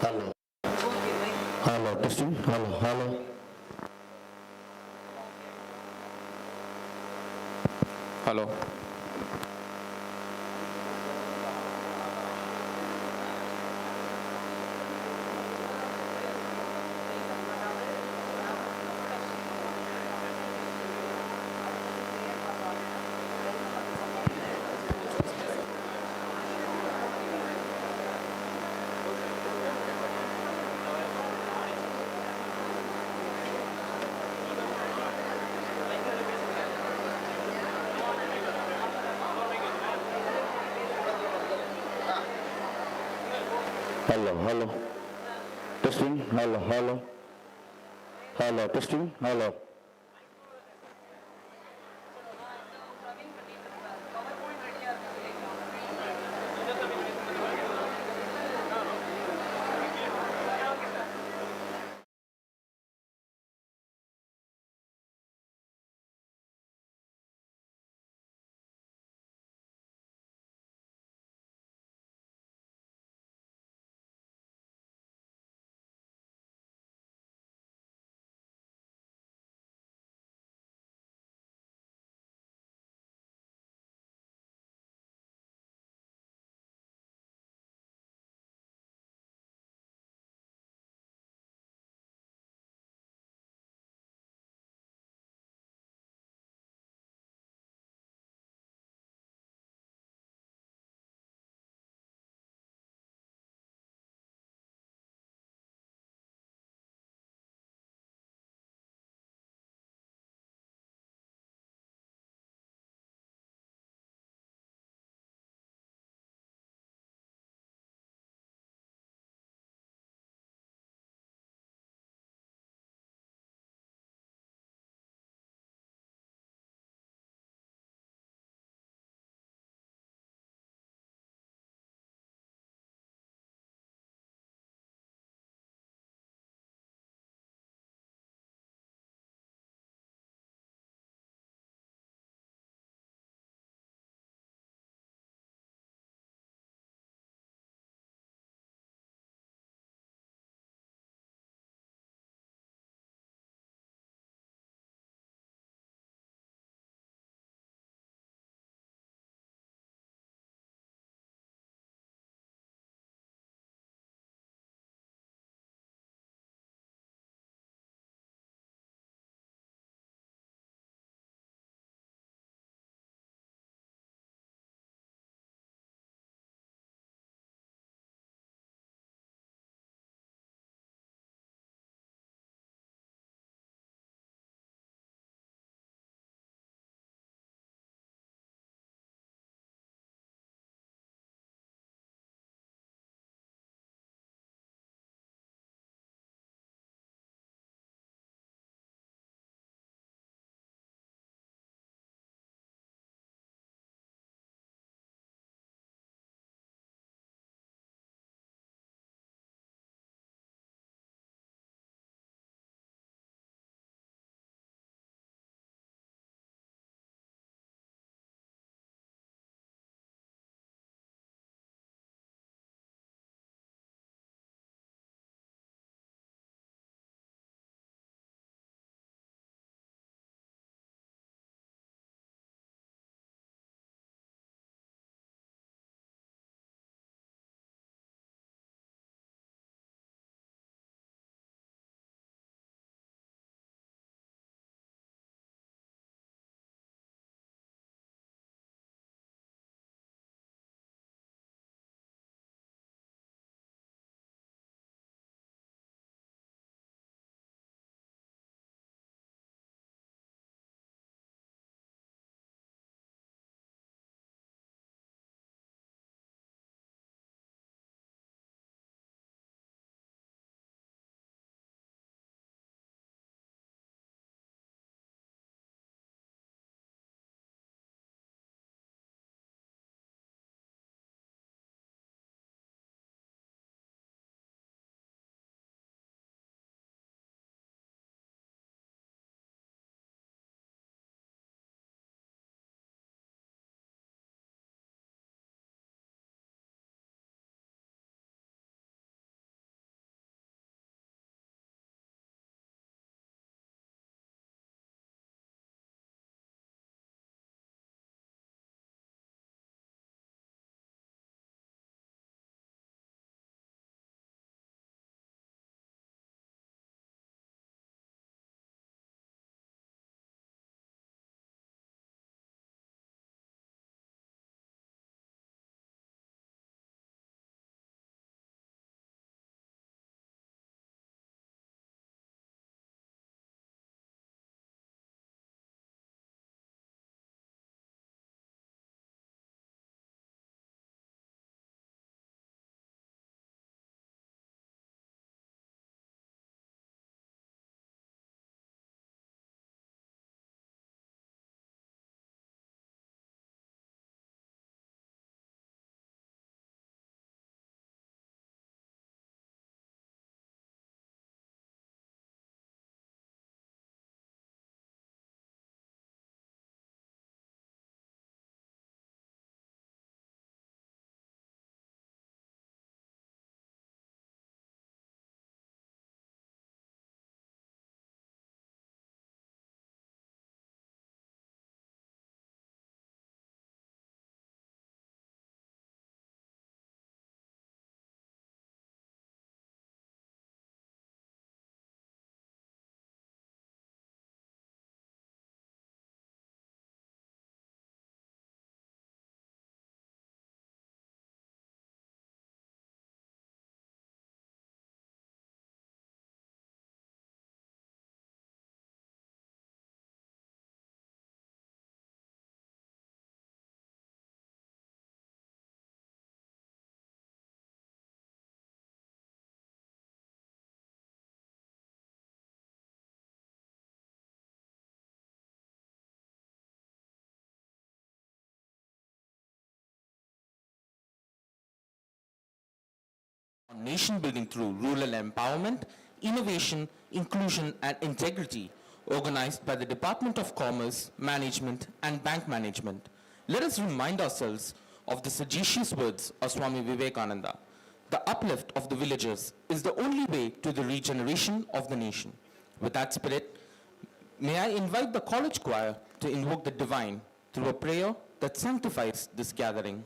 Hello. Hello, testing. Hello, hello. Hello. Hello, hello. Testing. Hello, hello. Hello, testing. Hello. Nation building through rural empowerment, innovation, inclusion and integrity, organized by the Department of Commerce, Management and Bank Management. Let us remind ourselves of the sagacious words of Swami Vivekananda. The uplift of the villagers is the only way to the regeneration of the nation. With that spirit, may I invite the college choir to invoke the divine through a prayer that sanctifies this gathering.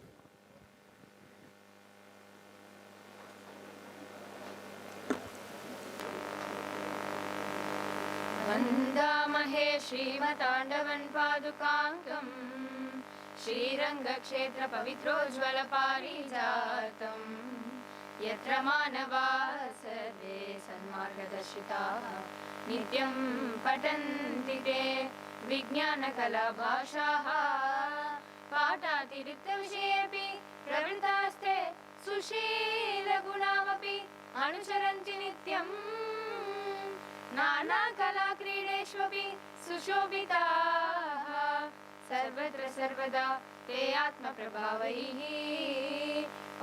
वन्दामहे Shrimad आण्डवन् पादुकाङ्गम् श्रीरङ्गक्षेत्रपवित्रोज्ज्वलपारिजातम् यत्र मानवाः सर्वे सन्मार्गदर्शिताः नित्यं पठन्ति ते विज्ञानकलाभाषाः पाठातिरिक्तविषयेऽपि प्रवृत्तास्ते सुशीलगुणामपि अनुसरन्ति नित्यम् नानाकलाक्रीडेष्वपि सुशोभिताः सर्वत्र सर्वदा ते आत्मप्रभावैः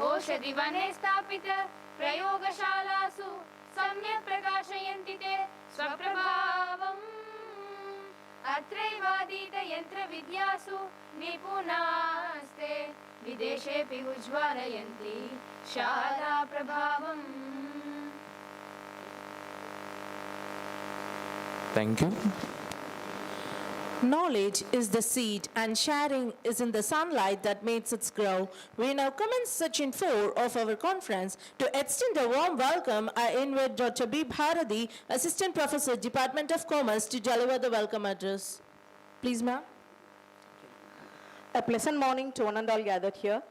ओषधिवने स्थापित प्रयोगशालासु सम्यक् प्रकाशयन्ति ते स्वप्रभावम् अत्रैवाधीत यन्त्रविद्यासु निपुणास्ते विदेशेऽपि उज्ज्वालयन्ति शालाप्रभावम्. Thank you. Knowledge is the seed and sharing is in the sunlight that makes it grow. We now commence section 4 of our conference. To extend a warm welcome, I invite Dr. B. Bharati, Assistant Professor, Department of Commerce, to deliver the welcome address. Please, ma'am. A pleasant morning to one and all gathered here.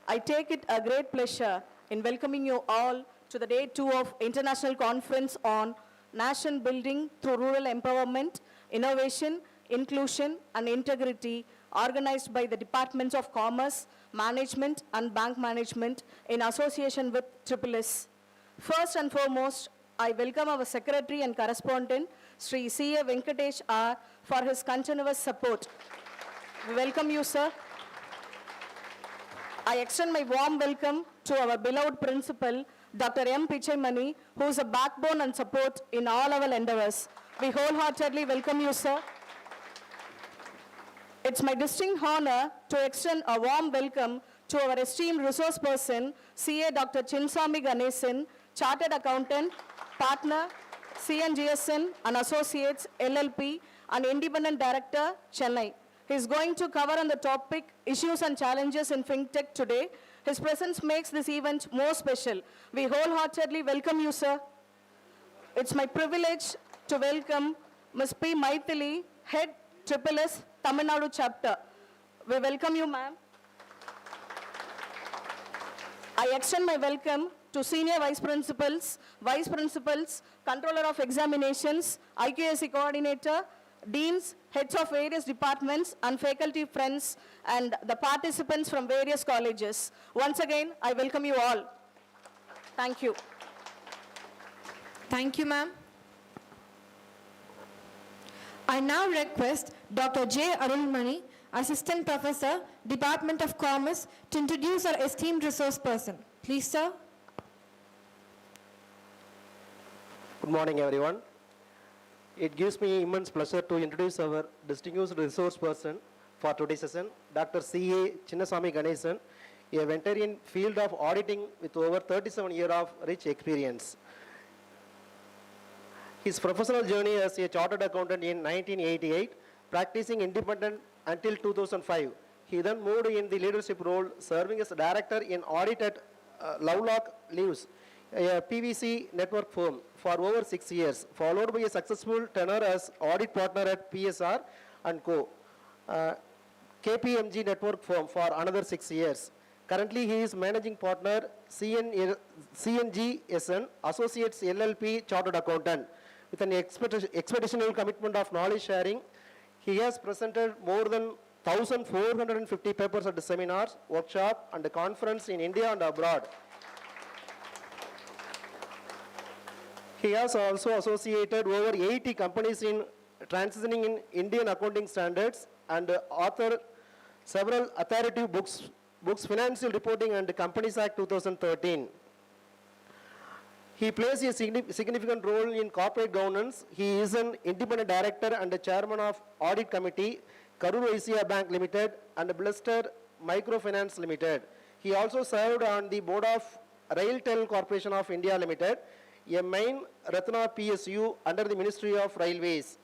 I take it a great pleasure in welcoming you all to the Day 2 of International Conference on Nation Building through Rural Empowerment, Innovation, Inclusion and Integrity, organized by the Departments of Commerce, Management and Bank Management in association with SSS. First and foremost, I welcome our Secretary and Correspondent, Sri C.A. Venkatesh R. for his continuous support. We welcome you, sir. I extend my warm welcome to our beloved principal, Dr. M. Pichaimani, who is a backbone and support in all our endeavors. We wholeheartedly welcome you, sir. It's my distinct honor to extend a warm welcome to our esteemed resource person, CA Dr. Chinsami Ganesan, Chartered Accountant, Partner, CNGSN and Associates, LLP, and Independent Director, Chennai. He is going to cover on the topic, Issues and Challenges in Fintech today. His presence makes this event more special. We wholeheartedly welcome you, sir. It's my privilege to welcome Ms. P. Maithili, Head SSS, Tamil Nadu Chapter. We welcome you, ma'am. I extend my welcome to Senior Vice Principals, Controller of Examinations, IQAC Coordinator, Deans, Heads of various departments, and faculty friends, and the participants from various colleges. Once again, I welcome you all. Thank you. Thank you, ma'am. I now request Dr. J. Arulmani, Assistant Professor, Department of Commerce, to introduce our esteemed resource person. Please, sir. Good morning, everyone. It gives me immense pleasure to introduce our distinguished resource person for today's session, Dr. C.A. Chinnasamy Ganesan, a veteran field of auditing with over 37 years of rich experience. His professional journey as a chartered accountant in 1988, practicing independent until 2005. He then moved in the leadership role, serving as director in audit at Lovelock Leaves, a PVC network firm, for over 6 years, followed by a successful tenure as audit partner at PSR & Co. KPMG network firm for another 6 years. Currently, he is managing partner CNGSN Associates LLP Chartered Accountant. With an expeditional commitment of knowledge sharing, he has presented more than 1,450 papers at the seminars, workshops, and the conference in India and abroad. He has also associated over 80 companies in transitioning in Indian accounting standards and authored several authoritative books, Financial Reporting and Companies Act 2013. He plays a significant role in corporate governance. He is an independent director and the chairman of Audit Committee, Karur Vysya Bank Limited and Blister Microfinance Limited. He also served on the board of Railtel Corporation of India Limited, a main Ratna PSU under the Ministry of Railways.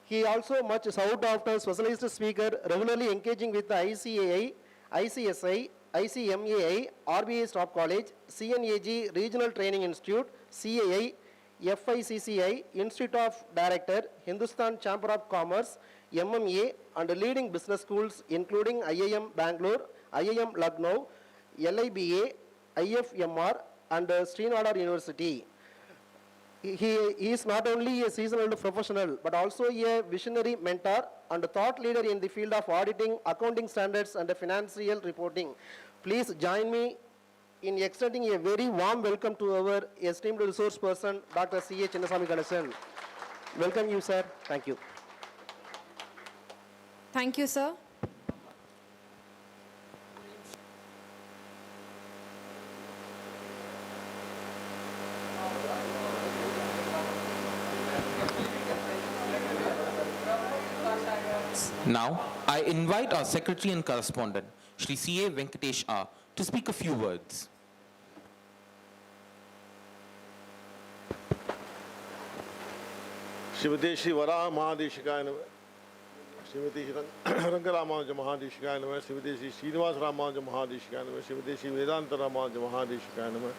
He also much sought after specialized speaker, regularly engaging with the ICAI, ICSI, ICMAI, RBI Staff College, CNAG Regional Training Institute, CAI, FICCI, Institute of Director, Hindustan Chamber of Commerce, MMA, and leading business schools including IIM Bangalore, IIM Lucknow, LIBA, IFMR, and Srimad University. He is not only a seasoned professional, but also a visionary mentor and thought leader in the field of auditing, accounting standards, and financial reporting. Please join me in extending a very warm welcome to our esteemed resource person, Dr. C.A. Chinnaswamy Ganesan. Welcome you, sir. Thank you. Thank you, sir. Now, I invite our secretary and correspondent, Shri C.A. Venkatesh R., to speak a few words. Shrimati Shri Vara Mahadeshikaya Namaha, Shrimati Shri Rangaramanuja Mahadeshikaya Namaha, Shrimati Shri Srinivas Ramanuja Mahadeshikaya Namaha, Shrimati Shri Vedanta Ramanuja Mahadeshikaya Namaha,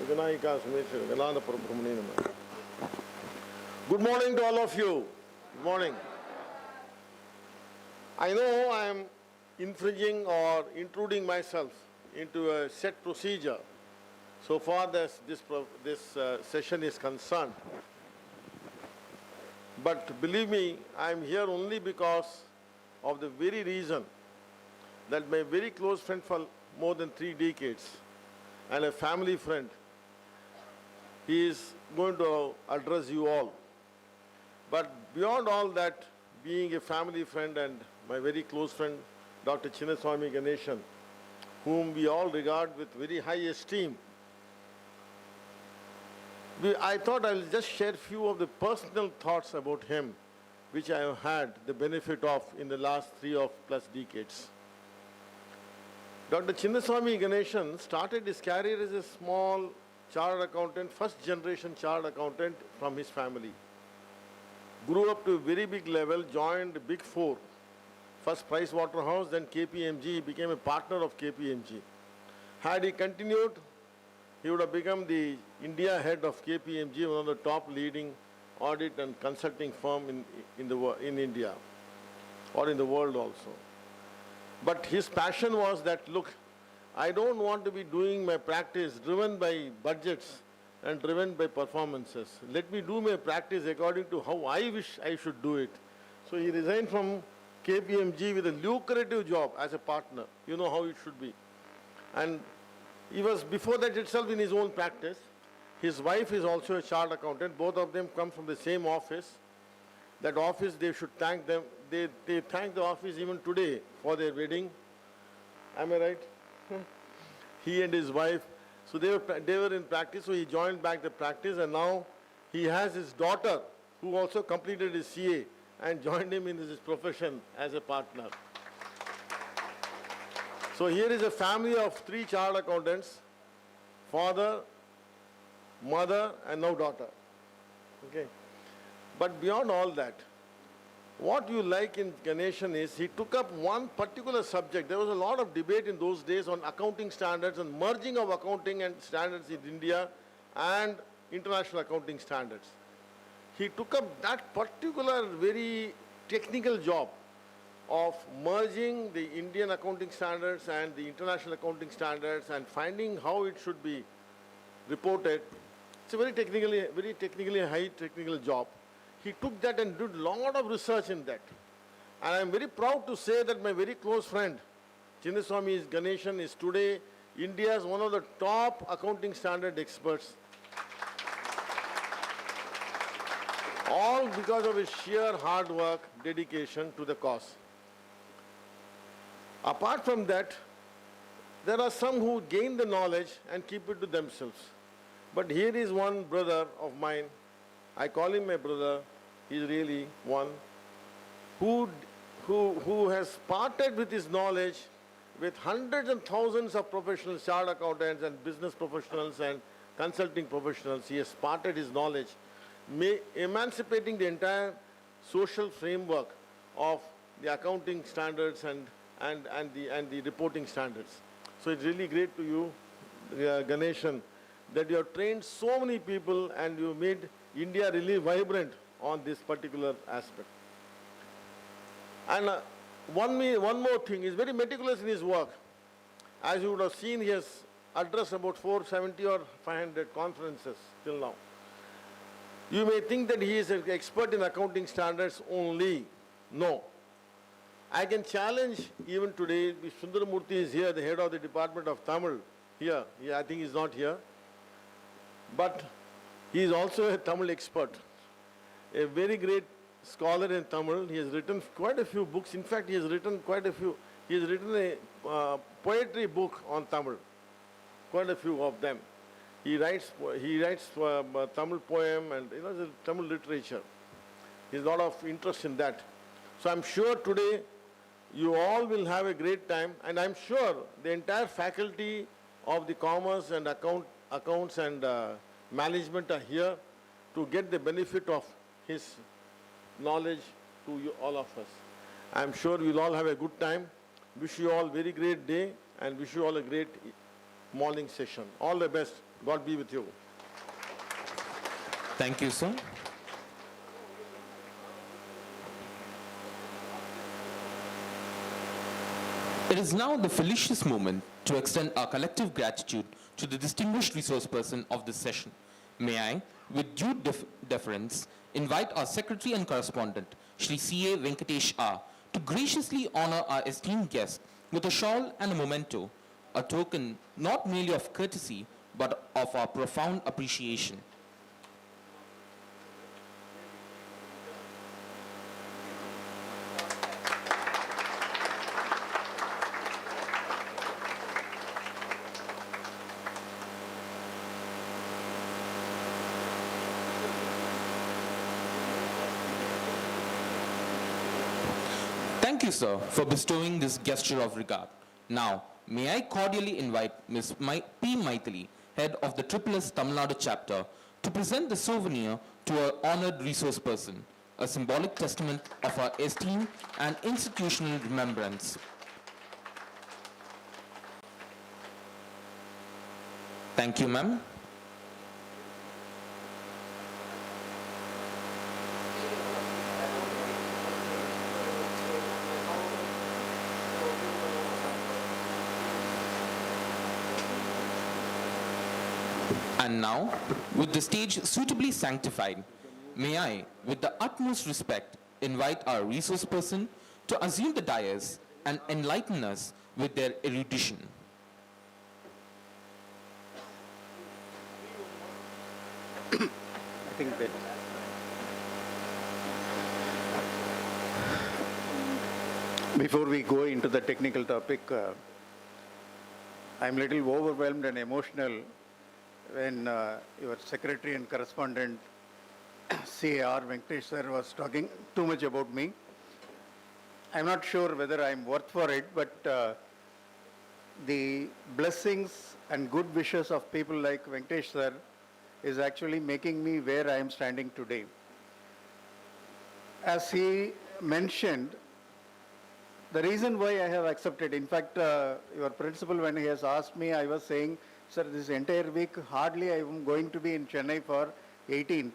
Vidanayika Sumit Shri Velanda Parabrahmani Namaha. Good morning to all of you. Good morning. I know I am infringing or intruding myself into a set procedure so far as this session is concerned. But believe me, I am here only because of the very reason that my very close friend for more than 3 decades and a family friend, he is going to address you all. But beyond all that, being a family friend and my very close friend, Dr. Chinnaswamy Ganesan, whom we all regard with very high esteem, I thought I'll just share a few of the personal thoughts about him, which I have had the benefit of in the last 3+ decades. Dr. Chinnaswamy Ganesan started his career as a small chartered accountant, first generation chartered accountant from his family. Grew up to a very big level, joined Big Four, first Price Waterhouse, then KPMG. He became a partner of KPMG. Had he continued, he would have become the India head of KPMG, one of the top leading audit and consulting firm in India, or in the world also. But his passion was that, look, I don't want to be doing my practice driven by budgets and driven by performances. Let me do my practice according to how I wish I should do it. So he resigned from KPMG with a lucrative job as a partner. You know how it should be. And he was before that itself in his own practice. His wife is also a chartered accountant. Both of them come from the same office. That office, they should thank them. They thank the office even today for their wedding. Am I right? He and his wife. So they were in practice, so he joined back the practice, and now he has his daughter who also completed his CA and joined him in his profession as a partner. So here is a family of 3 chartered accountants, father, mother, and now daughter. Okay. But beyond all that, what you like in Ganesan is he took up one particular subject. There was a lot of debate in those days on accounting standards and merging of accounting and standards in India and international accounting standards. He took up that particular very technical job of merging the Indian accounting standards and the international accounting standards and finding how it should be reported. It's a very technically high technical job. He took that and did a lot of research in that. And I'm very proud to say that my very close friend, Chinnaswamy Ganesan, is today India's one of the top accounting standard experts. All because of his sheer hard work, dedication to the cause. Apart from that, there are some who gain the knowledge and keep it to themselves. But here is one brother of mine, I call him my brother, he's really one, who has parted with his knowledge with hundreds and thousands of professionals, chartered accountants and business professionals and consulting professionals. He has parted his knowledge, emancipating the entire social framework of the accounting standards and the reporting standards. So it's really great to you, Ganeshan, that you have trained so many people and you made India really vibrant on this particular aspect. And one more thing, he's very meticulous in his work. As you would have seen, he has addressed about 470 or 500 conferences till now. You may think that he is an expert in accounting standards only. No. I can challenge even today, Sundaramurthy is here, the head of the Department of Tamil, here. I think he's not here. But he is also a Tamil expert, a very great scholar in Tamil. He has written quite a few books. In fact, he has written a poetry book on Tamil, quite a few of them. He writes Tamil poem and the Tamil literature. He has a lot of interest in that. So I'm sure today you all will have a great time, and I'm sure the entire faculty of the commerce and accounts and management are here to get the benefit of his knowledge to you, all of us. I'm sure we'll all have a good time. Wish you all a very great day and wish you all a great morning session. All the best. God be with you. Thank you, sir. It is now the felicitous moment to extend our collective gratitude to the distinguished resource person of this session. May I, with due deference, invite our secretary and correspondent, Shri C.A. Venkatesh R., to graciously honor our esteemed guest with a shawl and a memento, a token not merely of courtesy, but of our profound appreciation. Thank you, sir, for bestowing this gesture of regard. Now, may I cordially invite Ms. P. Maithili, head of the SSS Tamil Nadu chapter, to present the souvenir to our honored resource person, a symbolic testament of our esteem and institutional remembrance. Thank you, ma'am. And now, with the stage suitably sanctified, may I, with the utmost respect, invite our resource person to assume the dais and enlighten us with their erudition. I think that before we go into the technical topic, I'm a little overwhelmed and emotional when your secretary and correspondent, C.A.R. Venkatesh sir, was talking too much about me. I'm not sure whether I'm worth for it, but the blessings and good wishes of people like Venkatesh sir is actually making me where I am standing today. As he mentioned, the reason why I have accepted, in fact, your principal, when he has asked me, I was saying, sir, this entire week, hardly I am going to be in Chennai for 18th,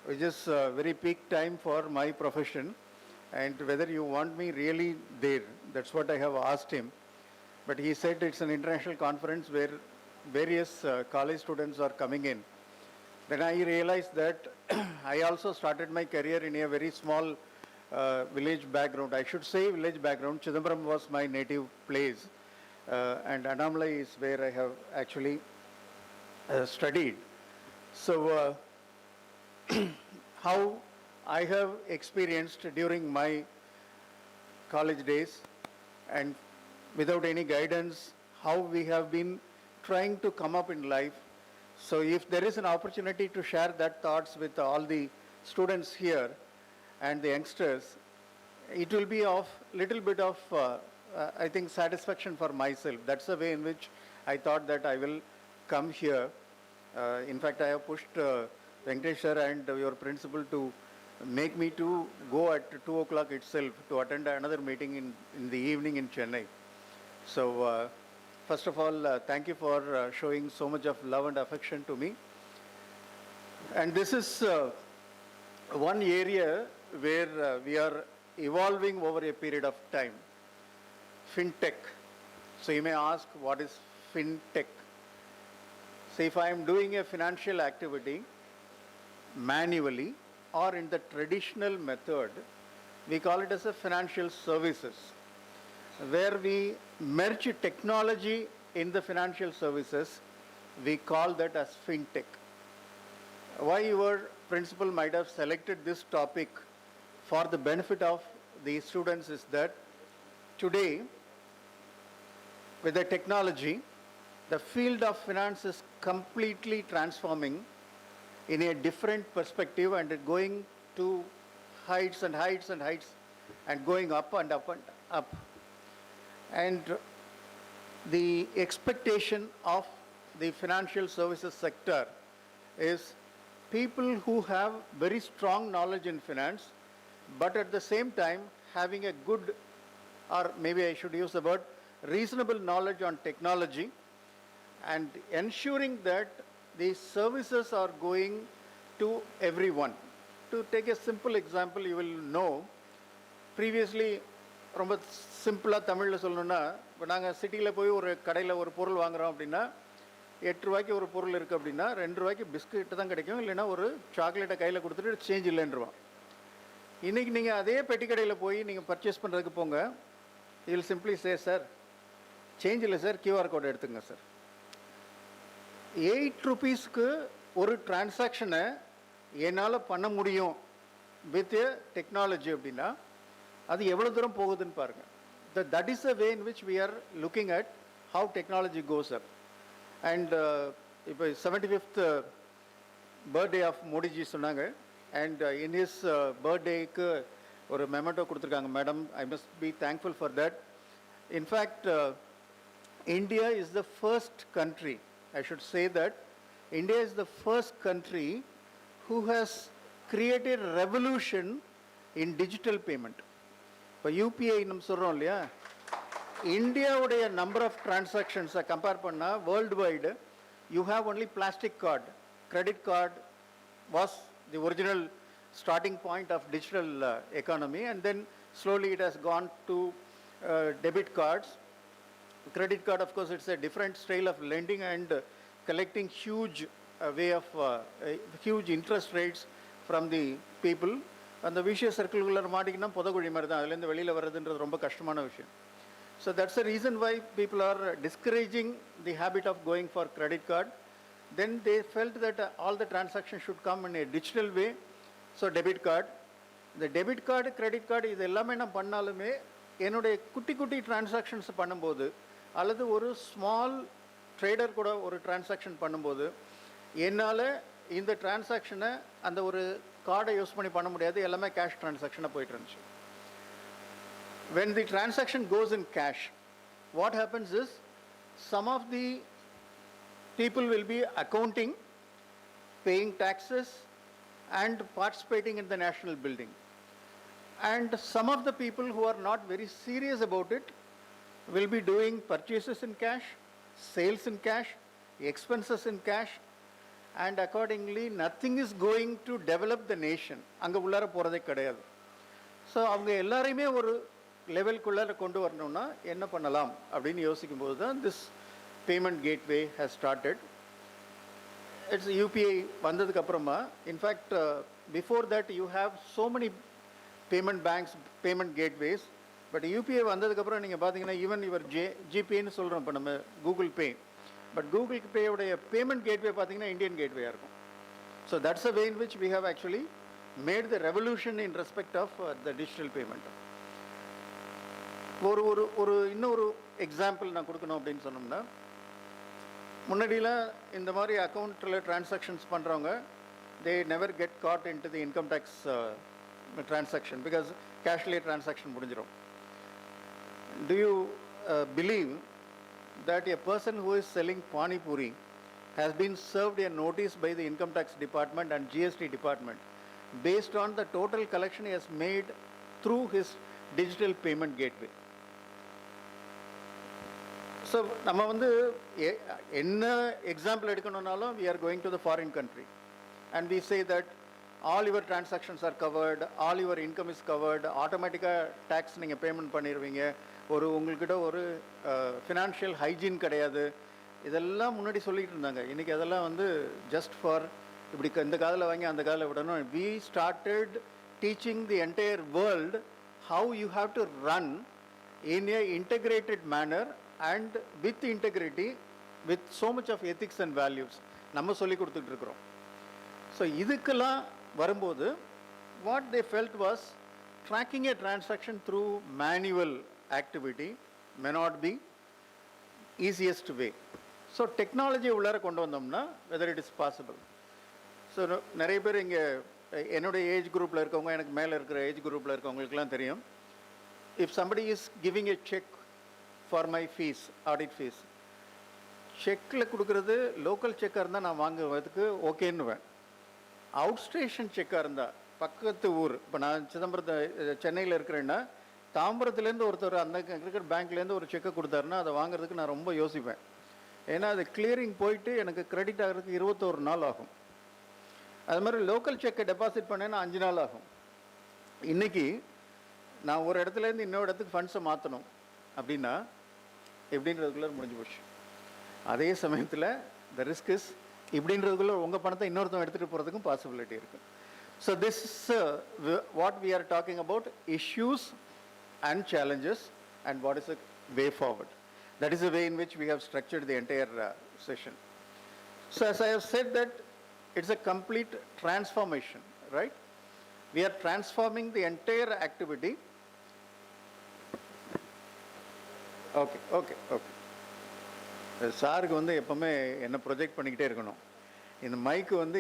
which is a very peak time for my profession. And whether you want me really there, that's what I have asked him. But he said it's an international conference where various college students are coming in. Then I realized that I also started my career in a very small village background. I should say village background. Chidambaram was my native place. And Andavan is where I have actually studied. So how I have experienced during my college days and without any guidance, how we have been trying to come up in life, So if there is an opportunity to share that thoughts with all the students here and the youngsters, it will be of little bit of, I think, satisfaction for myself. That's the way in which I thought that I will come here. In fact, I have pushed Venkatesh sir and your principal to make me to go at 2 o'clock itself to attend another meeting in the evening in Chennai. So first of all, thank you for showing so much of love and affection to me. And this is one area where we are evolving over a period of time. Fintech. So you may ask, what is Fintech? So if I am doing a financial activity manually or in the traditional method, we call it as a financial services, where we merge technology in the financial services, we call that as Fintech. Why your principal might have selected this topic for the benefit of the students is that today, with the technology, the field of finance is completely transforming in a different perspective and going to heights and heights and heights and going up and up and up. And the expectation of the financial services sector is people who have very strong knowledge in finance, but at the same time having a good, or maybe I should use the word, reasonable knowledge on technology, and ensuring that these services are going to everyone. To take a simple example, you will know, previously, ரொம்ப சிம்பிளாக தமிழில் சொல்லணுன்னா, இப்போ நாங்கள் சிட்டியில் போய் ஒரு கடையில் ஒரு பொருள் வாங்குகிறோம் அப்படின்னா, 8 ரூபாய்க்கு ஒரு பொருள் இருக்குது அப்படின்னா 2 ரூபாய்க்கு பிஸ்கெட்டு தான் கிடைக்கும், இல்லைன்னா ஒரு சாக்லேட்டை கையில் கொடுத்துட்டு சேஞ்ச் இல்லைன்றான். இன்றைக்கி நீங்கள் அதே பெட்டி கடையில் போய் நீங்கள் பர்ச்சேஸ் பண்ணுறதுக்கு போங்க, இதில் சிம்பிளி சே சார் சேஞ்ச் இல்லை சார், கியூஆர் கோட் எடுத்துங்க சார். 8 rupeesக்கு ஒரு டிரான்சாக்ஷனை என்னால் பண்ண முடியும் வித் டெக்னாலஜி அப்படின்னா அது எவ்வளோ தூரம் போகுதுன்னு பாருங்கள். That is the way in which we are looking at how technology goes up. And இப்போ 75th birthday of மோடிஜி சொன்னாங்க, and in his birthdayக்கு ஒரு மெமெண்டோ கொடுத்துருக்காங்க. Madam, I must be thankful for that. In fact, India is the first country, I should say that India is the first country who has created a revolution in digital payment. இப்போ UPI நம்ம சொல்கிறோம் இல்லையா, இந்தியாவுடைய number of டிரான்சாக்ஷன்ஸை compare பண்ணால் world wide you have only plastic card. Credit card was the original starting point of digital economy, and then slowly it has gone to debit cards. Credit card, of course, it's a different style of lending and collecting huge way of huge interest rates from the people. அந்த விஷய சர்க்கிள்குள்ளே மாட்டிக்கினா புதகுழி மாதிரி தான், அதுலேருந்து வெளியில் வர்றதுன்றது ரொம்ப கஷ்டமான விஷயம். So that's the reason why people are discouraging the habit of going for credit card. Then they felt that all the transactions should come in a digital way. So debit card, the debit card, credit card, இது எல்லாமே நான் பண்ணாலுமே என்னுடைய குட்டி குட்டி transactions பண்ணும்போது அல்லது ஒரு ஸ்மால் ட்ரேடர் கூட ஒரு டிரான்சாக்ஷன் பண்ணும்போது என்னால் இந்த டிரான்சாக்ஷனை அந்த ஒரு கார்டை யூஸ் பண்ணி பண்ண முடியாது, எல்லாமே கேஷ் டிரான்சாக்ஷனாக போயிட்டு இருந்துச்சு. When the transaction goes in cash, what happens is some of the people will be accounting, paying taxes, and participating in the national building. And some of the people who are not very serious about it will be doing purchases in cash, sales in cash, expenses in cash, and accordingly nothing is going to develop the nation. அங்கே உள்ளார போகிறதே கிடையாது. So அவங்க எல்லாரையுமே ஒரு லெவலுக்குள்ளார கொண்டு வரணும்னா என்ன பண்ணலாம் அப்படின்னு யோசிக்கும்போது தான் this payment gateway has started. It's UPI வந்ததுக்கு அப்புறமா, in fact before that you have so many payment banks, payment gateways. But UPI வந்ததுக்கப்புறம் நீங்கள் பார்த்தீங்கன்னா ஈவன் இவர் ஜிபேன்னு சொல்கிறோம் இப்போ நம்ம கூகுள் பே, பட் கூகுள் பேயோடைய பேமெண்ட் கேட்வே பார்த்தீங்கன்னா இந்தியன் கேட்வேயாக இருக்கும். So that's a way in which we have actually made the revolution in respect of the digital payment. ஒரு இன்னொரு எக்ஸாம்பிள் நான் கொடுக்கணும் அப்படின்னு சொன்னோம்னா, முன்னாடிலாம் இந்த மாதிரி அக்கௌண்ட்டில் டிரான்சாக்ஷன்ஸ் பண்ணுறவங்க they never get caught into the income tax transaction because cashly transaction முடிஞ்சிடும். Do you believe that a person who is selling pani puri has been served a notice by the income tax department and GST department based on the total collection he has made through his digital payment gateway? So நம்ம வந்து என்ன example எடுக்கணும்னாலும் we are going to the foreign country and we say that all your transactions are covered, all your income is covered, ஆட்டோமேட்டிக்காக tax நீங்கள் payment பண்ணிடுவீங்க, உங்கள்கிட்ட ஒரு financial hygiene கிடையாது, இதெல்லாம் முன்னாடி சொல்லிட்டு இருந்தாங்க. இன்றைக்கி அதெல்லாம் வந்து ஜஸ்ட் ஃபார் இப்படி இந்த காதில் வாங்கி அந்த காதில் விடணும். we started teaching the entire world how you have to run in a integrated manner and with integrity, with so much of ethics and values நம்ம சொல்லி கொடுத்துட்டு இருக்கிறோம். ஸோ இதுக்கெல்லாம் வரும்போது what they felt was tracking a transaction through manual activity may not be easiest way. So technology உள்ளார கொண்டு வந்தோம்னா whether it is possible. So நிறைய பேர் இங்கே என்னுடைய ஏஜ் குரூப்பில் இருக்கவங்க, எனக்கு மேலே இருக்கிற ஏஜ் குரூப்பில் இருக்கவங்களுக்குலாம் தெரியும், if somebody is giving a check for my fees, audit fees, செக்கில் கொடுக்குறது லோக்கல் செக்காக இருந்தால் நான் வாங்குவதுக்கு ஓகேன்னுவேன். அவுட் ஸ்டேஷன் செக்காக இருந்தால் பக்கத்து ஊர், இப்போ நான் சென்னையில் இருக்கிறேன்னா தாம்பரத்துலேருந்து ஒருத்தர் அந்த இருக்கிற பேங்க்லேருந்து ஒரு செக்கை கொடுத்தாருன்னா அதை வாங்குறதுக்கு நான் ரொம்ப யோசிப்பேன். ஏன்னா அது கிளியரிங் போயிட்டு எனக்கு கிரெடிட் ஆகிறதுக்கு 21 நாள் ஆகும். அது மாதிரி லோக்கல் செக்கை டெபாசிட் பண்ணேன்னா 5 நாள் ஆகும். இன்றைக்கி நான் ஒரு இடத்துலேருந்து இன்னொரு இடத்துக்கு ஃபண்ட்ஸை மாற்றணும் அப்படின்னா எப்படின்றதுக்குள்ளே முடிஞ்சு போச்சு. அதே சமயத்தில் த ரிஸ்க் இஸ் இப்படின்றதுக்குள்ளே உங்கள் பணத்தை இன்னொருத்தவங்க எடுத்துகிட்டு போகிறதுக்கும் பாசிபிலிட்டி இருக்குது. So this is what we are talking about issues and challenges and what is a way forward. That is the way in which we have structured the entire session. So as I have said that it's a complete transformation, right? We are transforming the entire activity. Okay. சாருக்கு வந்து எப்போவுமே என்னை project பண்ணிக்கிட்டே இருக்கணும். இந்த மைக்கு வந்து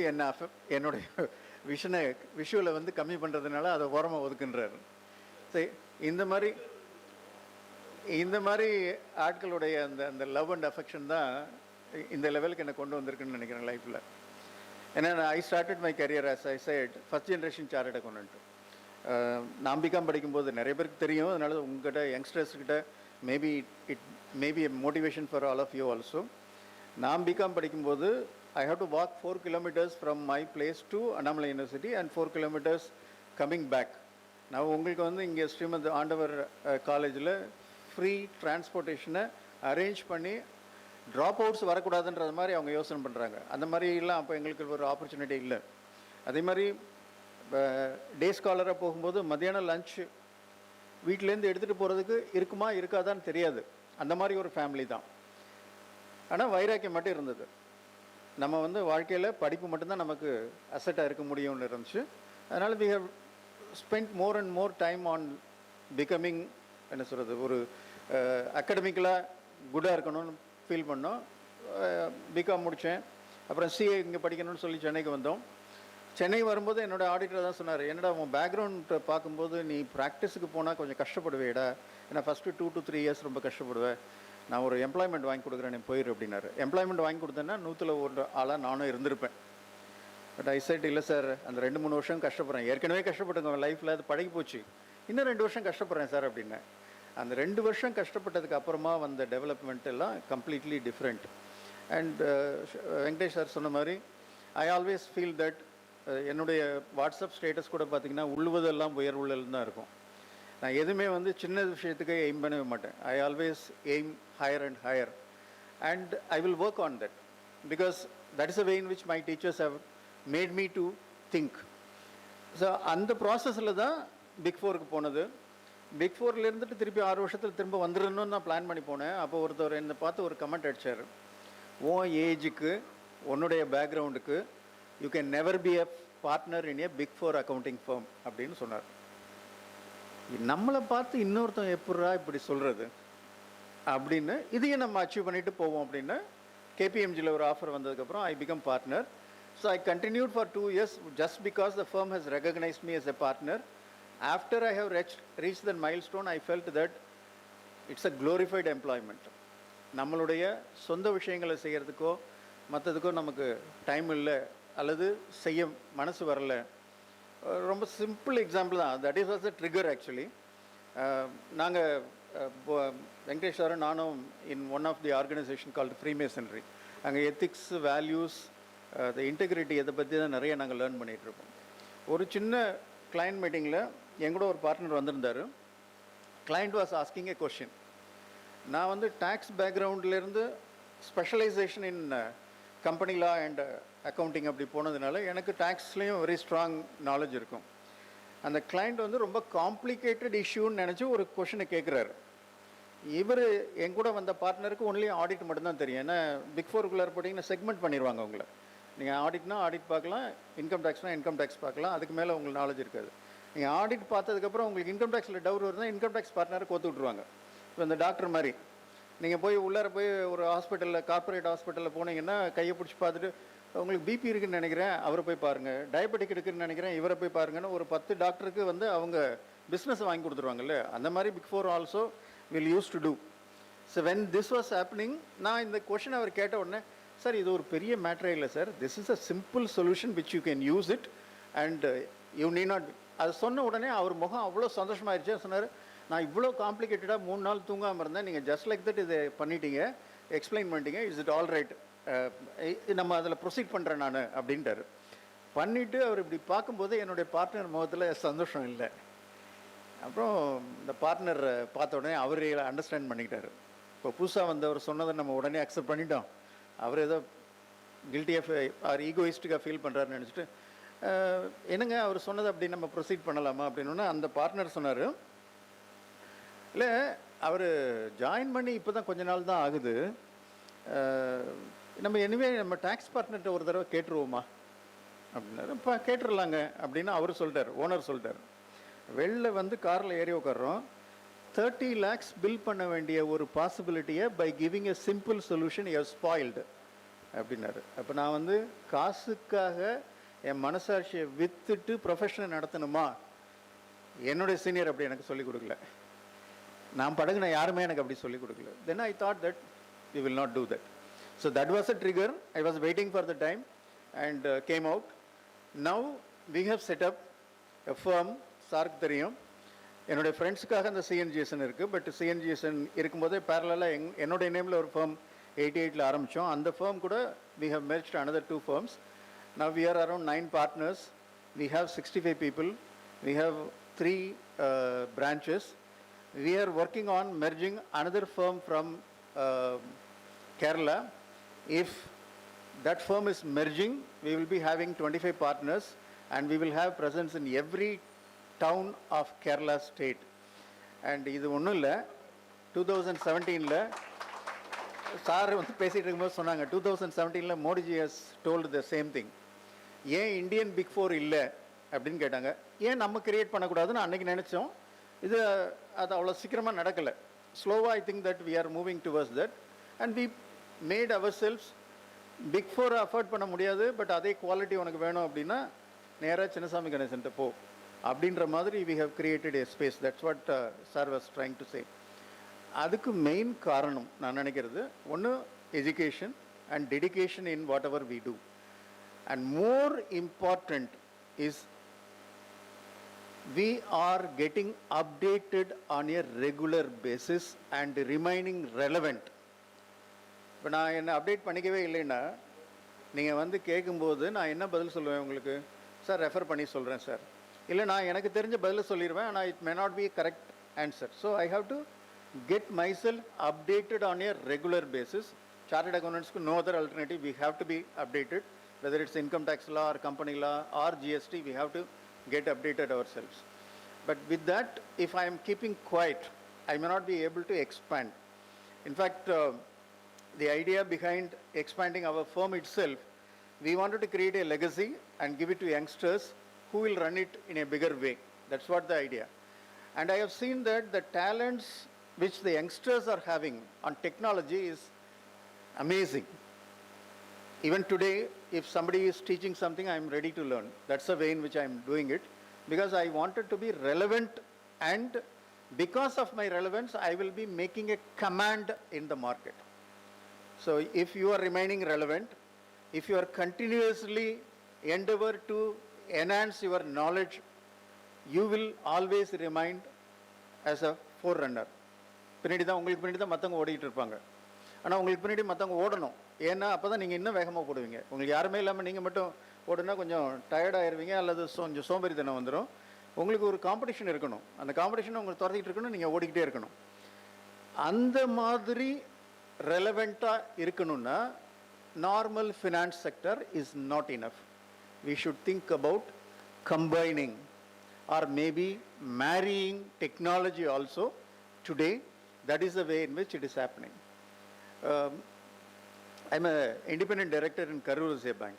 என்னுடைய விஷுவலை வந்து கம்மி பண்ணுறதுனால அதை ஓரமாக ஒதுக்குன்றாரு. சரி, இந்த மாதிரி ஆட்களுடைய அந்த லவ் அண்ட் அஃபெக்ஷன் தான் இந்த லெவலுக்கு என்னை கொண்டு வந்திருக்குன்னு நினைக்கிறேன் லைஃப்பில். ஏன்னா I started my career as I said first generation chartered accountant. நான் பிகாம் படிக்கும்போது நிறைய பேருக்கு தெரியும், அதனால உங்கள்கிட்ட யங்ஸ்டர்ஸ்கிட்ட maybe a motivation for all of you also. நான் பிகாம் படிக்கும்போது I have to walk 4 kilometers from my place to Andavan University and 4 kilometers coming back. நான் உங்களுக்கு வந்து இங்கே ஸ்ரீமத் ஆண்டவர் காலேஜில் ஃப்ரீ டிரான்ஸ்போர்ட்டேஷனை அரேஞ்ச் பண்ணி ட்ராப் அவுட்ஸ் வரக்கூடாதுன்றது மாதிரி அவங்க யோசனை பண்ணுறாங்க. அந்த மாதிரிலாம் அப்போ எங்களுக்கு ஒரு ஆப்பர்ச்சுனிட்டி இல்லை. அதே மாதிரி டே ஸ்காலராக போகும்போது மத்தியானம் லஞ்ச் வீட்டிலேருந்து எடுத்துகிட்டு போகிறதுக்கு இருக்குமா இருக்காதான்னு தெரியாது. அந்த மாதிரி ஒரு ஃபேமிலி தான். ஆனால் வைராக்கியம் மட்டும் இருந்தது. நம்ம வந்து வாழ்க்கையில் படிப்பு மட்டும்தான் நமக்கு அசட்டாக இருக்க முடியும்னு இருந்துச்சு. அதனால் we have spent more and more time on becoming என்ன சொல்கிறது, ஒரு அகடமிக்கலாக குட்டாக இருக்கணும்னு ஃபீல் பண்ணோம். பிகாம் முடித்தேன். அப்புறம் சிஏ இங்கே படிக்கணும்னு சொல்லி சென்னைக்கு வந்தோம். சென்னை வரும்போது என்னோடய ஆடிட்டர் தான் சொன்னார், என்னடா உன் பேக்ரவுண்ட் பார்க்கும்போது நீ ப்ராக்டிஸுக்கு போனால் கொஞ்சம் கஷ்டப்படுவேடா, ஏன்னா ஃபஸ்ட்டு 2 to 3 years ரொம்ப கஷ்டப்படுவேன், நான் ஒரு எம்ப்ளாய்மெண்ட் வாங்கி கொடுக்குறேன், நீ போயிரு அப்படின்னாரு. எம்ப்ளாய்மெண்ட் வாங்கி கொடுத்தேன்னா 100 ஆளாக நானும் இருந்திருப்பேன். பட் ஐ செட் இல்லை சார், அந்த 2-3 வருஷம் கஷ்டப்படுறேன், ஏற்கனவே கஷ்டப்பட்டுங்க லைஃப்பில், அது பழகி போச்சு, இன்னும் 2 வருஷம் கஷ்டப்படுறேன் சார் அப்படின்னேன். அந்த 2 வருஷம் கஷ்டப்பட்டதுக்கு அப்புறமா வந்த டெவலப்மெண்ட் எல்லாம் completely different. And Venkatesh sir சொன்ன மாதிரி ஐ ஆல்வேஸ் ஃபீல் தட் என்னுடைய வாட்ஸ்அப் ஸ்டேட்டஸ் கூட பார்த்திங்கன்னா உள்ளுவதெல்லாம் உயர்வுள்ளல் தான் இருக்கும். நான் எதுவுமே வந்து சின்ன விஷயத்துக்கு எய்ம் பண்ணவே மாட்டேன். I always aim higher and higher and I will work on that because that is a way in which my teachers have made me to think. So அந்த ப்ராசஸில் தான் பிக் 4க்கு போனது. பிக் 4ல் இருந்துட்டு திருப்பி 6 வருஷத்தில் திரும்ப வந்துடணும்னு நான் பிளான் பண்ணி போனேன். அப்போ ஒருத்தர் என்னை பார்த்து ஒரு கமெண்ட் அடித்தார், உன் ஏஜுக்கு உன்னுடைய பேக்ரவுண்டுக்கு you can never be a partner in a big 4 accounting firm அப்படின்னு சொன்னார். நம்மளை பார்த்து இன்னொருத்தன் எப்படா இப்படி சொல்கிறது அப்படின்னு, இதையும் நம்ம அச்சீவ் பண்ணிட்டு போவோம் அப்படின்னு KPMGல ஒரு ஆஃபர் வந்ததுக்கப்புறம் I become partner. So I continued for 2 years just because the firm has recognized me as a partner. After I have reached that milestone, I felt that it's a glorified employment. நம்மளுடைய சொந்த விஷயங்களை செய்கிறதுக்கோ மற்றதுக்கோ நமக்கு time இல்லை அல்லது செய்ய மனசு வரல. ரொம்ப சிம்பிள் எக்ஸாம்பிள் தான். That is was a trigger actually. நாங்கள் வெங்கடேஷ் சாரும் நானும் in one of the organisation called freemasonry. அங்கே எத்திக்ஸ், வேல்யூஸ், த இன்டெகிரிட்டி இதை பற்றி தான் நிறைய நாங்கள் லேர்ன் பண்ணிகிட்ருப்போம். ஒரு சின்ன கிளைண்ட் மீட்டிங்கில் எங்கூட ஒரு பார்ட்னர் வந்திருந்தார். Client was asking a question. நான் வந்து டேக்ஸ் பேக்ரவுண்ட்லேருந்து specialisation in company law and accounting அப்படி போனதுனால எனக்கு டேக்ஸ்லேயும் வெரி ஸ்ட்ராங் நாலேஜ் இருக்கும். அந்த கிளைண்ட் வந்து ரொம்ப காம்ப்ளிகேட்டட் இஷ்யூன்னு நினச்சி ஒரு கொஷினை கேட்குறாரு. இவர் என் கூட வந்த பார்ட்னருக்கு ஒன்லி ஆடிட் மட்டும்தான் தெரியும். ஏன்னா பிக் ஃபோருக்குள்ளார போட்டிங்கன்னா செக்மெண்ட் பண்ணிடுவாங்க உங்களை. நீங்கள் ஆடிட்னா ஆடிட் பார்க்கலாம், இன்கம் டேக்ஸ்னால் இன்கம் டேக்ஸ் பார்க்கலாம், அதுக்கு மேலே உங்களுக்கு நாலேஜ் இருக்காது. நீங்கள் ஆடிட் பார்த்ததுக்கப்புறம் உங்களுக்கு இன்கம் டேக்ஸில் டவுட் வருதுன்னா இன்கம் டேக்ஸ் பார்ட்னரை கோத்து விட்ருவாங்க. இப்போ இந்த டாக்டர் மாதிரி நீங்கள் போய் உள்ளார போய் ஒரு ஹாஸ்பிட்டலில், கார்ப்பரேட் ஹாஸ்பிட்டலில் போனீங்கன்னா கையை பிடிச்சி பார்த்துட்டு உங்களுக்கு பிபி இருக்குன்னு நினைக்கிறேன் அவரை போய் பாருங்கள், டயபெட்டிக் இருக்குன்னு நினைக்கிறேன் இவரை போய் பாருங்கன்னு ஒரு 10 டாக்டருக்கு வந்து அவங்க பிஸ்னஸ் வாங்கி கொடுத்துருவாங்கல்ல. அந்த மாதிரி big four also will use to do. So when this was happening, நான் இந்த கொஷின் அவர் கேட்ட உடனே, சார் இது ஒரு பெரிய மேட்டரே இல்லை sir, this is a simple solution which you can use it and you need not. அது சொன்ன உடனே அவர் முகம் அவ்வளோ சந்தோஷமாயிருச்சு. சொன்னார், நான் இவ்வளோ காம்ப்ளிகேட்டடாக 3 நாள் தூங்காமல் இருந்தேன், நீங்கள் ஜஸ்ட் லைக் தட் இதை பண்ணிட்டீங்க, எக்ஸ்பிளைன் பண்ணிட்டீங்க, இஸ் இட் ஆல் ரைட், நம்ம அதில் ப்ரொசீட் பண்ணுறேன் நான் அப்படின்ட்டார். பண்ணிவிட்டு அவர் இப்படி பார்க்கும்போது என்னுடைய பார்ட்னர் முகத்தில் சந்தோஷம் இல்லை. அப்புறம் இந்த பார்ட்னர் பார்த்த உடனே அவரே அண்டர்ஸ்டாண்ட் பண்ணிக்கிட்டார். இப்போ புதுசாக வந்தவர் சொன்னதை நம்ம உடனே அக்செப்ட் பண்ணிட்டோம், அவர் ஏதோ கில்ட்டியாக அவர் ஈகோயிஸ்டிக்காக ஃபீல் பண்ணுறாருன்னு நினச்சிட்டு, என்னங்க அவர் சொன்னதை அப்படி நம்ம ப்ரொசீட் பண்ணலாமா அப்படின்னா அந்த பார்ட்னர் சொன்னார், இல்லை அவர் ஜாயின் பண்ணி இப்போ தான் கொஞ்ச நாள் தான் ஆகுது, நம்ம எனிவே நம்ம டேக்ஸ் பார்ட்னர்கிட்ட ஒரு தடவை கேட்டுருவோமா அப்படின்னாரு. இப்போ கேட்டுடலாங்க அப்படின்னு அவர் சொல்லிட்டார், ஓனர் சொல்லிட்டார். வெளில வந்து காரில் ஏறி உட்காரோம், 30 lakhs பில் பண்ண வேண்டிய ஒரு பாசிபிலிட்டியை by giving a simple solution you have spoiled அப்படின்னாரு. அப்போ நான் வந்து காசுக்காக என் மனசாட்சியை விற்றுட்டு ப்ரொஃபஷனை நடத்தணுமா? என்னுடைய சீனியர் அப்படி எனக்கு சொல்லிக் கொடுக்கல, நான் பழகின யாருமே எனக்கு அப்படி சொல்லிக் கொடுக்கல. Then I thought that we will not do that. So that was a trigger. I was waiting for the time and came out. Now we have set up a firm. சாருக்கு தெரியும், என்னுடைய ஃப்ரெண்ட்ஸுக்காக அந்த சிஎன்ஜிஎஸ்என் இருக்குது. பட் சிஎன்ஜிஎஸ்என் இருக்கும்போதே பேரலாக என்னுடைய நேமில் ஒரு ஃபர்ம் 88ல் ஆரம்பித்தோம். அந்த ஃபர்ம் கூட we have மெர்ஜ்ட் another 2 firms. Now we are around 9 partners. We have 65 people. We have 3 branches. We are working on merging another firm from Kerala. If that firm is merging, we will be having 25 partners and we will have presence in every town of Kerala state. And இது ஒன்றும் இல்லை, 2017ல் sir வந்து பேசிகிட்டு இருக்கும்போது சொன்னாங்க, 2017ல் Modiji has told the same thing. ஏன் Indian big four இல்லை அப்படின்னு கேட்டாங்க. ஏன் நம்ம கிரியேட் பண்ணக்கூடாதுன்னு அன்றைக்கி நினச்சோம். அது அவ்வளோ சீக்கிரமாக நடக்கலை. ஸ்லோவாக I think that we are moving towards that and we made ourselves. Big four afford பண்ண முடியாது, பட் அதே குவாலிட்டி உனக்கு வேணும் அப்படின்னா நேராக சின்னசாமி கணேசன்ட்ட போ அப்படின்ற மாதிரி we have created a space. That's what sir was trying to say. அதுக்கு மெயின் காரணம் நான் நினைக்கிறது ஒன்று education and dedication in whatever we do. And more important is we are getting updated on a regular basis and remaining relevant. இப்போ நான் என்ன update பண்ணிக்கவே இல்லைன்னா நீங்கள் வந்து கேட்கும்போது நான் என்ன பதில் சொல்லுவேன் உங்களுக்கு? சார் ரெஃபர் பண்ணி சொல்கிறேன் சார், இல்லை நான் எனக்கு தெரிஞ்ச பதிலை சொல்லிடுவேன், ஆனால் it may not be correct answer. So I have to get myself updated on a regular basis. Chartered அக்கௌண்டன்ட்ஸ்க்கு no other alternative, we have to be updated. Whether it's income tax law or company law or GST, we have to get updated ourselves. But with that, if I am keeping quiet, I may not be able to expand. In fact, the idea behind expanding our firm itself, we wanted to create a legacy and give it to youngsters who will run it in a bigger way. That's what the idea. And I have seen that the talents which the youngsters are having on technology is amazing. Even today, if somebody is teaching something, I am ready to learn. That's the way in which I am doing it, because I wanted to be relevant, and because of my relevance, I will be making a command in the market. So if you are remaining relevant, if you are continuously endeavor to enhance your knowledge, you will always remain as a forerunner. பின்னாடி தான் உங்களுக்கு பின்னாடி தான் மற்றவங்க ஓடிட்டு இருப்பாங்க. ஆனால் உங்களுக்கு பின்னாடி மற்றவங்க ஓடணும். ஏன்னா அப்போ தான் நீங்கள் இன்னும் வேகமாக போடுவீங்க. உங்களுக்கு யாருமே இல்லாமல் நீங்கள் மட்டும் ஓடுனா கொஞ்சம் டயர்டாயிருவீங்க, அல்லது கொஞ்சம் சோம்பேறித்தனம் வந்துடும். உங்களுக்கு ஒரு காம்படிஷன் இருக்கணும். அந்த காம்படிஷனை உங்களுக்கு துரத்திட்டு இருக்கணும், நீங்கள் ஓடிக்கிட்டே இருக்கணும். அந்த மாதிரி ரெலவெண்ட்டாக இருக்கணும்னா normal finance sector is not enough. We should think about combining or maybe marrying technology also today. That is the way in which it is happening. I'm an independent director in Karur Bank.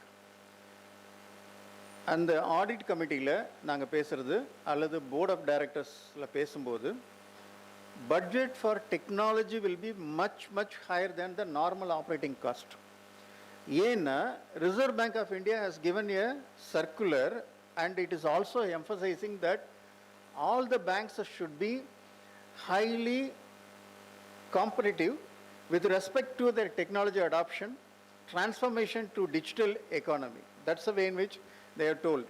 அந்த audit கமிட்டியில் நாங்கள் பேசுகிறது அல்லது board of டைரக்டர்ஸில் பேசும்போது budget for technology will be much, much higher than the normal operating cost. ஏன்னா Reserve Bank of India has given a circular, and it is also emphasizing that all the banks should be highly competitive with respect to their technology adoption, transformation to digital economy. That's the way in which they are told.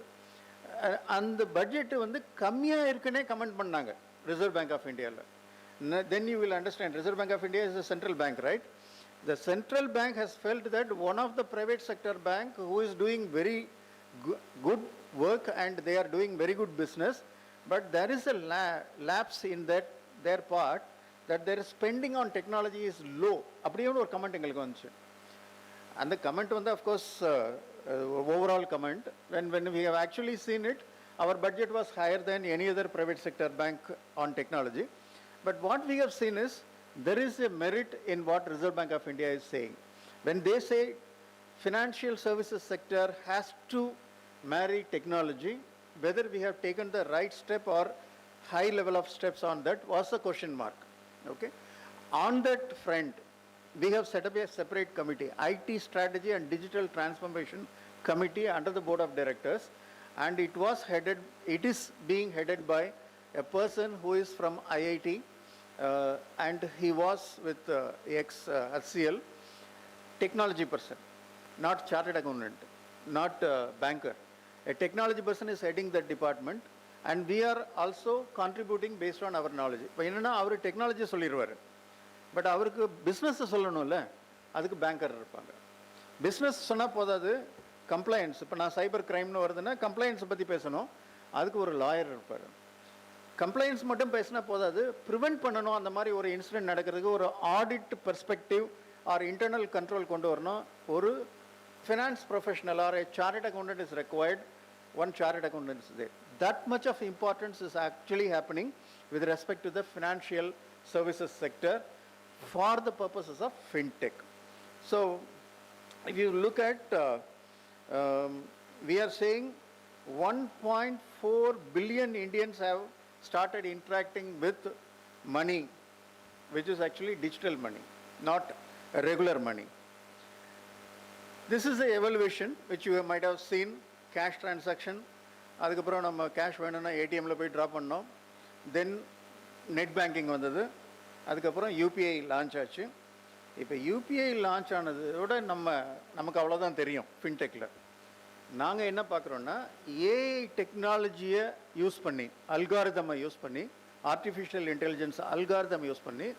அந்த budget வந்து கம்மியாக இருக்குன்னே comment பண்ணாங்க reserve bank of இந்தியாவில். Then you will understand, Reserve Bank of India is a central bank, right? The central bank has felt that one of the private sector bank who is doing very good work and they are doing very good business, but there is a lapse in that their part, that their spending on technology is low. அப்படியே ஒரு comment எங்களுக்கு வந்துச்சு. அந்த comment வந்து of course overall comment, when we have actually seen it, our budget was higher than any other private sector bank on technology. But what we have seen is there is a merit in what Reserve Bank of India is saying. When they say financial services sector has to marry technology, whether we have taken the right step or high level of steps on that was a question mark. Okay? On that front, we have set up a separate committee, IT Strategy and Digital Transformation Committee under the Board of Directors, and it is being headed by a person who is from IIT, and he was with ex-HCL, technology person, not chartered accountant, not banker. A technology person is heading that department, and we are also contributing based on our knowledge. இப்போ என்னன்னா அவர் technology சொல்லிடுவார், but அவருக்கு business சொல்லணும்ல, அதுக்கு banker இருப்பாங்க. Business சொன்னால் போதாது, compliance, இப்போ நான் சைபர் கிரைம்னு வருதுன்னா கம்ப்ளைன்ஸை பற்றி பேசணும், அதுக்கு ஒரு லாயர் இருப்பார். கம்ப்ளைன்ஸ் மட்டும் பேசினா போதாது, ப்ரிவெண்ட் பண்ணணும். அந்த மாதிரி ஒரு இன்சிடென்ட் நடக்கிறதுக்கு ஒரு audit perspective or internal control கொண்டு வரணும். ஒரு finance professional or a chartered accountant is required. One chartered accountant is there. That much of importance is actually happening with respect to the financial services sector for the purposes of Fintech. So, if you look at, we are saying 1.4 billion Indians have started interacting with money, which is actually digital money, not regular money. This is the evaluation which you might have seen. Cash transaction, அதுக்கப்புறம் நம்ம cash வேணும்னா ஏடிஎம்மில் போய் draw பண்ணோம். தென் net banking வந்தது, அதுக்கப்புறம் UPI launch ஆச்சு. இப்போ யூபிஐ லான்ச் ஆனதோட நமக்கு அவ்வளோதான் தெரியும். ஃபின்டெக்கில் நாங்கள் என்ன பார்க்குறோன்னா, ஏஐ டெக்னாலஜியை யூஸ் பண்ணி, அல்காரிதமை யூஸ் பண்ணி, ஆர்டிஃபிஷியல் இன்டெலிஜென்ஸ் அல்காரிதம் யூஸ் பண்ணி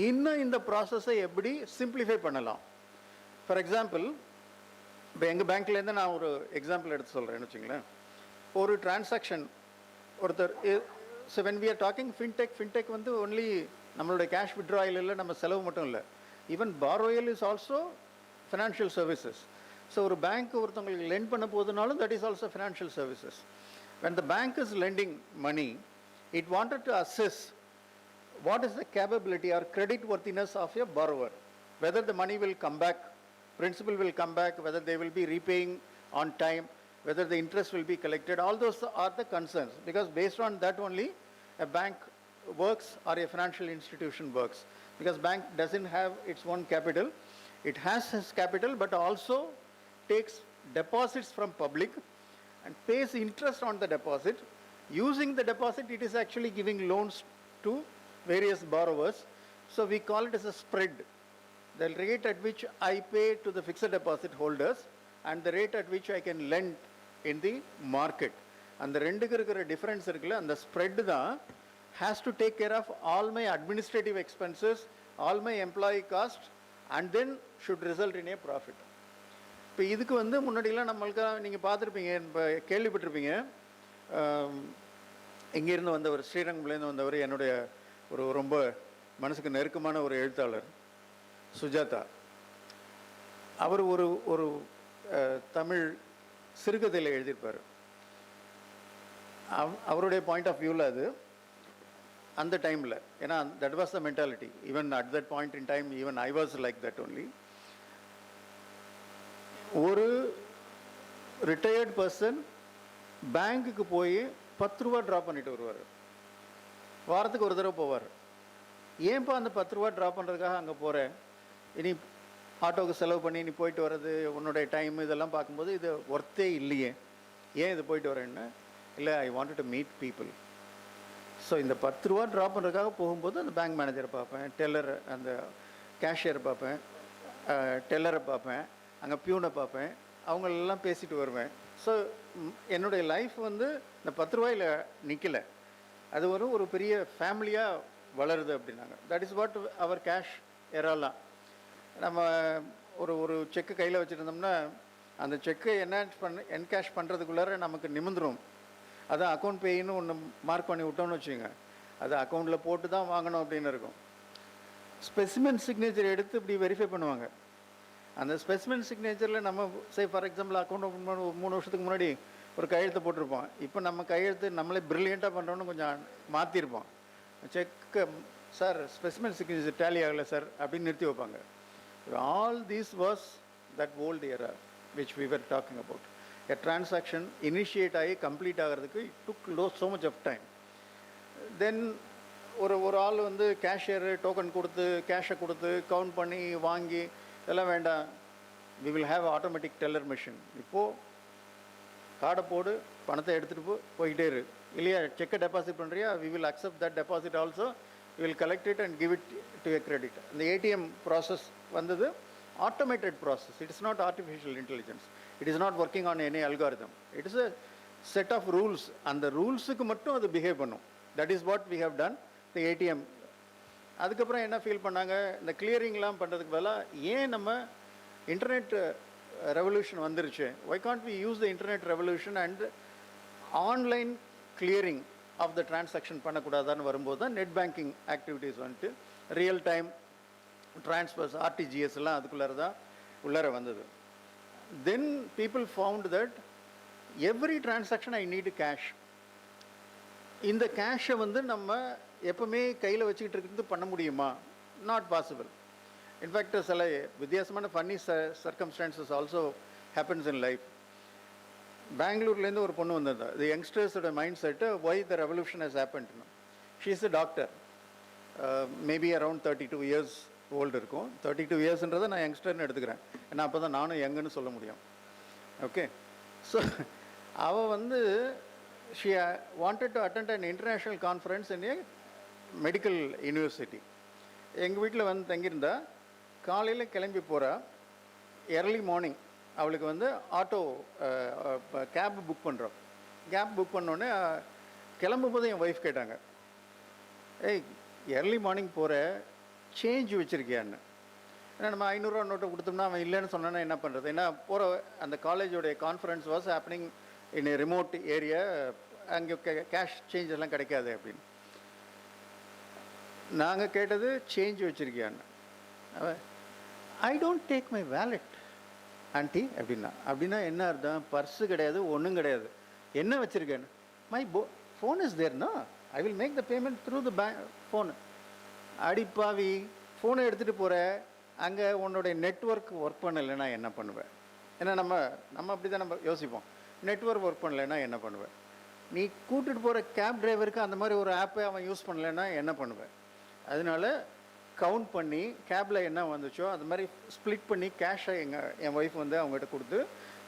இன்னும் இந்த ப்ராசஸை எப்படி சிம்பிளிஃபை பண்ணலாம். ஃபார் எக்ஸாம்பிள், இப்போ எங்கள் பேங்க்லேருந்து நான் ஒரு எக்ஸாம்பிள் எடுத்து சொல்கிறேன்னு வச்சுங்களேன். ஒரு டிரான்சாக்ஷன் ஒருத்தர், so when we are talking fintech வந்து ஒன்லி நம்மளுடைய கேஷ் விட்ராயல் இல்லை, நம்ம செலவு மட்டும் இல்லை, even borrowal is also financial services. So ஒரு பேங்க் ஒருத்தவங்களுக்கு லெண்ட் பண்ண போதுனாலும் that is also financial services. When the bank is lending money, it wanted to assess what is the capability or credit worthiness of a borrower, whether the money will come back, principal will come back, whether they will be repaying on time, whether the interest will be collected. All those are the concerns, because based on that only a bank works or a financial institution works, because bank doesn't have its own capital. It has its capital, but also takes deposits from public and pays interest on the deposit. Using the deposit, it is actually giving loans to various borrowers. So we call it as a spread. The rate at which I pay to the fixed deposit holders and the rate at which I can lend in the market. And the ரெண்டுக்கு இருக்கிற difference இருக்குல்ல, அந்த spread தான் has to take care of all my administrative expenses, all my employee costs, and then should result in a profit. இப்போ இதுக்கு வந்து முன்னாடிலாம் நம்மளுக்கு நீங்கள் பார்த்துருப்பீங்க, இப்போ கேள்விப்பட்டிருப்பீங்க, இங்கேருந்து வந்தவர், ஸ்ரீரங்கம்லேருந்து வந்தவர், என்னுடைய ஒரு ரொம்ப மனசுக்கு நெருக்கமான ஒரு எழுத்தாளர் சுஜாதா. அவர் ஒரு ஒரு தமிழ் சிறுகதையில் எழுதியிருப்பார். அவருடைய பாயிண்ட் ஆஃப் வியூவில் அது அந்த டைமில், ஏன்னா that was the mentality. Even at that point in time even I was like that only. ஒரு ரிட்டையர்ட் பர்சன் பேங்க்குக்கு போய் 10 ரூபா ட்ரா பண்ணிட்டு வருவார். வாரத்துக்கு ஒரு தடவை போவார். ஏன்ப்பா அந்த 10 ரூபா ட்ரா பண்ணுறதுக்காக அங்கே போகிறேன், இனி ஆட்டோவுக்கு செலவு பண்ணி நீ போயிட்டு வர்றது, உன்னுடைய டைம் இதெல்லாம் பார்க்கும்போது இது ஒர்த்தே இல்லையே, ஏன் இது போயிட்டு வரேன்னு. இல்லை, I wanted to meet people. So இந்த 10 ரூபா ட்ரா பண்ணுறதுக்காக போகும்போது அந்த பேங்க் மேனேஜரை பார்ப்பேன், டெல்லர், அந்த கேஷியரை பார்ப்பேன், டெல்லரை பார்ப்பேன், அங்கே பியூனை பார்ப்பேன், அவங்களெல்லாம் பேசிட்டு வருவேன். ஸோ என்னுடைய லைஃப் வந்து இந்த 10 ரூபாயில் நிற்கலை, அது ஒரு பெரிய ஃபேமிலியாக வளருது அப்படின்னாங்க. That is what our cash எராலாம். நம்ம ஒரு செக்கு கையில் வச்சுருந்தோம்னா அந்த செக்கை என்கேஷ் பண்ணுறதுக்குள்ளார நமக்கு நிமிந்துடும். அதான் அக்கௌண்ட் பேயின்னு ஒன்று மார்க் பண்ணி விட்டோம்னு வச்சுக்கோங்க, அது அக்கௌண்ட்டில் போட்டு தான் வாங்கணும் அப்படின்னு இருக்கும். ஸ்பெசிமென் சிக்னேச்சர் எடுத்து இப்படி வெரிஃபை பண்ணுவாங்க. அந்த ஸ்பெசிமென் சிக்னேச்சரில் நம்ம ஃபார் எக்ஸாம்பிள் அக்கௌண்ட் ஓப்பன் பண்ண 3 வருஷத்துக்கு முன்னாடி ஒரு கையெழுத்து போட்டிருப்போம். இப்போ நம்ம கையெழுத்து நம்மளே ப்ரில்லியண்ட்டாக பண்ணுறோன்னு கொஞ்சம் மாற்றிருப்போம். செக்கு சார் ஸ்பெசிமென் சிக்னேச்சர் டேலி ஆகலை சார் அப்படின்னு நிறுத்தி வைப்பாங்க. All these was that old era which we were talking about. A transaction initiate ஆகி கம்ப்ளீட் ஆகிறதுக்கு it took so much of time. Then ஒரு ஆள் வந்து கேஷியர் டோக்கன் கொடுத்து கேஷை கொடுத்து கவுண்ட் பண்ணி வாங்கி இதெல்லாம் வேண்டாம். we will have automatic teller machine. இப்போது கார்டை போடு, பணத்தை எடுத்துகிட்டு போய்கிட்டே இரு. இல்லையா, செக்கை டெபாசிட் பண்ணுறியா, we will accept that deposit also, we will collect it and give it to a credit. இந்த ஏடிஎம் ப்ராசஸ் வந்தது automated process. It is not artificial intelligence. It is not working on any algorithm. It is a set of rules. And the rules க்கு மட்டும் அது behave பண்ணும். That is what we have done. The ATM. அதுக்கப்புறம் என்ன feel பண்ணாங்க, இந்த கிளியரிங்லாம் பண்ணுறதுக்கு பதிலாக ஏன் நம்ம இன்டர்நெட் ரெவல்யூஷன் வந்துருச்சு, why can't we use the internet revolution and online clearing of the transaction பண்ணக்கூடாதான்னு வரும்போது தான் நெட் பேங்கிங் ஆக்டிவிட்டீஸ் வந்துட்டு ரியல் டைம் ட்ரான்ஸ்ஃபர்ஸ் ஆர்டிஜிஎஸ் எல்லாம் அதுக்குள்ளார தான் உள்ளார வந்தது. Then people found that every transaction I need cash. இந்த கேஷை வந்து நம்ம எப்பவுமே கையில் வச்சுக்கிட்டு இருக்கிறது பண்ண முடியுமா? Not possible. இன்ஃபேக்ட் சில வித்தியாசமான funny circumstances also happens in life. பெங்களூர்லேருந்து ஒரு பொண்ணு வந்தது. தி யங்ஸ்டர்ஸோட mind set why the revolution has ஹேப்பன்ட்னு. She is a doctor. Maybe around 32 years old இருக்கும். 32 இயர்ஸ்ன்றதை நான் யங்ஸ்டர்னு எடுத்துக்கிறேன், ஏன்னா அப்போ தான் நானும் யங்குன்னு சொல்ல முடியும். ஓகே, ஸோ அவள் வந்து she wanted to attend an international conference in A medical university. எங்கள் வீட்டில் வந்து தங்கியிருந்தா, காலையில் கிளம்பி போகிறா. எர்லி மார்னிங் அவளுக்கு வந்து ஆட்டோ கேப் புக் பண்ணுறோம். கேப் புக் பண்ணோடனே கிளம்பும் போது என் ஒய்ஃப் கேட்டாங்க, ஏய் எர்லி மார்னிங் போகிற, சேஞ்ச் வச்சுருக்கியான்னு. ஏன்னா நம்ம 500 ரூபா நோட்டை கொடுத்தோம்னா அவன் இல்லைன்னு சொன்னான்னா என்ன பண்ணுறது? ஏன்னா போகிற அந்த காலேஜோடைய conference was happening in a remote area, அங்கே கேஷ் சேஞ்ச் எல்லாம் கிடைக்காது அப்படின்னு. நாங்கள் கேட்டது சேஞ்ச் வச்சுருக்கியான்னு. I don't take my wallet aunty அப்படின்னா என்ன அர்த்தம்? பர்ஸு கிடையாது, ஒன்றும் கிடையாது. என்ன வச்சுருக்கேன்னு? மை ஃபோன் இஸ் தேர்னா, I will make the payment through the phone. அடிப்பாவி, ஃபோனை எடுத்துகிட்டு போகிற, அங்கே உன்னுடைய நெட்ஒர்க் ஒர்க் பண்ணலைன்னா என்ன பண்ணுவேன்? ஏன்னா நம்ம அப்படி தான் நம்ம யோசிப்போம், நெட்ஒர்க் ஒர்க் பண்ணலைன்னா என்ன பண்ணுவேன்? நீ கூட்டிகிட்டு போகிற கேப் டிரைவருக்கு அந்த மாதிரி ஒரு ஆப்பை அவன் யூஸ் பண்ணலைன்னா என்ன பண்ணுவேன்? அதனால கவுண்ட் பண்ணி கேபில் என்ன வந்துச்சோ அது மாதிரி ஸ்ப்ளிட் பண்ணி கேஷை என் ஒய்ஃப் வந்து அவங்ககிட்ட கொடுத்து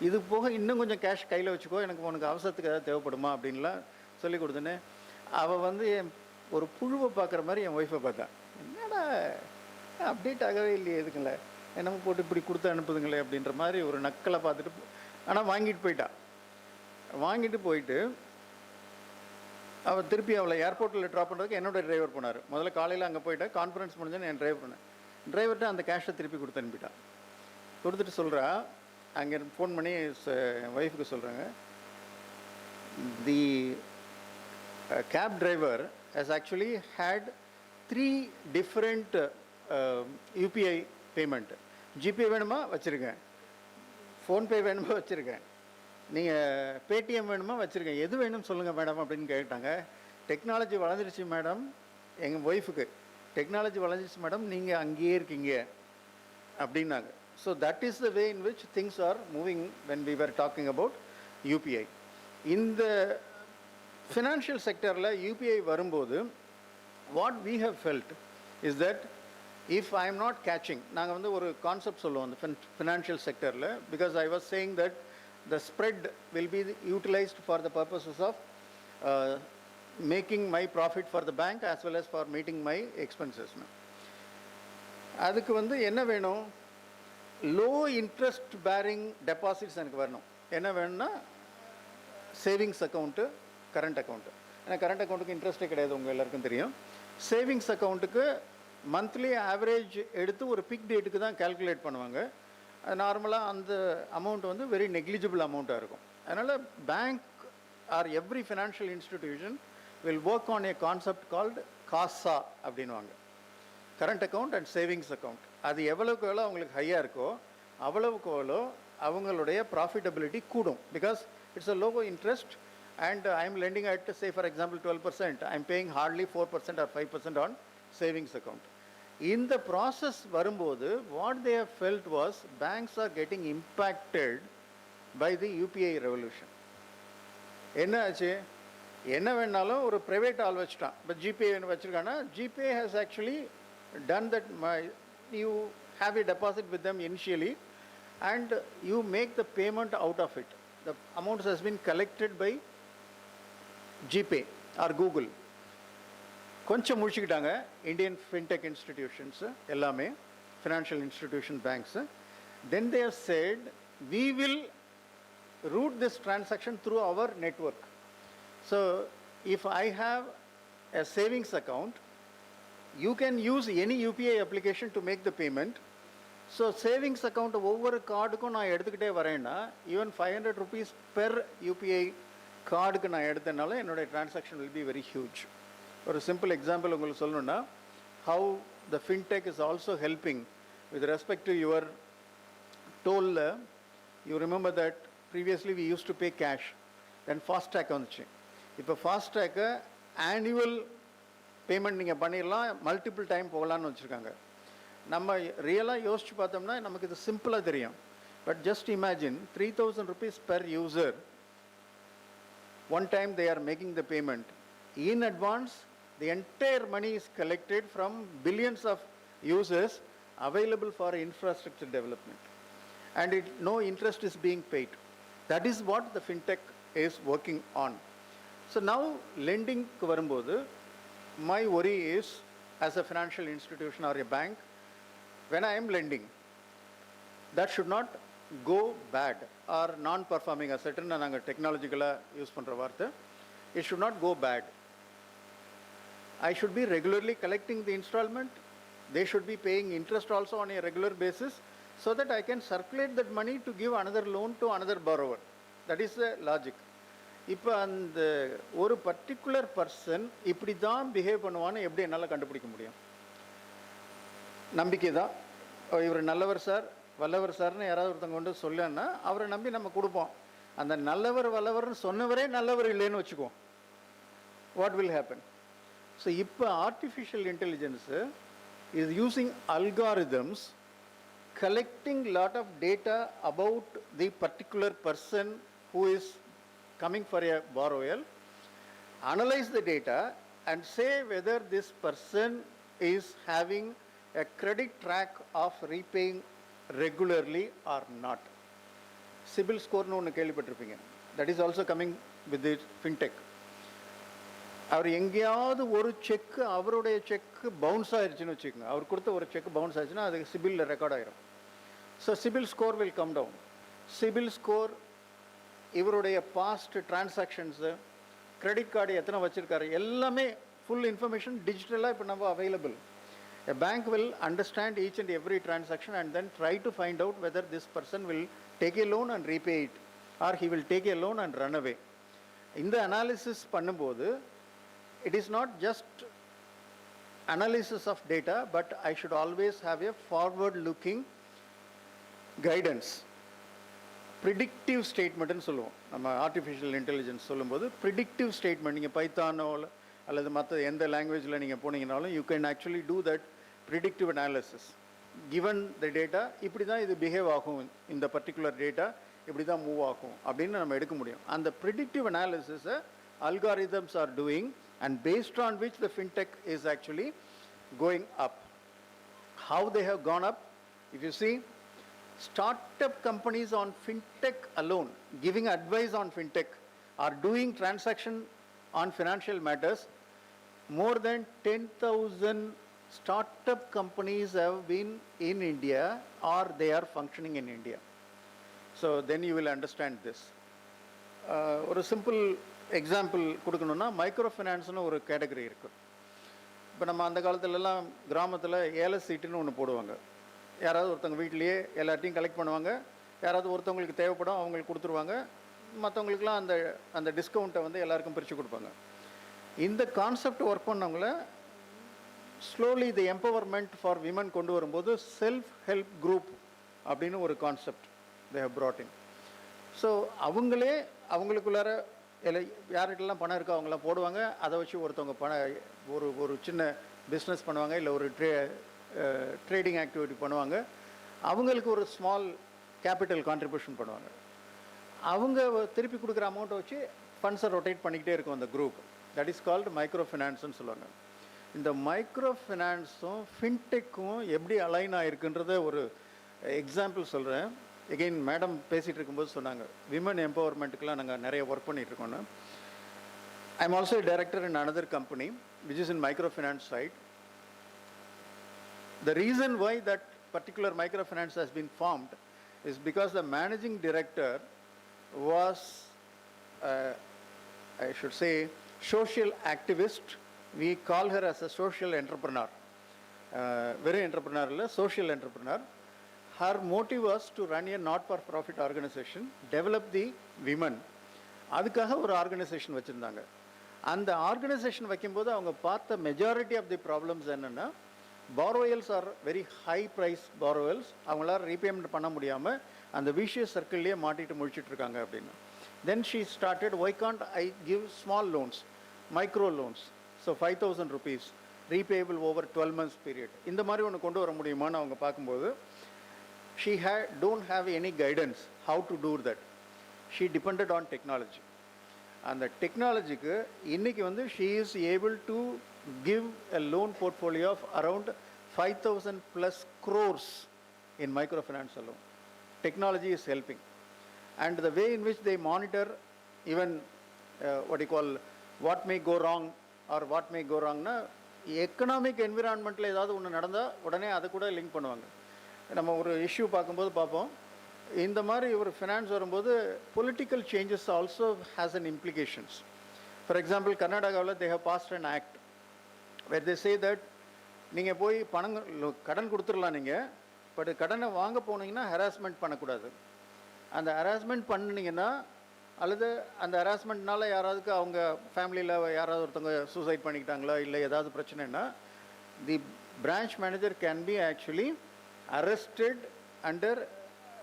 இது போக இன்னும் கொஞ்சம் கேஷ் கையில் வச்சுக்கோ, எனக்கு உனக்கு அவசரத்துக்கு ஏதாவது தேவைப்படுமா அப்படின்லாம் சொல்லி கொடுத்தேன்னு அவள் வந்து ஒரு புழுவை பார்க்குற மாதிரி என் ஒய்ஃபை பார்த்தா. என்னடா அப்டேட் ஆகவே இல்லையே எதுக்குங்கள, என்னமோ போட்டு இப்படி கொடுத்து அனுப்புதுங்களே அப்படின்ற மாதிரி ஒரு நக்கலை பார்த்துட்டு, ஆனால் வாங்கிட்டு போயிட்டு அவள் திருப்பி அவளை ஏர்போர்ட்டில் ட்ராப் பண்ணுறதுக்கு என்னோட டிரைவர் போனார். முதல்ல காலையில் அங்கே போயிட்டேன், கான்ஃபரன்ஸ் முடிஞ்சோன்னு என் டிரைவர்கிட்ட அந்த கேஷை திருப்பி கொடுத்து அனுப்பிட்டான். கொடுத்துட்டு சொல்கிறா, அங்கே ஃபோன் பண்ணி என் ஒய்ஃபுக்கு சொல்கிறாங்க, the cab driver has actually had 3 different UPI payment. GPay வேணுமா வச்சுருக்கேன், ஃபோன்பே வேணுமா வச்சுருக்கேன், நீங்கள் பேடிஎம் வேணுமா வச்சுருக்கேன், எது வேணும்னு சொல்லுங்கள் மேடம் அப்படின்னு கேட்டாங்க. டெக்னாலஜி வளர்ந்துருச்சு மேடம், எங்கள் ஒய்ஃபுக்கு டெக்னாலஜி வளர்ந்துருச்சு மேடம், நீங்கள் அங்கேயே இருக்கீங்க அப்படின்னாங்க. So that is the way in which things are moving when we were talking about UPI. இந்த ஃபினான்ஷியல் செக்டரில் யூபிஐ வரும்போது what we have felt is that if I am not catching, நாங்கள் வந்து ஒரு கான்செப்ட் சொல்லுவோம் அந்த ஃபினான்ஷியல் செக்டரில், because I was saying that the spread will be utilized for the purposes of making my profit for the bank as well as for meeting my expenses. அதுக்கு வந்து என்ன வேணும், லோ இன்ட்ரெஸ்ட் பேரிங் டெபாசிட்ஸ் எனக்கு வரணும். என்ன வேணும்னா savings account, current account. ஏன்னா current அக்கௌண்ட்டுக்கு இன்ட்ரெஸ்ட்டே கிடையாது, உங்கள் எல்லாருக்கும் தெரியும். சேவிங்ஸ் அக்கௌண்ட்டுக்கு மந்த்லி ஆவரேஜ் எடுத்து ஒரு பிக் டேட்டுக்கு தான் கால்குலேட் பண்ணுவாங்க. நார்மலாக அந்த அமௌண்ட் வந்து வெரி நெக்லிஜிபிள் அமௌண்ட்டாக இருக்கும். அதனால் bank or every financial institution will work on a concept called CASA அப்படின்வாங்க, current account and savings account. அது எவ்வளோக்கு எவ்வளோ அவங்களுக்கு ஹையாக இருக்கோ அவ்வளவுக்கு எவ்வளோ அவங்களுடைய ப்ராஃபிட்டபிலிட்டி கூடும். Because it's a low interest and I am lending at say for example 12%, I am paying hardly 4% or 5% on savings account. இந்த ப்ராசஸ் வரும்போது what they have felt was banks are getting impacted by the UPI revolution. என்ன ஆச்சு, என்ன வேணாலும் ஒரு private ஆள் வச்சுட்டான். இப்போ ஜிபே வச்சுருக்காங்கன்னா GPay has actually done that, you have a deposit with them initially and you make the payment out of it. The amount has been collected by GPay or Google. கொஞ்சம் முடிச்சுக்கிட்டாங்க Indian fintech institutions எல்லாமே, financial institution banks. Then they have said we will route this transaction through our network. So if I have a savings account, you can use any UPI application to make the payment. So savings account ஒவ்வொரு கார்டுக்கும் நான் எடுத்துக்கிட்டே வரேன்னா even 500 rupees per UPI கார்டுக்கு நான் எடுத்தனால என்னுடைய transaction will be very huge. ஒரு simple example உங்களுக்கு சொல்லணுன்னா, how the fintech is also helping with respect to your டோலில். You remember that previously we use to pay cash, then FASTag வந்துச்சு. இப்போ ஃபாஸ்டேக்கை ஆனுவல் பேமெண்ட் நீங்கள் பண்ணிடலாம், மல்டிபிள் டைம் போகலான்னு வச்சுருக்காங்க. நம்ம ரியலாக யோசிச்சு பார்த்தோம்னா நமக்கு இது சிம்பிளாக தெரியும். But just imagine 3000 rupees per user, one time they are making the payment. In advance the entire money is collected from billions of users available for infrastructure development, and no interest is being paid. That is what the fintech is working on. So now lending ku varumbodhu, my worry is as a financial institution or a bank, when I am lending, that should not go bad or non-performing asset na naanga technologically use pandra vaartha, it should not go bad. I should be regularly collecting the installment, they should be paying interest also on a regular basis, so that I can circulate that money to give another loan to another borrower. That is the logic. இப்போ அந்த ஒரு particular person இப்படி தான் behave பண்ணுவான்னு எப்படி என்னால் கண்டுபிடிக்க முடியும்? நம்பிக்கை தான். இவர் நல்லவர் சார், வல்லவர் சார்னு யாராவது ஒருத்தவங்க கொண்டு சொல்லன்னா அவரை நம்பி நம்ம கொடுப்போம். அந்த நல்லவர் வல்லவர்னு சொன்னவரே நல்லவர் இல்லைன்னு வச்சுக்குவோம். What will happen? ஸோ இப்போ artificial intelligence is using algorithms, collecting lot of data about the particular person who is coming for a borrower, analyze the data and say whether this person is having a credit track of repaying regularly or not. CIBIL score nu ஒன்று கேள்விப்பட்டிருப்பீங்க. That is also coming with the fintech. அவர் எங்கேயாவது ஒரு check அவருடைய check bounce ஆயிடுச்சுன்னு வச்சுக்கோங்க, அவர் கொடுத்த ஒரு check bounce ஆயிடுச்சுன்னா அது சிபிலில் ரெக்கார்ட் ஆகிரும். So CIBIL score will come down. CIBIL score இவருடைய பாஸ்ட் டிரான்சாக்ஷன்ஸு, கிரெடிட் கார்டு எத்தனை வச்சுருக்காரு, எல்லாமே ஃபுல் இன்ஃபர்மேஷன் டிஜிட்டலாக இப்போ நம்ம available. A bank will understand each and every transaction and then try to find out whether this person will take a loan and repay it or he will take a loan and run away. இந்த analysis பண்ணும்போது it is not just analysis of data, but I should always have a forward looking guidance. Predictive statement னு சொல்லுவோம் நம்ம artificial intelligence சொல்லும்போது. Predictive statement நீங்கள் பைத்தானோ அல்லது மற்ற எந்த லாங்குவேஜில் நீங்கள் போனீங்கனாலும் you can actually do that predictive analysis. Given the data இப்படி தான் இது பிஹேவ் ஆகும், இந்த பர்டிகுலர் டேட்டா இப்படி தான் மூவ் ஆகும் அப்படின்னு நம்ம எடுக்க முடியும். அந்த predictive அனாலிசிஸை algorithms are doing, and based on which the fintech is actually going up. How they have gone up? If you see, startup companies on fintech alone, giving advice on fintech, are doing transaction on financial matters. More than 10,000 startup companies have been in India or they are functioning in India. So then you will understand this. ஒரு simple example கொடுக்கணுன்னா, micro ஃபினான்ஸ்னு ஒரு category இருக்குது. இப்போ நம்ம அந்த காலத்துலலாம் கிராமத்தில் ஏல சீட்டுன்னு ஒன்று போடுவாங்க. யாராவது ஒருத்தவங்க வீட்லேயே எல்லாத்தையும் கலெக்ட் பண்ணுவாங்க. யாராவது ஒருத்தவங்களுக்கு தேவைப்படும், அவங்களுக்கு கொடுத்துருவாங்க. மற்றவங்களுக்குலாம் அந்த அந்த டிஸ்கவுண்ட்டை வந்து எல்லாருக்கும் பிரித்து கொடுப்பாங்க. இந்த கான்செப்ட் ஒர்க் பண்ணவங்கள slowly the empowerment for women கொண்டு வரும்போது செல்ஃப் ஹெல்ப் குரூப் அப்படின்னு ஒரு concept they have brought in. So அவங்களே அவங்களுக்குள்ளார யார்கிட்டலாம் பணம் இருக்கோ அவங்களாம் போடுவாங்க. அதை வச்சு ஒருத்தவங்க ஒரு சின்ன பிஸ்னஸ் பண்ணுவாங்க, இல்லை ஒரு ட்ரேடிங் ஆக்டிவிட்டி பண்ணுவாங்க. அவங்களுக்கு ஒரு ஸ்மால் கேபிட்டல் கான்ட்ரிபியூஷன் பண்ணுவாங்க. அவங்க திருப்பி கொடுக்குற அமௌண்ட்டை வச்சு ஃபண்ட்ஸை ரொட்டேட் பண்ணிக்கிட்டே இருக்கும் அந்த group. That is called micro ஃபினான்ஸ்னு சொல்லுவாங்க. இந்த மைக்ரோ ஃபினான்ஸும் ஃபின்டெக்கும் எப்படி அலைன் ஆகிருக்குன்றத ஒரு எக்ஸாம்பிள் சொல்கிறேன். எகெயின் மேடம் பேசிகிட்டு இருக்கும்போது சொன்னாங்க விமன் எம்பவர்மெண்ட்டுக்கெலாம் நாங்கள் நிறைய ஒர்க் பண்ணிகிட்ருக்கோன்னு. I am also director in another company which is in microfinance side. The reason why that particular microfinance has been formed is because the managing director was, I should say, social activist. We call her as a social entrepreneur. Very entrepreneur, social entrepreneur. Her motive was to run a not-for-profit organization, develop the women. அதுக்காக ஒரு organisation வச்சுருந்தாங்க. அந்த organisation வைக்கும்போது அவங்க பார்த்த majority of the problems என்னென்னா, borrowers are very high price borrowers. அவங்களால repayment பண்ண முடியாமல் அந்த விஷியஸ் சர்க்கிள்லேயே மாட்டிட்டு முடிச்சிட்ருக்காங்க அப்படின்னு. Then she started, why can't I give small loans, micro loans, so 5,000 rupees repayable over 12 months period. இந்த மாதிரி ஒன்று கொண்டு வர முடியுமான்னு அவங்க பார்க்கும்போது she don't have any guidance how to do that. She depended on technology. அந்த டெக்னாலஜிக்கு இன்றைக்கி வந்து she is able to give a loan portfolio of around 5,000 plus crores in microfinance alone. Technology is helping. And the way in which they monitor even what you call what may go wrong or what may go wrong na economic environmentல ஏதாவது ஒன்று நடந்தால் உடனே அதை கூட link பண்ணுவாங்க. நம்ம ஒரு issue பார்க்கும்போது பார்ப்போம், இந்த மாதிரி ஒரு ஃபினான்ஸ் வரும்போது political changes also has an implications. For example, கர்நாடகாவில் they have passed an act where they say that நீங்கள் போய் கடன் கொடுத்துடலாம் நீங்கள், பட் கடனை வாங்க போனீங்கன்னா ஹராஸ்மெண்ட் பண்ணக்கூடாது. அந்த ஹராஸ்மெண்ட் பண்ணினீங்கன்னா அல்லது அந்த ஹராஸ்மெண்ட்னால யாராவதுக்கு அவங்க ஃபேமிலியில் யாராவது ஒருத்தவங்க சூசைட் பண்ணிக்கிட்டாங்களா இல்லை ஏதாவது பிரச்சனைன்னா, the branch manager can be actually arrested under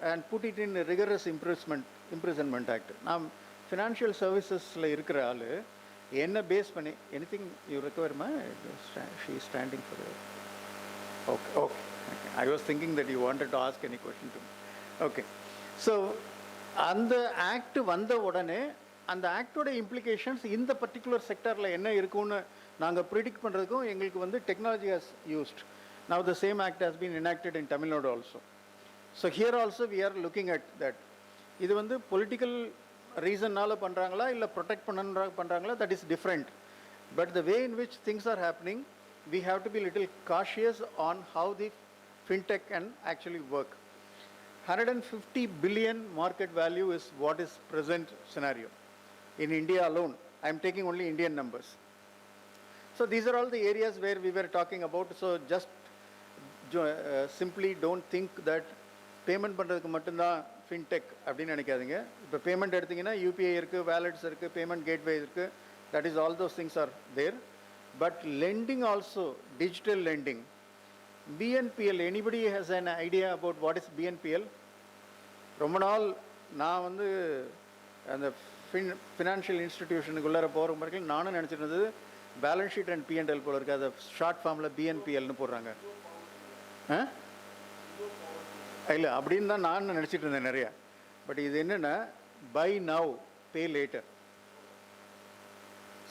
and put it in rigorous imprisonment act. நாம் ஃபினான்ஷியல் சர்வீசஸில் இருக்கிற ஆள் என்ன பேஸ் பண்ணி anything you require ma she is standing for it. Okay. I was thinking that you wanted to ask any question to me. Okay. So அந்த act வந்த உடனே அந்த ஆக்டோட implications இந்த பர்டிகுலர் செக்டரில் என்ன இருக்குன்னு நாங்கள் ப்ரிடிக்ட் பண்ணுறதுக்கும் எங்களுக்கு வந்து technology has used. Now the same act has been enacted in Tamil Nadu also. So here also we are looking at that. இது வந்து political reasonனால பண்றாங்களா இல்ல protect பண்ணனும் பண்றாங்களா, that is different. But the way in which things are happening, we have to be little cautious on how the fintech can actually work. 150 billion market value is what is present scenario. In India alone, I am taking only Indian numbers. So these are all the areas where we were talking about. So just simply don't think that payment பண்றதுக்கு மட்டும்தான் fintech அப்படின்னு நினைக்காதீங்க. இப்போ payment எடுத்தீங்கன்னா UPI இருக்கு, wallets இருக்கு, payment gateway இருக்கு. That is, all those things are there. But lending also, digital lending. BNPL, anybody has an idea about what is BNPL? ரொம்ப நாள் நான் வந்து அந்த ஃபினான்ஷியல் இன்ஸ்டிடியூஷனுக்குள்ளார போகிற வரைக்கும் நானும் நினச்சிட்டு இருந்தது பேலன்ஸ் ஷீட் அண்ட் P&L போல இருக்குது. அதை ஷார்ட் ஃபார்மில் BNPLனு போடுறாங்க. இல்லை அப்படின்னு தான் நான் நினச்சிட்டு இருந்தேன் நிறையா. பட் இது என்னென்னா buy now pay later.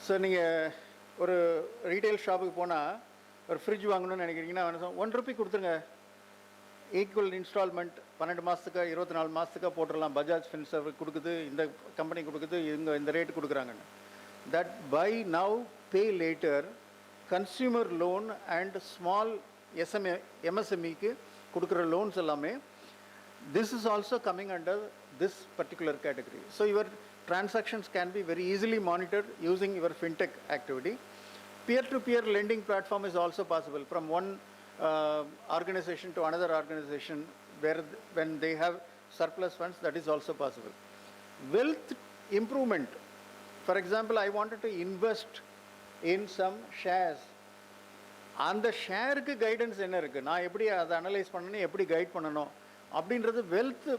So நீங்கள் ஒரு ரீட்டைல் ஷாப்புக்கு போனால் ஒரு ஃப்ரிட்ஜ் வாங்கணும்னு நினைக்கிறீங்கன்னா ₹1 கொடுத்துருங்க, ஈக்குவல் இன்ஸ்டால்மெண்ட் 12 மாதத்துக்கு 24 மாதத்துக்கு போட்டுடலாம். பஜாஜ் ஃபின்சர்வ் கொடுக்குது, இந்த கம்பெனி கொடுக்குது, இவங்க இந்த ரேட்டு கொடுக்குறாங்கன்னு. That buy now pay later consumer loan and small MSMEக்கு கொடுக்குற லோன்ஸ் எல்லாமே, this is also coming under this particular category. So your transactions can be very easily monitored using your fintech activity. Peer-to-peer lending platform is also possible from one organization to another organization where when they have surplus funds, that is also possible. Wealth improvement. For example, I wanted to invest in some shares. அந்த ஷேருக்கு guidance என்ன இருக்குது, நான் எப்படி அதை analyse பண்ணணும், எப்படி guide பண்ணணும் அப்படின்றது வெல்த்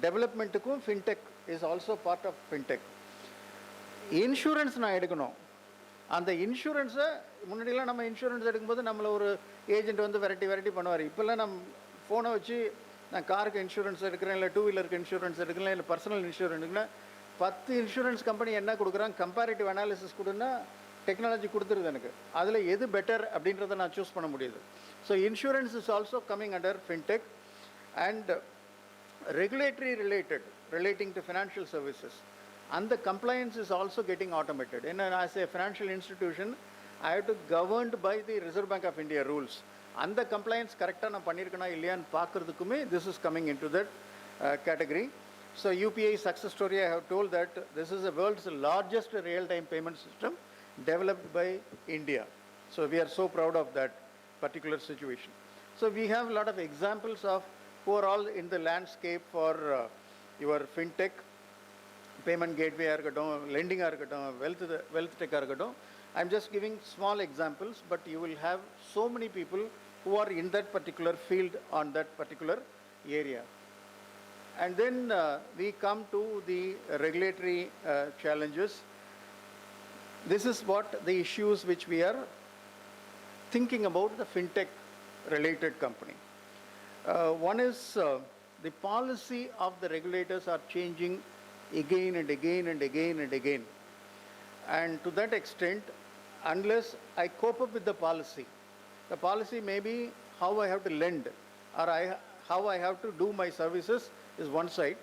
டெவலப்மெண்ட்டுக்கும் fintech is also part of fintech. Insurance நான் எடுக்கணும், அந்த இன்சூரன்ஸை முன்னாடிலாம் நம்ம இன்சூரன்ஸ் எடுக்கும்போது நம்மளை ஒரு ஏஜென்ட் வந்து வெரைட்டி பண்ணுவார். இப்போல்லாம் நம்ம ஃபோனை வச்சு நான் காருக்கு இன்சூரன்ஸ் எடுக்கிறேன், இல்லை 2 வீலருக்கு இன்சூரன்ஸ் எடுக்கிறேன், இல்லை பர்சனல் இன்சூரன்ஸ் எடுக்கிறேன், 10 இன்சூரன்ஸ் கம்பெனி என்ன கொடுக்குறாங்க, கம்பேரிட்டிவ் அனாலிசிஸ் கொடுன்னா டெக்னாலஜி கொடுத்துருது எனக்கு, அதில் எது பெட்டர் அப்படின்றத நான் சூஸ் பண்ண முடியுது. So insurance is also coming under fintech. And regulatory relating to financial services, and the compliance is also getting automated. And as a financial institution, I have to governed by the Reserve Bank of India rules. And the compliance correct na pannirukana illaiyan paakradhukume, this is coming into that category. So UPI success story, I have told that this is the world's largest real-time payment system developed by India. So we are so proud of that particular situation. So we have a lot of examples of who are all in the landscape for your fintech, payment gateway lending wealth tech. I'm just giving small examples, but you will have so many people who are in that particular field on that particular area. And then we come to the regulatory challenges. This is what the issues which we are thinking about the fintech related company. One is the policy of the regulators are changing again and again and again and again. And to that extent, unless I cope up with the policy may be how I have to lend or how I have to do my services is one side.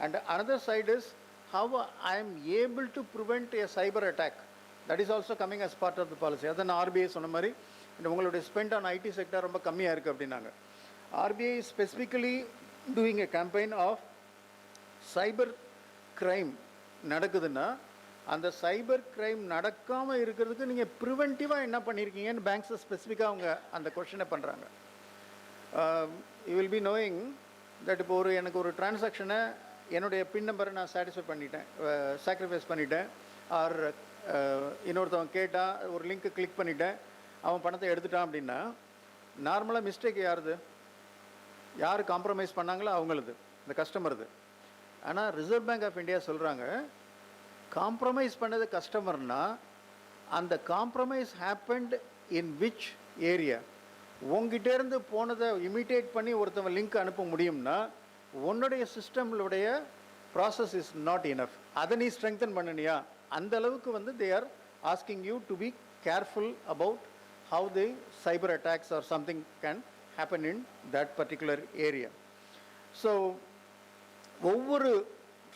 And another side is how I am able to prevent a cyber attack. That is also coming as part of the policy. Adhan RBI சொன்ன மாதிரி உங்களுடைய spend on IT sector ரொம்ப கம்மியாக இருக்குது அப்படின்னாங்க. RBI is specifically doing a campaign of cyber crime நடக்குதுன்னா அந்த cyber crime நடக்காமல் இருக்கிறதுக்கு நீங்கள் ப்ரிவென்டிவாக என்ன பண்ணியிருக்கீங்கன்னு பேங்க்ஸை ஸ்பெசிஃபிக்காக அவங்க அந்த கொஷனை பண்ணுறாங்க. You will be knowing that இப்போ எனக்கு ஒரு டிரான்சாக்ஷனை என்னுடைய பின் நம்பரை நான் சாக்ரிஃபைஸ் பண்ணிட்டேன் ஆர் இன்னொருத்தவன் கேட்டான், ஒரு லிங்க்கு கிளிக் பண்ணிட்டேன், அவன் பணத்தை எடுத்துட்டான் அப்படின்னா நார்மலாக மிஸ்டேக் யார் காம்ப்ரமைஸ் பண்ணாங்களோ அவங்களது, இந்த கஸ்டமருது. ஆனால் ரிசர்வ் பேங்க் ஆஃப் இந்தியா சொல்கிறாங்க காம்ப்ரமைஸ் பண்ணது கஸ்டமர்னா அந்த compromise happened in which area. உங்ககிட்டேருந்து போனதை இமிட்டேட் பண்ணி ஒருத்தவன் லிங்க் அனுப்ப முடியும்னா உன்னுடைய சிஸ்டம்லுடைய ப்ராசஸ் இஸ் நாட் இனஃப். அதை நீ ஸ்ட்ரெங்தன் பண்ணனியா, அந்த அளவுக்கு they are asking you to be careful about how the cyber attacks or something can happen in that particular area. So, ஒவ்வொரு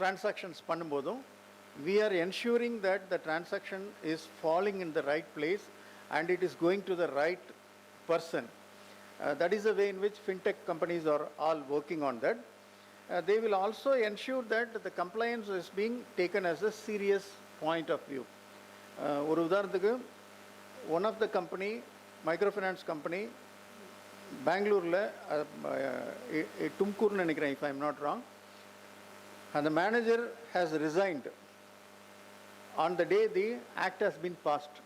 transactions பண்ணும்போதும் we are ensuring that the transaction is falling in the right place and it is going to the right person. That is the way in which fintech companies are all working on that. They will also ensure that the compliance is being taken as a serious point of view. ஒரு உதாரணத்துக்கு one of the company, microfinance company, பெங்களூரில் தும்கூர்னு நினைக்கிறேன், if I am not wrong, and the manager has resigned on the day the act has been passed.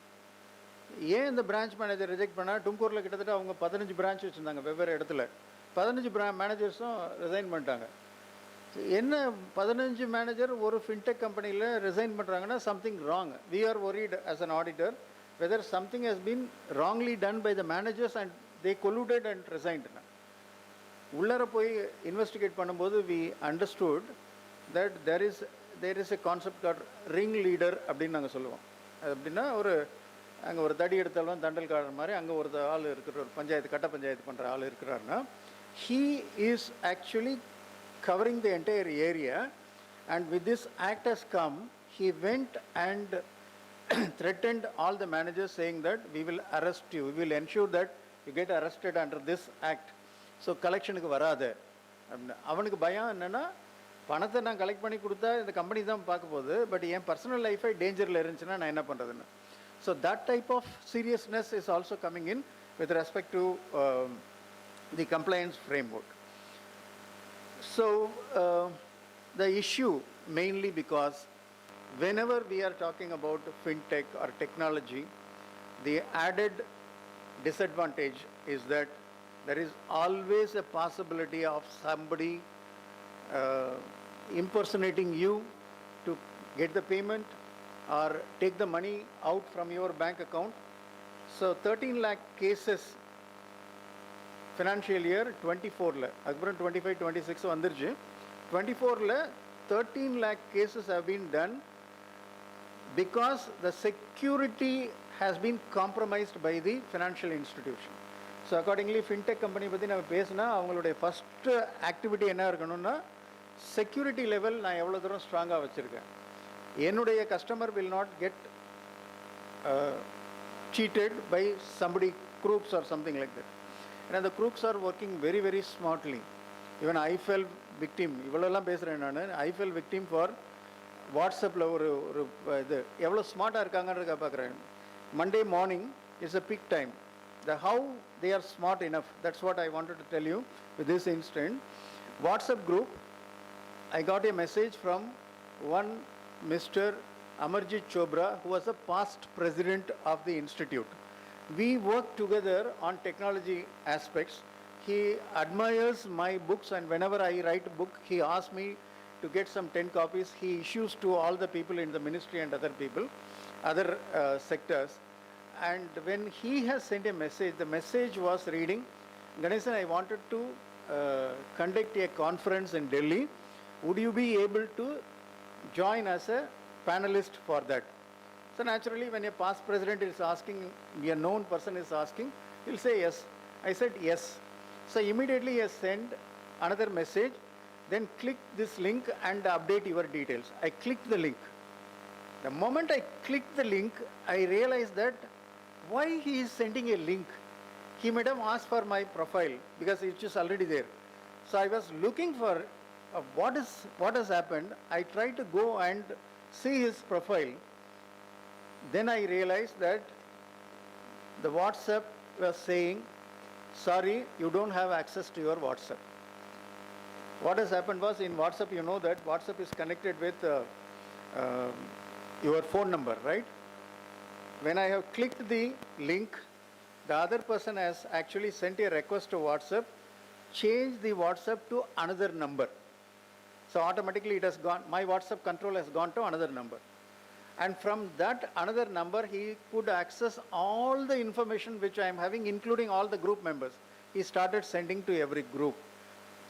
ஏன் இந்த branch manager reject பண்ணால், தும்கூரில் கிட்டத்தட்ட அவங்க 15 branch வச்சுருந்தாங்க வெவ்வேறு இடத்துல, 15 மேனேஜர்ஸும் ரிசைன் பண்ணிட்டாங்க. என்ன 15 மேனேஜர் ஒரு ஃபின்டெக் கம்பெனியில் ரிசைன் பண்ணுறாங்கன்னா something wrong. We are worried as an auditor whether something has been wrongly done by the managers and they colluded and resigned. உள்ளர போய் இன்வெஸ்டிகேட் பண்ணும்போது we understood that there is a concept called ring leader அப்படின்னு நாங்கள் சொல்லுவோம். அது அப்படின்னா அங்கே ஒரு தடி எடுத்தாலும் தண்டல்காரர் மாதிரி அங்கே ஒரு ஆள் இருக்கிற, ஒரு பஞ்சாயத்து கட்ட பஞ்சாயத்து பண்ணுற ஆள் இருக்கிறாருன்னா, he is actually covering the entire area, and with this act has come, he went and threatened all the managers saying that we will arrest you, we will ensure that you get arrested under this act. So collectionக்கு வராது. அவனுக்கு பயம் என்னென்னா, பணத்தை நான் collect பண்ணி கொடுத்தா இந்த company தான் பார்க்க போகுது, பட் என் பர்சனல் லைஃபை டேஞ்சரில் இருந்துச்சுன்னா நான் என்ன பண்ணுறதுன்னு. So that type of seriousness is also coming in with respect to the compliance framework. So the issue mainly because whenever we are talking about fintech or technology, the added disadvantage is that there is always a possibility of somebody impersonating you to get the payment or take the money out from your bank account. So 13 lakh cases financial year 24ல, அதுக்கப்புறம் 25, 26 வந்துருச்சு. 24ல 13 lakh cases have been done because the security has been compromised by the financial institution. So accordingly, fintech company பற்றி நம்ம பேசினா அவங்களுடைய first activity என்ன இருக்கணும்னா, security level நான் எவ்வளோ தூரம் ஸ்ட்ராங்காக வச்சுருக்கேன், என்னுடைய customer will not get cheated by somebody, crooks or something like that. And the crooks are working very, very smartly. Even I fell victim, இவ்வளோலாம் பேசுகிறேன் நான், I fell victim for வாட்ஸ்அப்பில் ஒரு இது எவ்வளோ ஸ்மார்ட்டாக இருக்காங்கன்றத பார்க்குறேன். Monday morning is a peak time. How they are smart enough, that's what I wanted to tell you with this instant. WhatsApp group, I got a message from one Mr. Amarjit Chobra, who was a past president of the institute. We work together on technology aspects. He admires my books, and whenever I write a book, he asks me to get some 10 copies. He issues to all the people in the ministry and other people, other sectors. And when he has sent a message, the message was reading, Ganesan, I wanted to conduct a conference in Delhi. Would you be able to join as a panelist for that? So naturally, when a past president is asking, a known person is asking, he'll say yes. I said yes. So immediately he has sent another message, then click this link and update your details. I clicked the link. The moment I clicked the link, I realized that why he is sending a link. He might have asked for my profile because it's just already there. So I was looking for what has happened. I tried to go and see his profile. Then I realized that the WhatsApp was saying, sorry, you don't have access to your WhatsApp. What has happened was, in WhatsApp, you know that WhatsApp is connected with your phone number, right? When I have clicked the link, the other person has actually sent a request to WhatsApp, change the WhatsApp to another number. So automatically it has gone, my WhatsApp control has gone to another number. And from that another number, he could access all the information which I am having, including all the group members. He started sending to every group,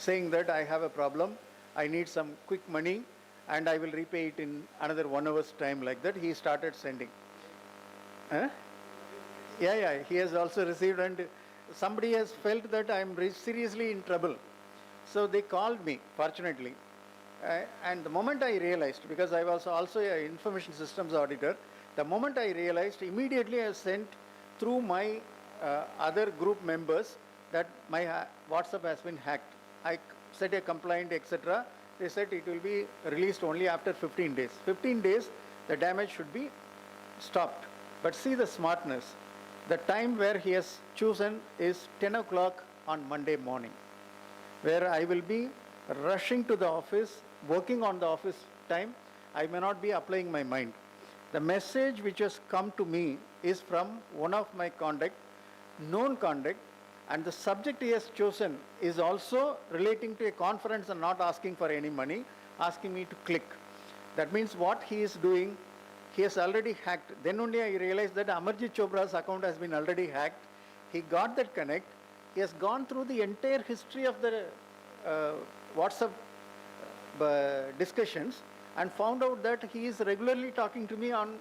saying that I have a problem, I need some quick money, and I will repay it in another 1 hour's time, like that. He started sending. Yeah, he has also received, and somebody has felt that I am seriously in trouble. So they called me, fortunately. And the moment I realized, because I was also an information systems auditor, the moment I realized, immediately I sent through my other group members that my WhatsApp has been hacked. I set a complaint, etc. They said it will be released only after 15 days. 15 days, the damage should be stopped. But see the smartness. The time where he has chosen is 10 o'clock on Monday morning, where I will be rushing to the office, working on the office time. I may not be applying my mind. The message which has come to me is from one of my contact, known contact, and the subject he has chosen is also relating to a conference and not asking for any money, asking me to click. That means what he is doing, he has already hacked. Then only I realized that Amarjit Chopra's account has been already hacked. He got that connect. He has gone through the entire history of the WhatsApp discussions and found out that he is regularly talking to me on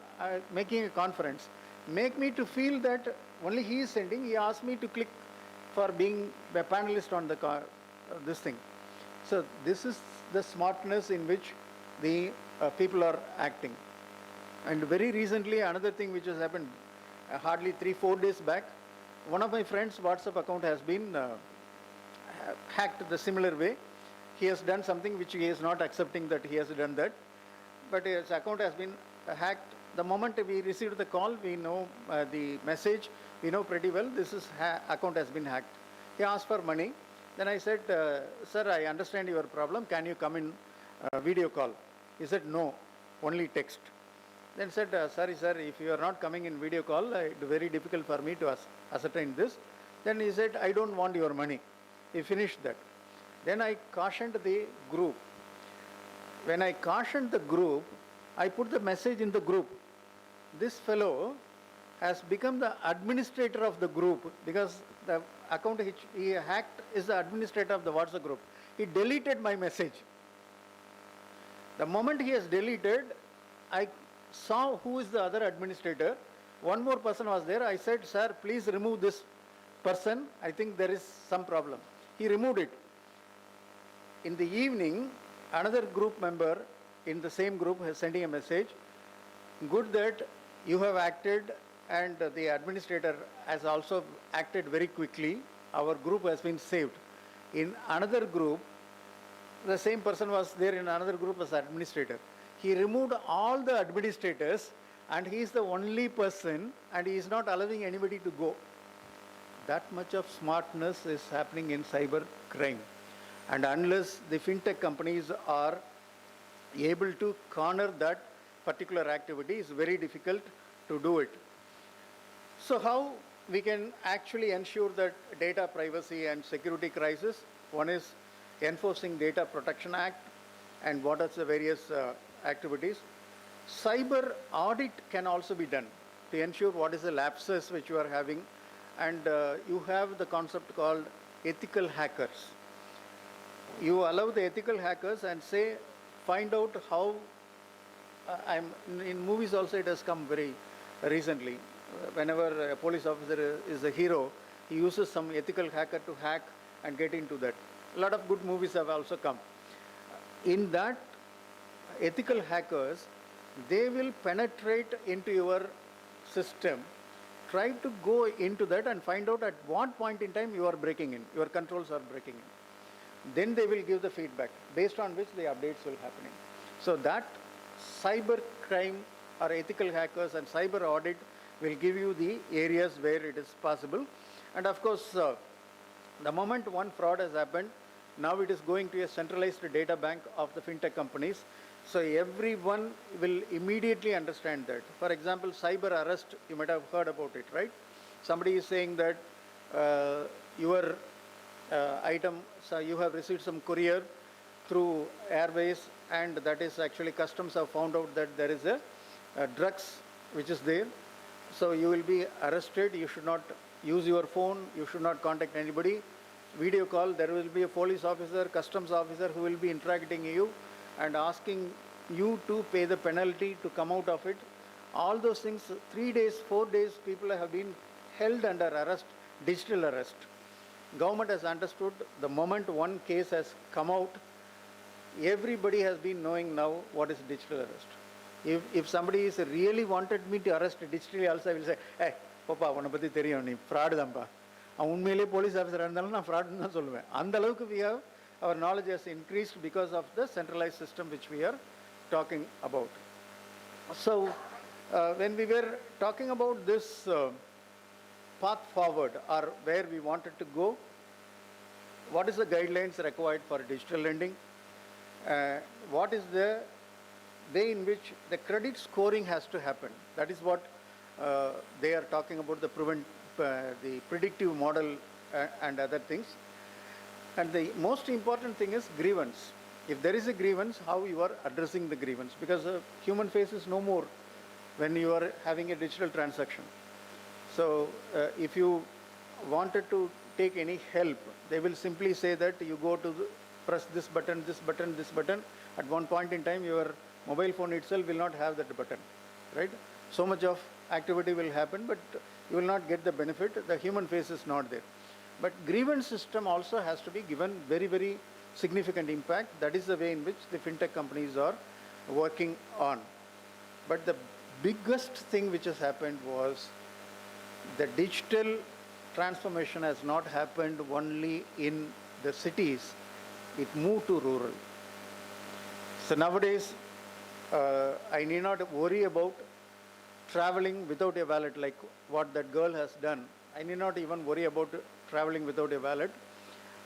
making a conference. Make me to feel that only he is sending. He asked me to click for being a panelist on the this thing. So this is the smartness in which the people are acting. And very recently, another thing which has happened, hardly 3-4 days back, one of my friends' WhatsApp account has been hacked the similar way. He has done something which he is not accepting that he has done that, but his account has been hacked. The moment we received the call, we know the message, we know pretty well this is account has been hacked. He asked for money. Then I said, sir, I understand your problem. Can you come in video call? He said, no, only text. Then said, sorry, sir, if you are not coming in video call, it's very difficult for me to ascertain this. Then he said, I don't want your money. He finished that. Then I cautioned the group. When I cautioned the group, I put the message in the group. This fellow has become the administrator of the group because the account which he hacked is the administrator of the WhatsApp group. He deleted my message. The moment he has deleted, I saw who is the other administrator. One more person was there. I said, sir, please remove this person. I think there is some problem. He removed it. In the evening, another group member in the same group is sending a message. Good that you have acted and the administrator has also acted very quickly. Our group has been saved. In another group, the same person was there in another group as administrator. He removed all the administrators and he is the only person and he is not allowing anybody to go. That much of smartness is happening in cyber crime. And unless the fintech companies are able to corner that particular activity, it's very difficult to do it. So how we can actually ensure that data privacy and security crisis? One is enforcing Data Protection Act and what are the various activities. Cyber audit can also be done to ensure what is the lapses which you are having. And you have the concept called ethical hackers. You allow the ethical hackers and say, find out how, in movies also it has come very recently. Whenever a police officer is a hero, he uses some ethical hacker to hack and get into that. A lot of good movies have also come. In that, ethical hackers, they will penetrate into your system, try to go into that and find out at what point in time you are breaking in, your controls are breaking in. Then they will give the feedback based on which the updates will happen. So that cyber crime or ethical hackers and cyber audit will give you the areas where it is possible. And of course, the moment one fraud has happened, now it is going to a centralized data bank of the fintech companies. So everyone will immediately understand that. For example, cyber arrest, you might have heard about it, right? Somebody is saying that your item, so you have received some courier through airways and that is actually customs have found out that there is a drugs which is there. So you will be arrested, you should not use your phone, you should not contact anybody. Video call, there will be a police officer, customs officer who will be interacting you and asking you to pay the penalty to come out of it. All those things, 3 days, 4 days, people have been held under arrest digital arrest. Government has understood the moment one case has come out, everybody has been knowing now what is digital arrest. If somebody is really wanted me to arrest digitally also, I will say, hey, papa, உன்னை பற்றி தெரியும் நீ fraud தான்ப்பா, அவன் உண்மையிலே police ஆஃபீஸராக இருந்தாலும் நான் ஃப்ராடுன்னு தான் சொல்லுவேன். அந்த அளவுக்கு we have, our knowledge has increased because of the centralized system which we are talking about. So when we were talking about this path forward or where we wanted to go, what is the guidelines required for digital lending? What is the way in which the credit scoring has to happen? That is what they are talking about, the predictive model and other things. And the most important thing is grievance. If there is a grievance, how you are addressing the grievance, because human face is no more when you are having a digital transaction. So if you wanted to take any help, they will simply say that you go to press this button, this button, this button. At one point in time, your mobile phone itself will not have that button, right? So much of activity will happen, but you will not get the benefit. The human face is not there. But grievance system also has to be given very, very significant impact. That is the way in which the fintech companies are working on. But the biggest thing which has happened was the digital transformation has not happened only in the cities, it moved to rural. So nowadays, I need not worry about traveling without a wallet like what that girl has done. I need not even worry about traveling without a wallet.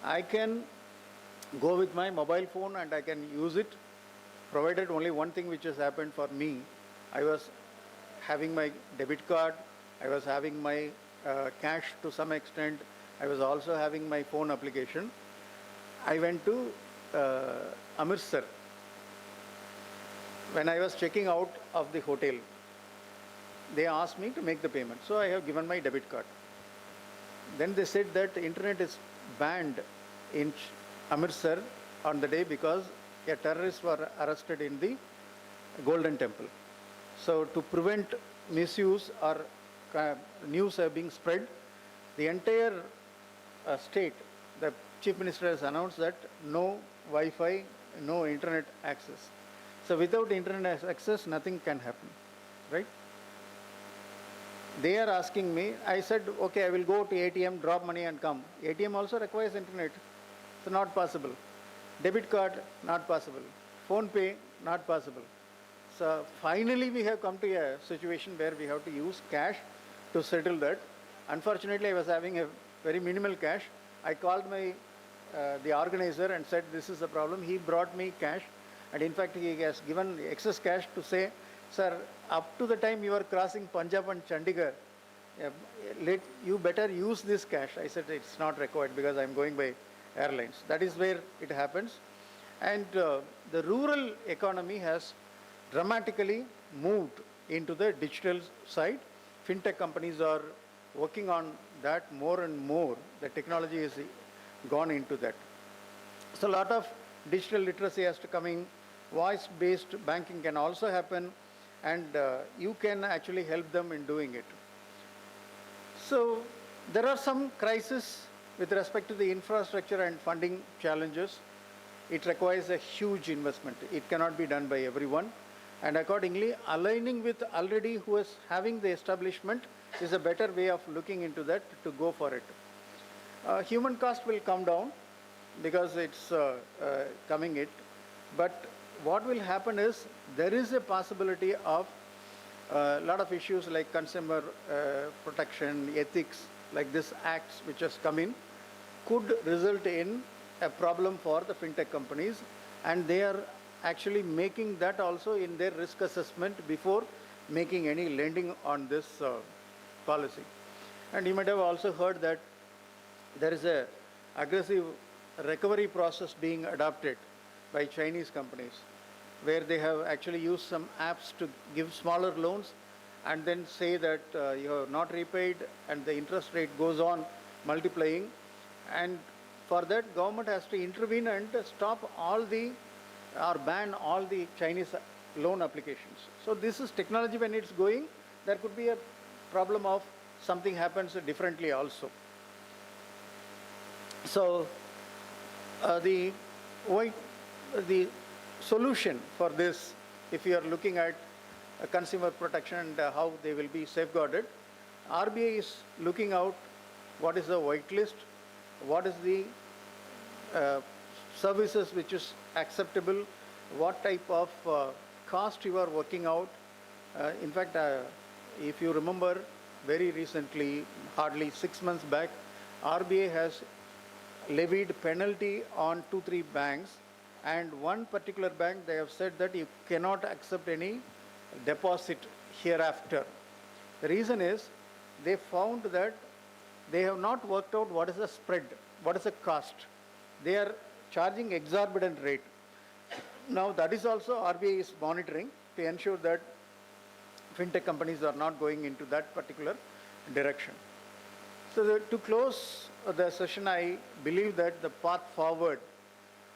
I can go with my mobile phone and I can use it, provided only one thing which has happened for me. I was having my debit card, I was having my cash to some extent, I was also having my phone application. I went to Amritsar. When I was checking out of the hotel, they asked me to make the payment. So I have given my debit card. Then they said that internet is banned in Amritsar on the day because a terrorist was arrested in the Golden Temple. So to prevent misuse or news being spread, the entire state, the chief minister has announced that no Wi-Fi, no internet access. So without internet access, nothing can happen, right? They are asking me, I said, okay, I will go to ATM, drop money and come. ATM also requires internet. So not possible. Debit card, not possible. Phone pay, not possible. So finally we have come to a situation where we have to use cash to settle that. Unfortunately, I was having a very minimal cash. I called the organizer and said, this is the problem. He brought me cash. And in fact, he has given excess cash to say, sir, up to the time you are crossing Punjab and Chandigarh, you better use this cash. I said, it's not required because I'm going by airlines. That is where it happens. And the rural economy has dramatically moved into the digital side. Fintech companies are working on that more and more. The technology has gone into that. So a lot of digital literacy has to come in. Voice-based banking can also happen, and you can actually help them in doing it. So there are some crises with respect to the infrastructure and funding challenges. It requires a huge investment. It cannot be done by everyone. And accordingly, aligning with already who is having the establishment is a better way of looking into that to go for it. Human cost will come down because it's coming it. But what will happen is there is a possibility of a lot of issues like consumer protection, ethics, like this acts which has come in, could result in a problem for the fintech companies, and they are actually making that also in their risk assessment before making any lending on this policy. And you might have also heard that there is a aggressive recovery process being adopted by Chinese companies, where they have actually used some apps to give smaller loans and then say that you have not repaid and the interest rate goes on multiplying. And for that, government has to intervene and stop all the, or ban all the Chinese loan applications. So this is technology when it's going, there could be a problem of something happens differently also. So the why the solution for this, if you are looking at consumer protection and how they will be safeguarded, RBI is looking out what is the whitelist, what is the services which is acceptable, what type of cost you are working out. In fact, if you remember very recently, hardly 6 months back, RBI has levied penalty on 2-3 banks, and one particular bank, they have said that you cannot accept any deposit hereafter. The reason is they found that they have not worked out what is the spread, what is the cost. They are charging exorbitant rate. Now that is also RBI is monitoring to ensure that fintech companies are not going into that particular direction. So to close the session, I believe that the path forward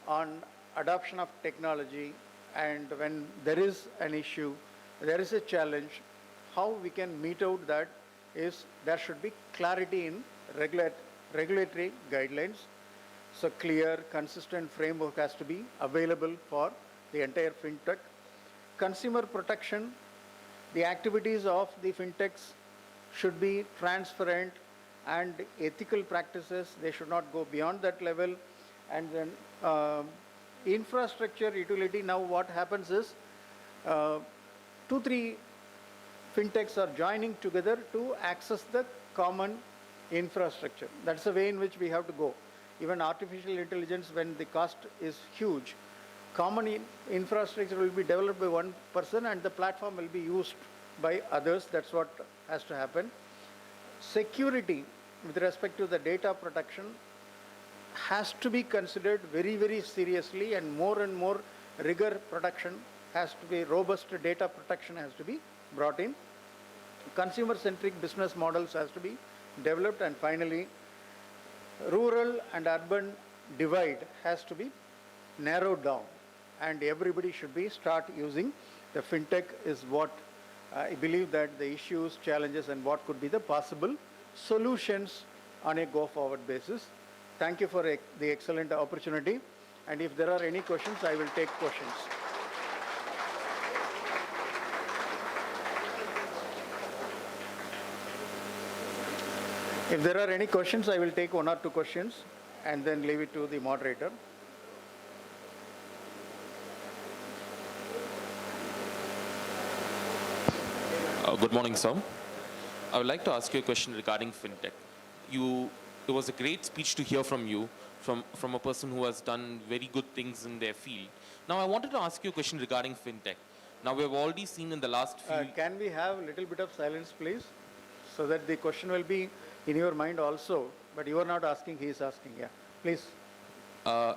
on adoption of technology, and when there is an issue, there is a challenge, how we can meet out that is there should be clarity in regulatory guidelines. So clear, consistent framework has to be available for the entire fintech. Consumer protection, the activities of the fintechs should be transparent and ethical practices. They should not go beyond that level. And then infrastructure utility, now what happens is 2-3 fintechs are joining together to access the common infrastructure. That's the way in which we have to go. Even artificial intelligence, when the cost is huge, common infrastructure will be developed by one person and the platform will be used by others. That's what has to happen. Security with respect to the data protection has to be considered very, very seriously, and more rigor protection has to be, robust data protection has to be brought in. Consumer-centric business models has to be developed, and finally, rural and urban divide has to be narrowed down, and everybody should be start using the fintech is what I believe that the issues, challenges, and what could be the possible solutions on a go-forward basis. Thank you for the excellent opportunity, and if there are any questions, I will take questions. If there are any questions, I will take 1 or 2 questions and then leave it to the moderator. Good morning, sir. I would like to ask you a question regarding fintech. It was a great speech to hear from you, from a person who has done very good things in their field. Now, I wanted to ask you a question regarding fintech. Now, we have already seen in the last few... Can we have a little bit of silence, please? So that the question will be in your mind also, but you are not asking, he is asking. Yeah, please.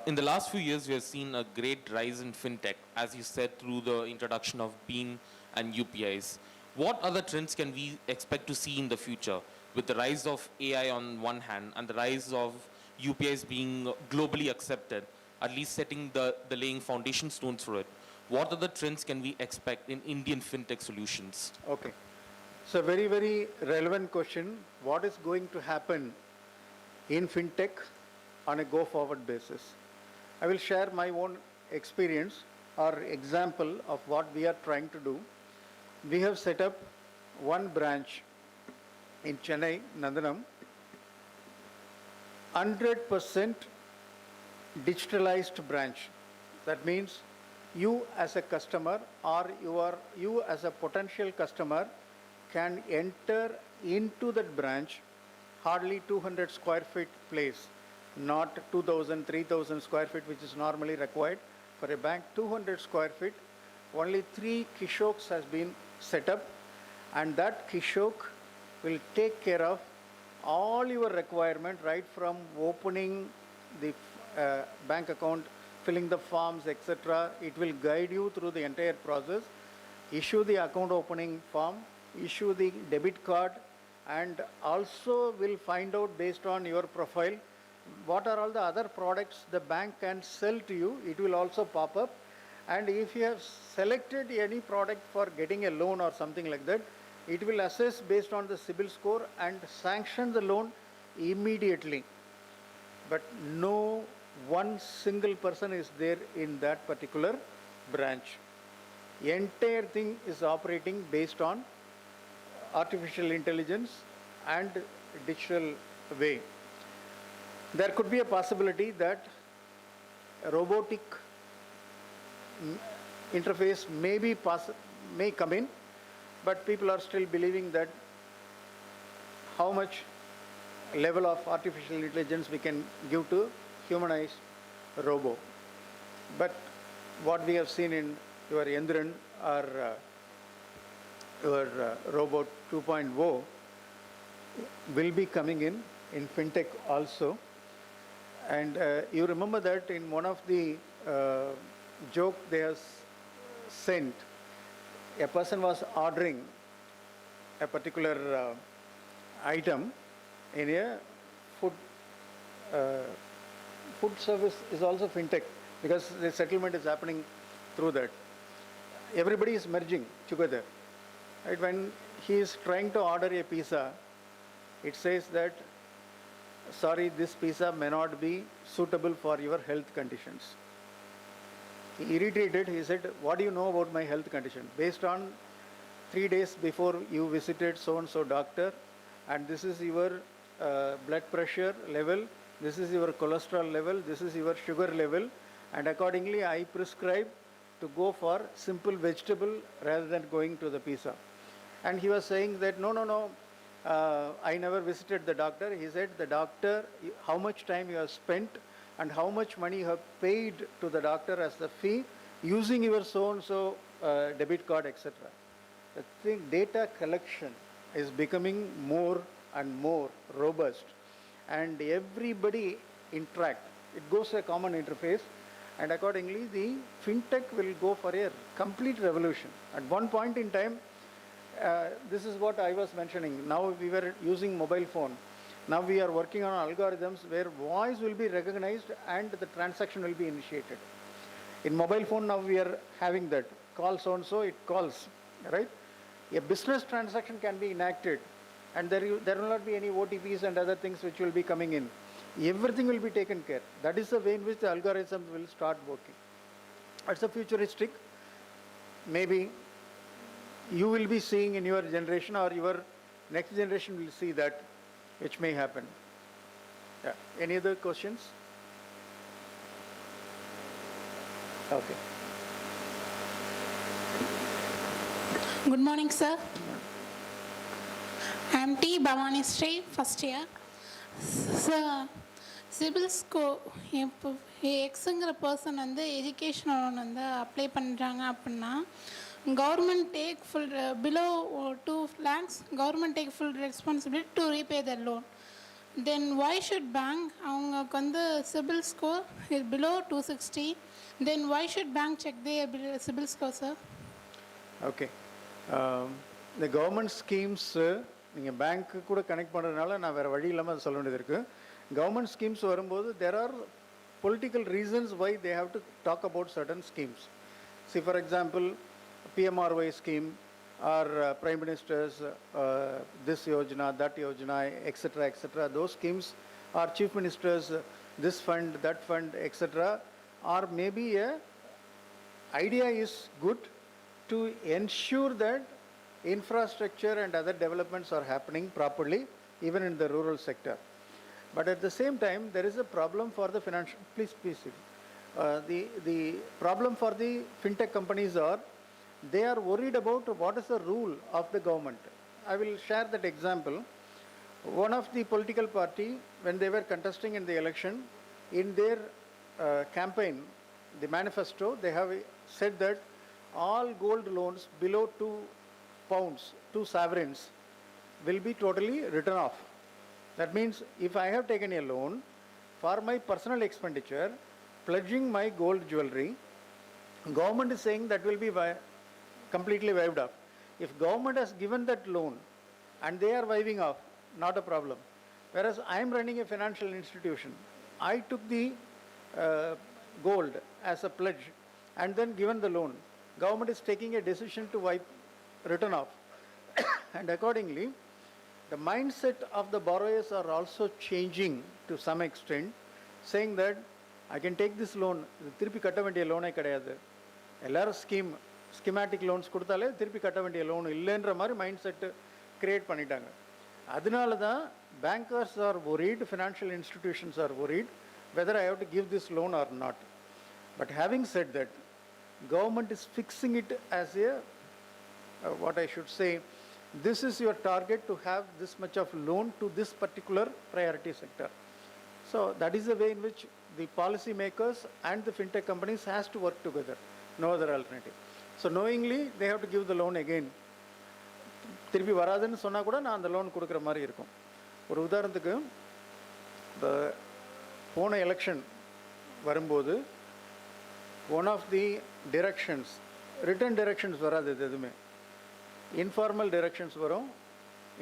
In the last few years, we have seen a great rise in fintech, as you said, through the introduction of BEAM and UPIs. What other trends can we expect to see in the future with the rise of AI on one hand and the rise of UPIs being globally accepted, at least setting the laying foundation stones for it? What other trends can we expect in Indian fintech solutions? Okay. So very, very relevant question. What is going to happen in fintech on a go-forward basis? I will share my own experience or example of what we are trying to do. We have set up one branch in Chennai, Nandanam, 100% digitalized branch. That means you as a customer or you as a potential customer can enter into that branch, hardly 200 square feet place, not 2,000, 3,000 square feet, which is normally required for a bank. 200 square feet, only 3 kishoks has been set up, and that kishok will take care of all your requirement, right from opening the bank account, filling the forms, etc. It will guide you through the entire process, issue the account opening form, issue the debit card, and also will find out based on your profile what are all the other products the bank can sell to you. It will also pop up. And if you have selected any product for getting a loan or something like that, it will assess based on the CIBIL score and sanction the loan immediately. but no one single person is there in that particular branch. Entire thing is operating based on artificial intelligence and digital way. There could be a possibility that a robotic interface may come in, but people are still believing that how much level of artificial intelligence we can give to humanized robo. But what we have seen in your Yandran or your Robot 2.0 will be coming in Fintech also. And you remember that in one of the joke they have sent, a person was ordering a particular item in a food service is also Fintech, because the settlement is happening through that. Everybody is merging together. Right? When he is trying to order a pizza, it says that, sorry, this pizza may not be suitable for your health conditions. He irritated, he said, what do you know about my health condition? Based on 3 days before you visited so-and-so doctor, and this is your blood pressure level, this is your cholesterol level, this is your sugar level, and accordingly I prescribe to go for simple vegetable rather than going to the pizza. And he was saying that, no, I never visited the doctor. He said, the doctor, how much time you have spent and how much money you have paid to the doctor as the fee using your so-and-so debit card, etc. The thing, data collection is becoming more and more robust, and everybody interact. It goes to a common interface, and accordingly the Fintech will go for a complete revolution. At one point in time, this is what I was mentioning. Now we were using mobile phone. Now we are working on algorithms where voice will be recognized and the transaction will be initiated. In mobile phone now we are having that. Call so-and-so, it calls, right? A business transaction can be enacted, and there will not be any OTPs and other things which will be coming in. Everything will be taken care. That is the way in which the algorithms will start working. It's a futuristic. Maybe you will be seeing in your generation, or your next generation will see that, which may happen. Yeah. Any other questions? Okay. Good morning, sir. I am T. Bhavani Sri, first year. Sir, CIBIL இப்போ எக்ஸுங்கிற person வந்து education loan வந்து apply பண்ணுறாங்க அப்படின்னா, government take full below 2 lakhs, government take full responsibility to repay the loan. Then why should bank, அவங்களுக்கு வந்து CIBIL score is below 260, then why should bank check their CIBIL score, sir? Okay. The government schemes, நீங்கள் பேங்க்கு கூட connect பண்ணுறதுனால நான் வேறு வழி இல்லாமல் சொல்ல வேண்டியது இருக்குது. Government schemes வரும்போது there are political reasons why they have to talk about certain schemes. See, for example, PMRY scheme or Prime Minister's this yojana, that yojana, etc. Those schemes or Chief Minister's this fund, that fund, etc. Or maybe a idea is good to ensure that infrastructure and other developments are happening properly, even in the rural sector. But at the same time, there is a problem for the financial. Please. The problem for the fintech companies are, they are worried about what is the rule of the government. I will share that example. One of the political party, when they were contesting in the election, in their campaign, the manifesto, they have said that all gold loans below 2 pounds, 2 sovereigns, will be totally written off. That means if I have taken a loan for my personal expenditure, pledging my gold jewelry, government is saying that will be completely wiped off. If government has given that loan and they are wiping off, not a problem. Whereas I am running a financial institution, I took the gold as a pledge and then given the loan. Government is taking a decision to wipe, written off. And accordingly, the mindset of the borrowers are also changing to some extent, saying that I can take this loan, திருப்பி கட்ட வேண்டிய லோனே கிடையாது, எல்லாரும் schematic loans கொடுத்தாலே திருப்பி கட்ட வேண்டிய loan இல்லைன்ற மாதிரி மைண்ட் செட்டு க்ரியேட் பண்ணிட்டாங்க. அதனால தான் bankers are worried, financial institutions are worried whether I have to give this loan or not. But having said that, government is fixing it as a, what I should say, this is your target to have this much of loan to this particular priority sector. So that is the way in which the policy makers and the fintech companies has to work together, no other alternative. So knowingly they have to give the loan again. திருப்பி வராதுன்னு சொன்னால் கூட நான் அந்த loan கொடுக்குற மாதிரி இருக்கும். ஒரு உதாரணத்துக்கு இப்போ போன எலெக்ஷன் வரும்போது one of the directions, written directions வராது, இது எதுவுமே இன்ஃபார்மல் டிரெக்ஷன்ஸ் வரும்.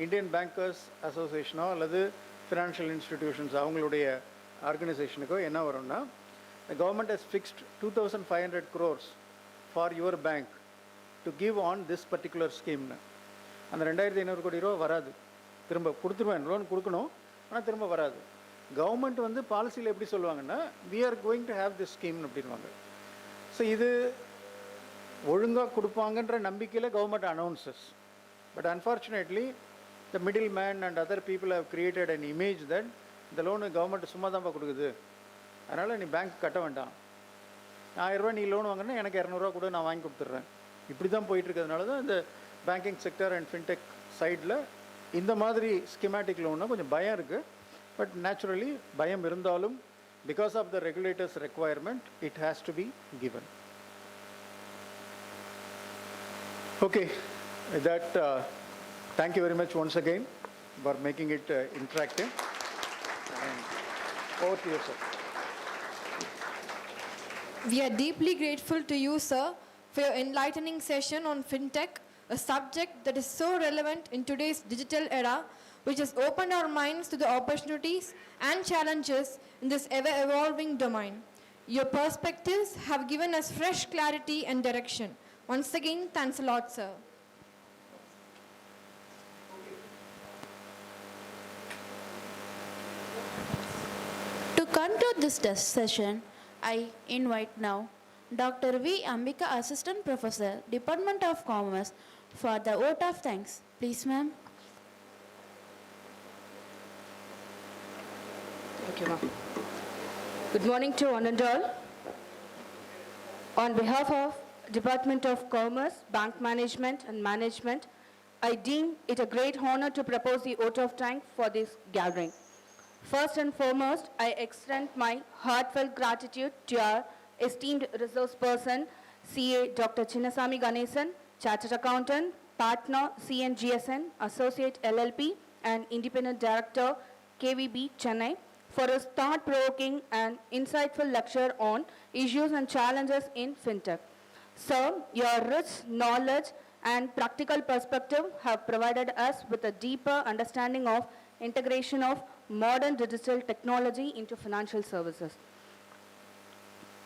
இந்தியன் பேங்கர்ஸ் அசோசியேஷனோ அல்லது ஃபினான்ஷியல் இன்ஸ்டிடியூஷன்ஸ் அவங்களுடைய ஆர்கனைசேஷனுக்கோ என்ன வரும்னா, the government has fixed 2,500 crores for your bank to give on this particular scheme. அந்த 2,500 கோடி ரூபா வராது, திரும்ப கொடுத்துருவேன், லோன் கொடுக்கணும், ஆனால் திரும்ப வராது. கவர்மெண்ட் வந்து பாலிசியில் எப்படி சொல்லுவாங்கன்னா, we are going to have this scheme அப்படின்வாங்க. ஸோ இது ஒழுங்காக கொடுப்பாங்கன்ற நம்பிக்கையில் government announces. But unfortunately the middleman and other people have created an image that இந்த லோனு கவர்மெண்ட் சும்மா தான்ப்பா கொடுக்குது, அதனால் நீ பேங்க் கட்ட வேண்டாம், 1000 ரூபா நீ லோன் வாங்கினா எனக்கு 200 ரூபா கூட நான் வாங்கி கொடுத்துட்றேன், இப்படி தான் போயிட்டுருக்கிறதுனால தான் இந்த பேங்கிங் செக்டர் அண்ட் ஃபின்டெக் சைடில் இந்த மாதிரி ஸ்கீமேட்டிக் லோன்னா கொஞ்சம் பயம் இருக்குது. பட் நேச்சுரலி பயம் இருந்தாலும் because of the regulators requirement it has to be given. Okay, that thank you very much once again for making it interactive. And over to you, sir. We are deeply grateful to you, sir, for your enlightening session on fintech, a subject that is so relevant in today's digital era, which has opened our minds to the opportunities and challenges in this ever-evolving domain. Your perspectives have given us fresh clarity and direction. Once again, thanks a lot, sir. To conclude this session, I invite now Dr. V. Ambika, Assistant Professor, Department of Commerce, for the vote of thanks. Please, ma'am. Thank you, ma'am. Good morning to one and all. On behalf of Department of Commerce, Bank Management and Management, I deem it a great honor to propose the vote of thanks for this gathering. First and foremost, I extend my heartfelt gratitude to our esteemed resource person, CA Dr. Chinnasamy Ganesan, Chartered Accountant, Partner, CNGSN, Associate LLP, and Independent Director, KVB, Chennai, for his thought-provoking and insightful lecture on issues and challenges in fintech. Sir, your rich knowledge and practical perspective have provided us with a deeper understanding of integration of modern digital technology into financial services.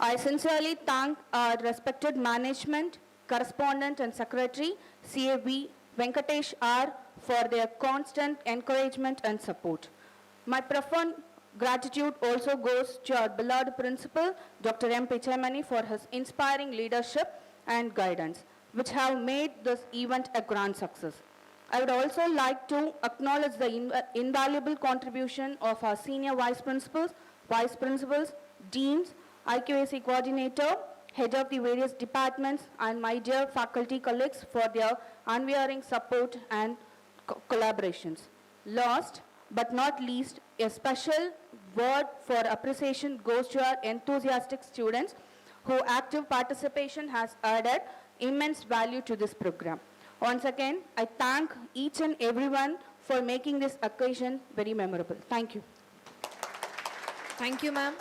I sincerely thank our respected management, correspondent and secretary, CAB Venkatesh R, for their constant encouragement and support. My profound gratitude also goes to our beloved principal, Dr. M. Pichaimani, for his inspiring leadership and guidance, which have made this event a grand success. I would also like to acknowledge the invaluable contribution of our senior vice principals, deans, IQAC coordinator, head of the various departments, and my dear faculty colleagues for their unwearying support and collaborations. Last but not least, a special word for appreciation goes to our enthusiastic students whose active participation has added immense value to this program. Once again, I thank each and everyone for making this occasion very memorable. Thank you. Thank you, ma'am.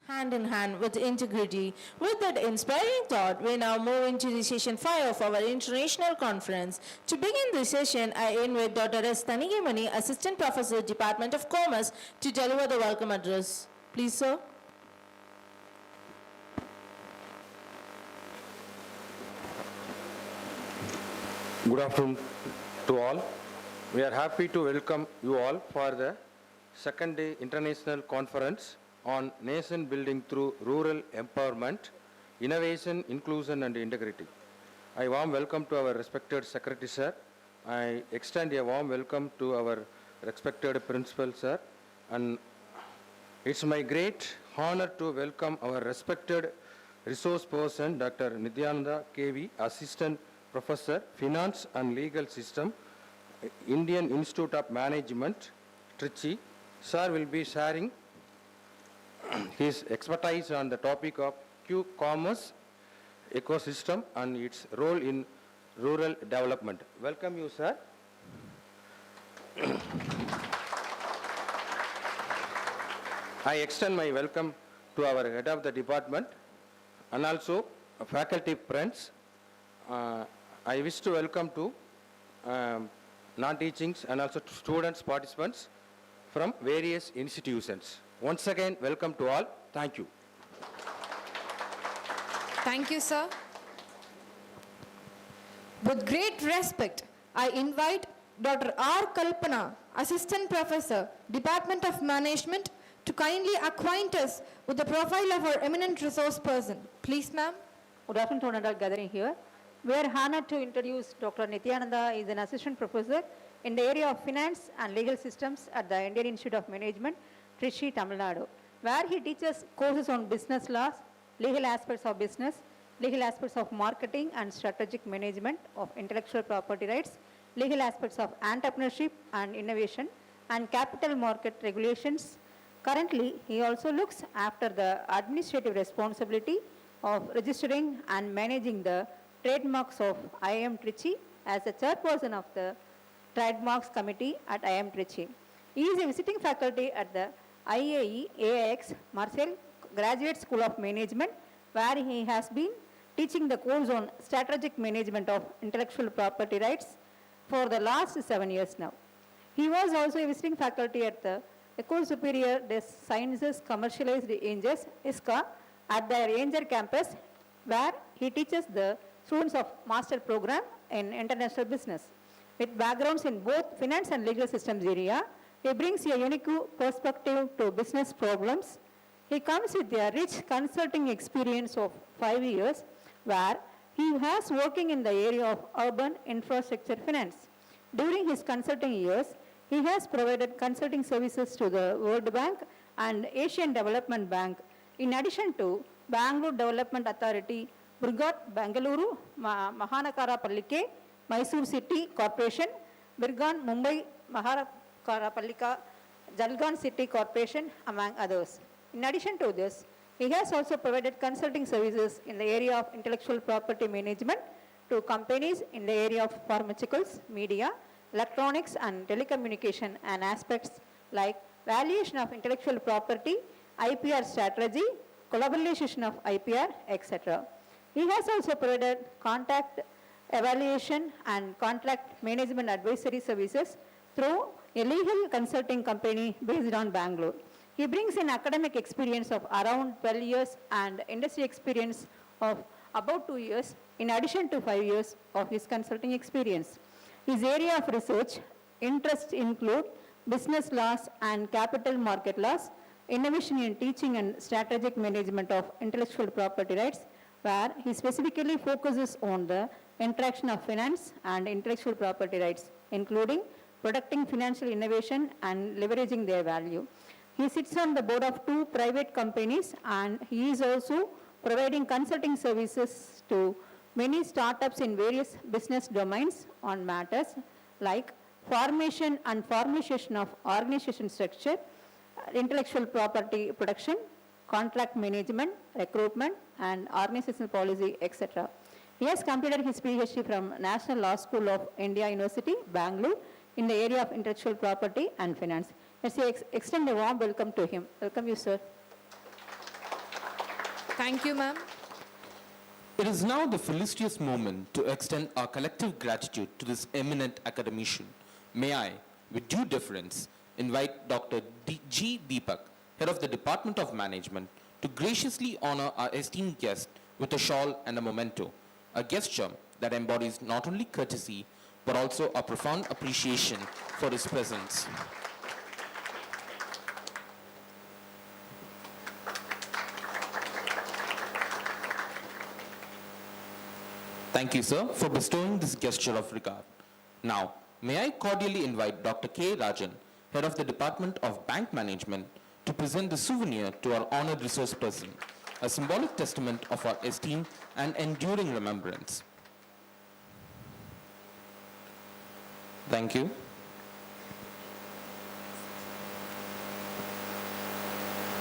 hand in hand with integrity. With that inspiring thought, we now move into the session 5 of our international conference. To begin this session, I invite Dr. S. Tanigemani, Assistant Professor, Department of Commerce, to deliver the welcome address. Please, sir. Good afternoon to all. We are happy to welcome you all for the second day international conference on nation building through rural empowerment, innovation, inclusion and integrity. I warm welcome to our respected Secretary Sir. I extend a warm welcome to our respected Principal Sir, and it's my great honor to welcome our respected resource person Dr. Nityananda KV, Assistant Professor, Finance and Legal System, Indian Institute of Management, Trichy. Sir will be sharing his expertise on the topic of Q-commerce ecosystem and its role in rural development. Welcome you, sir. I extend my welcome to our head of the department and also faculty friends. I wish to welcome to non-teachings and also students, participants from various institutions. Once again, welcome to all. Thank you. Thank you, sir. With great respect, I invite Dr. R. Kalpana, Assistant Professor, Department of Management, to kindly acquaint us with the profile of our eminent resource person. Please, ma'am. Good afternoon to all gathering here. We are honored to introduce Dr. Nityananda. He is an assistant professor in the area of finance and legal systems at the Indian Institute of Management, Trichy, Tamil Nadu, where he teaches courses on business laws, legal aspects of business, legal aspects of marketing and strategic management of intellectual property rights, legal aspects of entrepreneurship and innovation, and capital market regulations. Currently, he also looks after the administrative responsibility of registering and managing the trademarks of IIM Trichy as the chairperson of the Trademarks Committee at IIM Trichy. He is a visiting faculty at the IAE AIX Marcel Graduate School of Management, where he has been teaching the course on strategic management of intellectual property rights for the last 7 years now. He was also a visiting faculty at the École Supérieure des Sciences Commercialisées Angers, ISCA, at the Ranger campus, where he teaches the students of master program in international business. With backgrounds in both finance and legal systems area, he brings a unique perspective to business problems. He comes with a rich consulting experience of 5 years, where he has working in the area of urban infrastructure finance. During his consulting years, he has provided consulting services to the World Bank and Asian Development Bank, in addition to Bangalore Development Authority, Burgat, Bangalore, Mahanakara Pallike, Mysore City Corporation, Birgan, Mumbai, Mahanakara Pallika, Jalgan City Corporation, among others. In addition to this, he has also provided consulting services in the area of intellectual property management to companies in the area of pharmaceuticals, media, electronics and telecommunication, and aspects like valuation of intellectual property, IPR strategy, collaboration of IPR, etc. He has also provided contact evaluation and contract management advisory services through a legal consulting company based on Bangalore. He brings in academic experience of around 12 years and industry experience of about 2 years, in addition to 5 years of his consulting experience. His area of research interests include business laws and capital market laws, innovation in teaching and strategic management of intellectual property rights, where he specifically focuses on the interaction of finance and intellectual property rights, including protecting financial innovation and leveraging their value. He sits on the board of 2 private companies, and he is also providing consulting services to many startups in various business domains on matters like formation and formalization of organization structure, intellectual property protection, contract management, recruitment, and organizational policy, etc. He has completed his PhD from National Law School of India University, Bangalore, in the area of intellectual property and finance. Let's extend a warm welcome to him. Welcome you, sir. Thank you, ma'am. It is now the felicitous moment to extend our collective gratitude to this eminent academician. May I, with due deference, invite Dr. G. Deepak, Head of the Department of Management, to graciously honor our esteemed guest with a shawl and a memento, a gesture that embodies not only courtesy, but also a profound appreciation for his presence. Thank you, sir, for bestowing this gesture of regard. Now, may I cordially invite Dr. K. Rajan, Head of the Department of Bank Management, to present the souvenir to our honored resource person, a symbolic testament of our esteem and enduring remembrance. Thank you.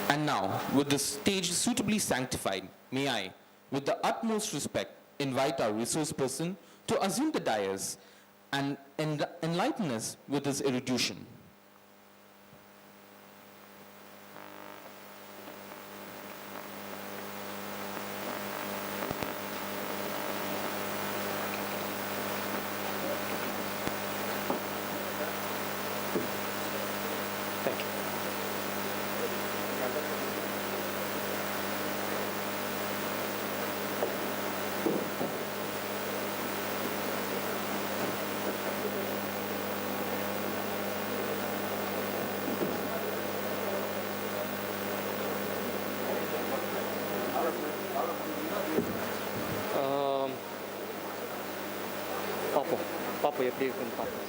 And now, with the stage suitably sanctified, may I, with the utmost respect, invite our resource person to assume the dais and enlighten us with his erudition. Papa, எப்படி இருக்குன்னு பார்ப்போம்.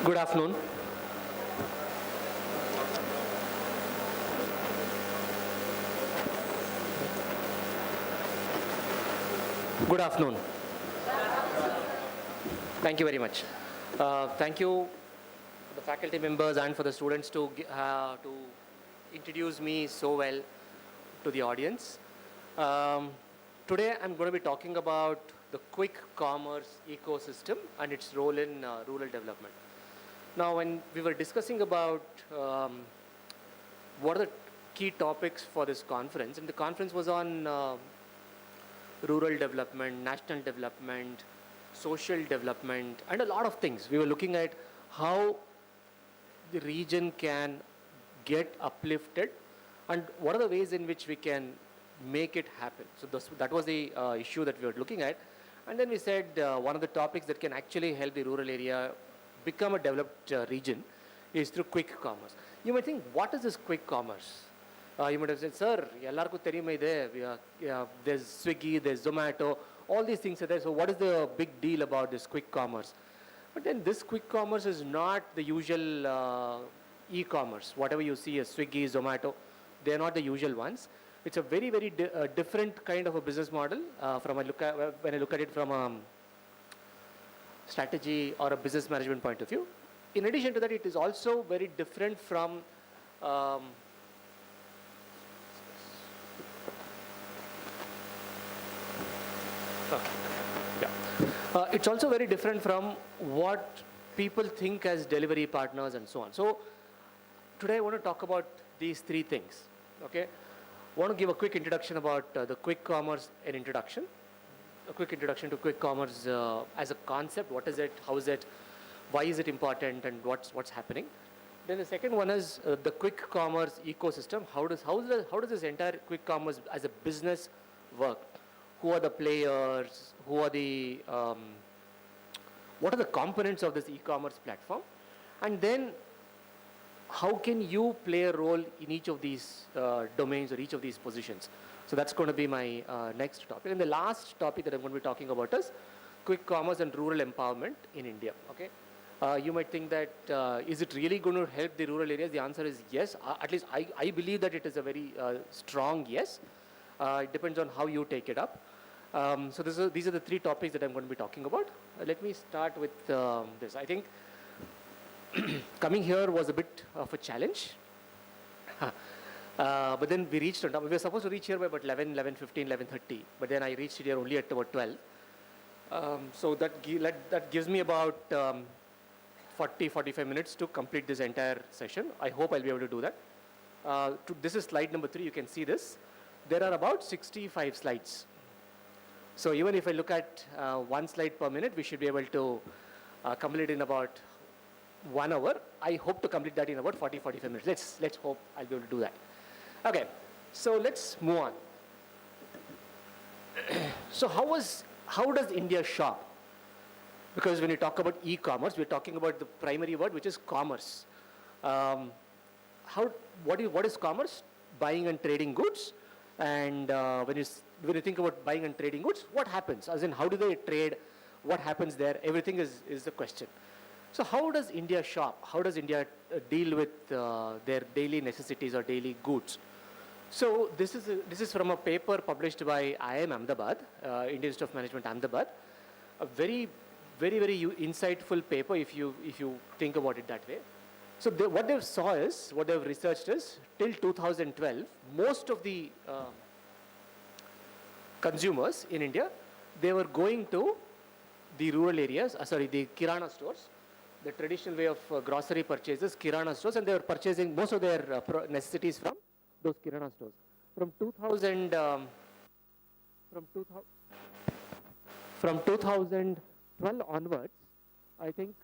Good afternoon. Good afternoon. Thank you very much. Thank you to the faculty members and for the students to introduce me so well to the audience. Today I'm going to be talking about the quick commerce ecosystem and its role in rural development. Now, when we were discussing about what are the key topics for this conference, and the conference was on rural development, national development, social development, and a lot of things. We were looking at how the region can get uplifted and what are the ways in which we can make it happen. So that was the issue that we were looking at. And then we said one of the topics that can actually help the rural area become a developed region is through quick commerce. You might think, what is this quick commerce? You might have said, sir, ellarku theriyume ide, there's Swiggy, there's Zomato, all these things are there. So what is the big deal about this quick commerce? But then this quick commerce is not the usual e-commerce. Whatever you see as Swiggy, Zomato, they're not the usual ones. It's a very, very different kind of a business model when I look at it from a strategy or a business management point of view. In addition to that, it is also very different from it's also very different from what people think as delivery partners and so on. So today I want to talk about these three things. Okay, I want to give a quick introduction about the quick commerce and introduction. A quick introduction to quick commerce as a concept. What is it? How is it? Why is it important? And what's happening? Then the second one is the quick commerce ecosystem. How does this entire quick commerce as a business work? Who are the players? Who are the what are the components of this e-commerce platform? And then how can you play a role in each of these domains or each of these positions? So that's going to be my next topic. And the last topic that I'm going to be talking about is quick commerce and rural empowerment in India. Okay, you might think that is it really going to help the rural areas? The answer is yes. At least I believe that it is a very strong yes. It depends on how you take it up. So these are the three topics that I'm going to be talking about. Let me start with this. I think coming here was a bit of a challenge. But then we reached on time. We were supposed to reach here by about 11, 11:15, 11:30. But then I reached here only at about 12. So that gives me about 40, 45 minutes to complete this entire session. I hope I'll be able to do that. This is slide number 3. You can see this. There are about 65 slides. So even if I look at 1 slide per minute, we should be able to complete in about 1 hour. I hope to complete that in about 40, 45 minutes. Let's hope I'll be able to do that. Okay, so let's move on. So how does India shop? Because when you talk about e-commerce, we're talking about the primary word, which is commerce. What is commerce? Buying and trading goods. And when you think about buying and trading goods, what happens? As in, how do they trade? What happens there? Everything is the question. So how does India shop? How does India deal with their daily necessities or daily goods? So this is from a paper published by IIM Ahmedabad, Indian Institute of Management Ahmedabad. A very insightful paper if you think about it that way. So what they've researched is, till 2012, most of the consumers in India, they were going to the rural areas, the Kirana stores, the traditional way of grocery purchases, Kirana stores, and they were purchasing most of their necessities from those Kirana stores. From 2012 onwards, I think.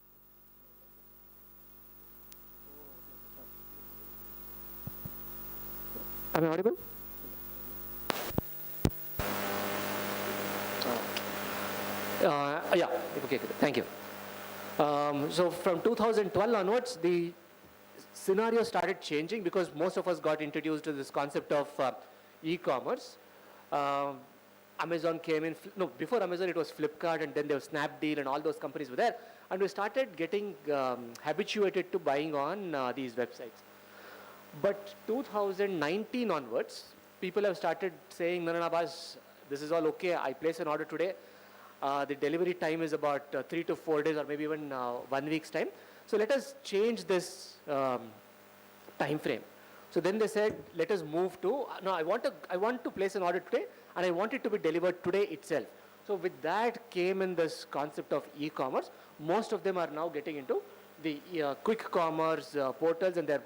Am I audible? Yeah, okay, thank you. So from 2012 onwards, the scenario started changing because most of us got introduced to this concept of e-commerce. Amazon came in, before Amazon it was Flipkart, and then there was Snapdeal, and all those companies were there. And we started getting habituated to buying on these websites. But 2019 onwards, people have started saying, no, boss, this is all okay. I place an order today. The delivery time is about 3 to 4 days, or maybe even 1 week's time. So let us change this time frame. So then they said, let us move to, no, I want to place an order today, and I want it to be delivered today itself. So with that came in this concept of e-commerce. Most of them are now getting into the quick commerce portals, and they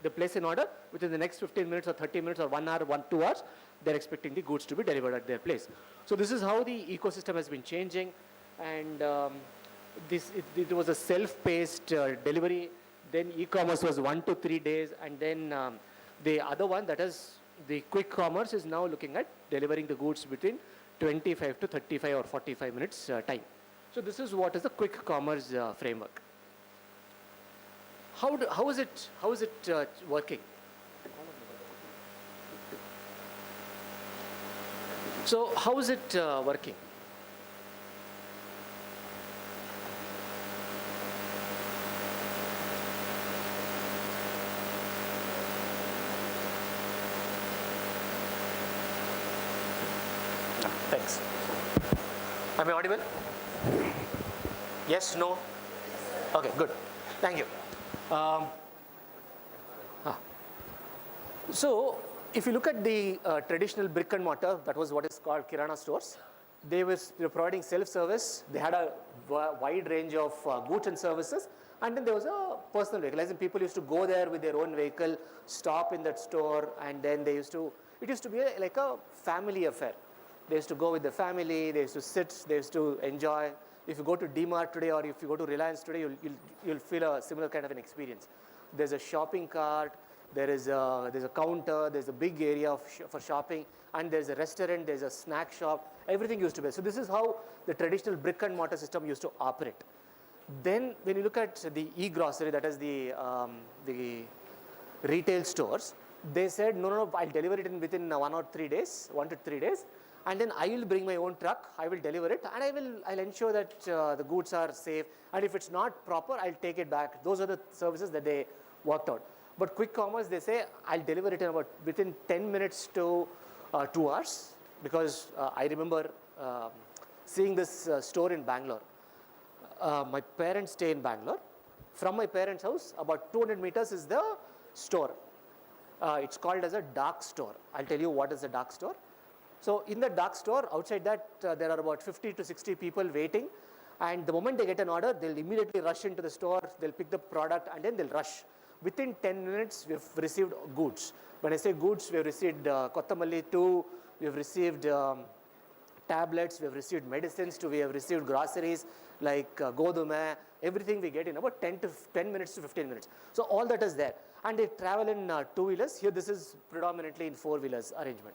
place an order within the next 15 minutes or 30 minutes or 1 hour, 2 hours, they're expecting the goods to be delivered at their place. So this is how the ecosystem has been changing, and it was a self-paced delivery. Then e-commerce was 1 to 3 days, and then the other one, that is the quick commerce, is now looking at delivering the goods between 25 to 35 or 45 minutes time. So this is what is the quick commerce framework. How is it working? So how is it working? Thanks. Am I audible? Yes, no? Okay, good. Thank you. So, if you look at the traditional brick and mortar, that was what is called Kirana stores. They were providing self-service. They had a wide range of goods and services. And then there was a personal vehicle. As in, people used to go there with their own vehicle, stop in that store, and then it used to be like a family affair. They used to go with the family, they used to sit, they used to enjoy. If you go to D-Mart today, or if you go to Reliance today, you'll feel a similar kind of an experience. There's a shopping cart, there's a counter, there's a big area for shopping, and there's a restaurant, there's a snack shop. Everything used to be. So this is how the traditional brick and mortar system used to operate. Then when you look at the e-grocery, that is the retail stores, they said, no, I'll deliver it within 1 to 3 days. And then I will bring my own truck, I will deliver it, and I'll ensure that the goods are safe. And if it's not proper, I'll take it back. Those are the services that they worked out. But quick commerce, they say, I'll deliver it in within 10 minutes to 2 hours. Because I remember seeing this store in Bangalore. My parents stay in Bangalore. From my parents' house, about 200 meters is the store. It's called as a dark store. I'll tell you what is a dark store. So in the dark store, outside that, there are about 50 to 60 people waiting. And the moment they get an order, they'll immediately rush into the store, they'll pick the product, and then they'll rush. Within 10 minutes, we've received goods. When I say goods, we've received Kottamalli 2, we've received tablets, we've received medicines, we have received groceries like godume, everything we get in about 10 minutes to 15 minutes. So all that is there. And they travel in two-wheelers. Here, this is predominantly in four-wheelers arrangement.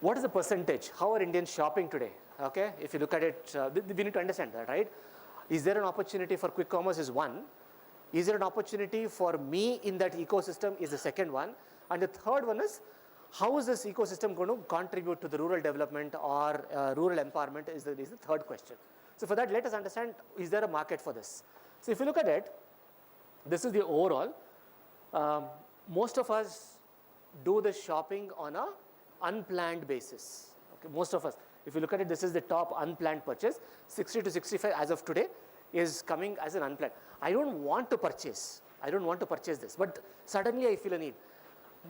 What is the percentage? How are Indians shopping today? Okay, if you look at it, we need to understand that, right? Is there an opportunity for quick commerce is one. Is there an opportunity for me in that ecosystem is the second one. And the third one is, how is this ecosystem going to contribute to the rural development or rural empowerment is the third question. So for that, let us understand, is there a market for this? So if you look at it, this is the overall. Most of us do the shopping on a unplanned basis. Okay, most of us. If you look at it, this is the top unplanned purchase. 60 to 65 as of today is coming as an unplanned. I don't want to purchase. I don't want to purchase this. But suddenly I feel a need.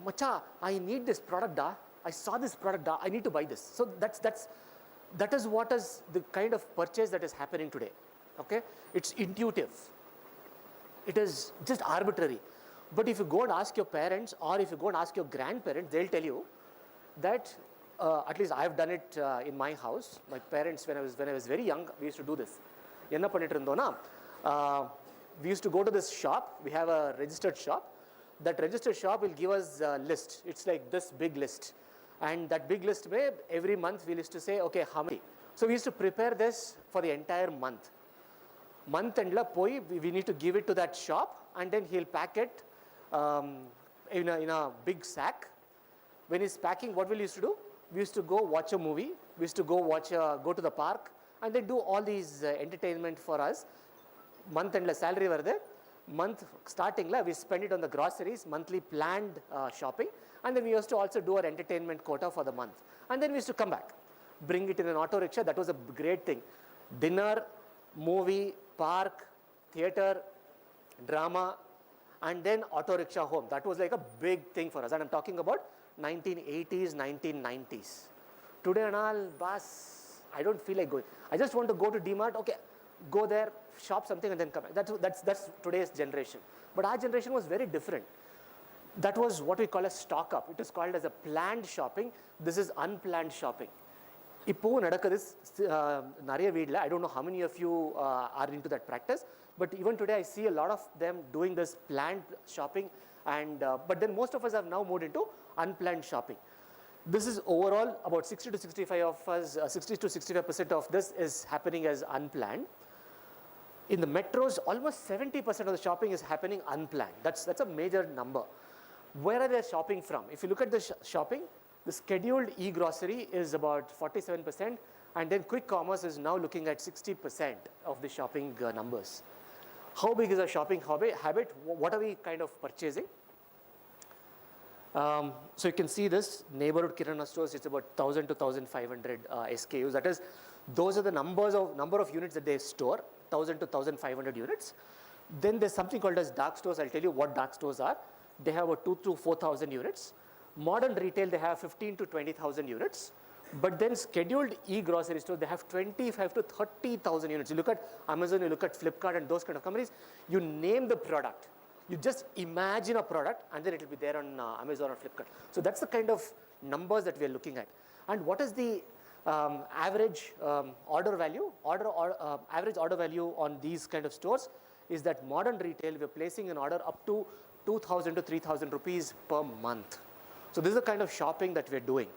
Macha, I need this product. I saw this product. I need to buy this. So that is what is the kind of purchase that is happening today. Okay? It's intuitive. It is just arbitrary. But if you go and ask your parents or if you go and ask your grandparents, they'll tell you that at least I've done it in my house. My parents, when I was very young, we used to do this. We used to go to this shop. We have a registered shop. That registered shop will give us a list. It's like this big list. And that big list, every month we used to say, okay, how many? So we used to prepare this for the entire month. Month endla poi, we need to give it to that shop, and then he'll pack it in a big sack. When he's packing, what we used to do? We used to go watch a movie. We used to go go to the park, and then do all these entertainment for us. Month endla salary varde. Month starting we spend it on the groceries, monthly planned shopping, and then we used to also do our entertainment quota for the month. And then we used to come back, bring it in an auto rickshaw. That was a great thing. Dinner, movie, park, theater, drama, and then auto rickshaw home. That was like a big thing for us. And I'm talking about 1980s, 1990s. Today and all, boss, I don't feel like going. I just want to go to DMart. Okay, go there, shop something, and then come back. That's today's generation. But our generation was very different. That was what we call a stock up. It is called as a planned shopping. This is unplanned shopping. இப்போ நடக்குது நிறைய வீட்ல. I don't know how many of you are into that practice, but even today I see a lot of them doing this planned shopping, and but then most of us have now moved into unplanned shopping. This is overall about 60 to 65 of us, 60 to 65% of this is happening as unplanned. In the metros, almost 70% of the shopping is happening unplanned. That's a major number. Where are they shopping from? If you look at the shopping, the scheduled e-grocery is about 47%, and then quick commerce is now looking at 60% of the shopping numbers. How big is our shopping habit? What are we kind of purchasing? So you can see this neighborhood kirana stores. It's about 1,000 to 1,500 SKUs. That is, those are the number of units that they store. 1,000 to 1,500 units. Then there's something called as dark stores. I'll tell you what dark stores are. They have about 2,000 to 4,000 units. Modern retail, they have 15 to 20,000 units. But then scheduled e-grocery stores, they have 25 to 30,000 units. You look at Amazon, you look at Flipkart and those kind of companies, you name the product. You just imagine a product and then it will be there on Amazon or Flipkart. So that's the kind of numbers that we are looking at. And what is the average order value? Average order value on these kind of stores is that modern retail, we're placing an order up to 2,000 to 3,000 rupees per month. So this is the kind of shopping that we're doing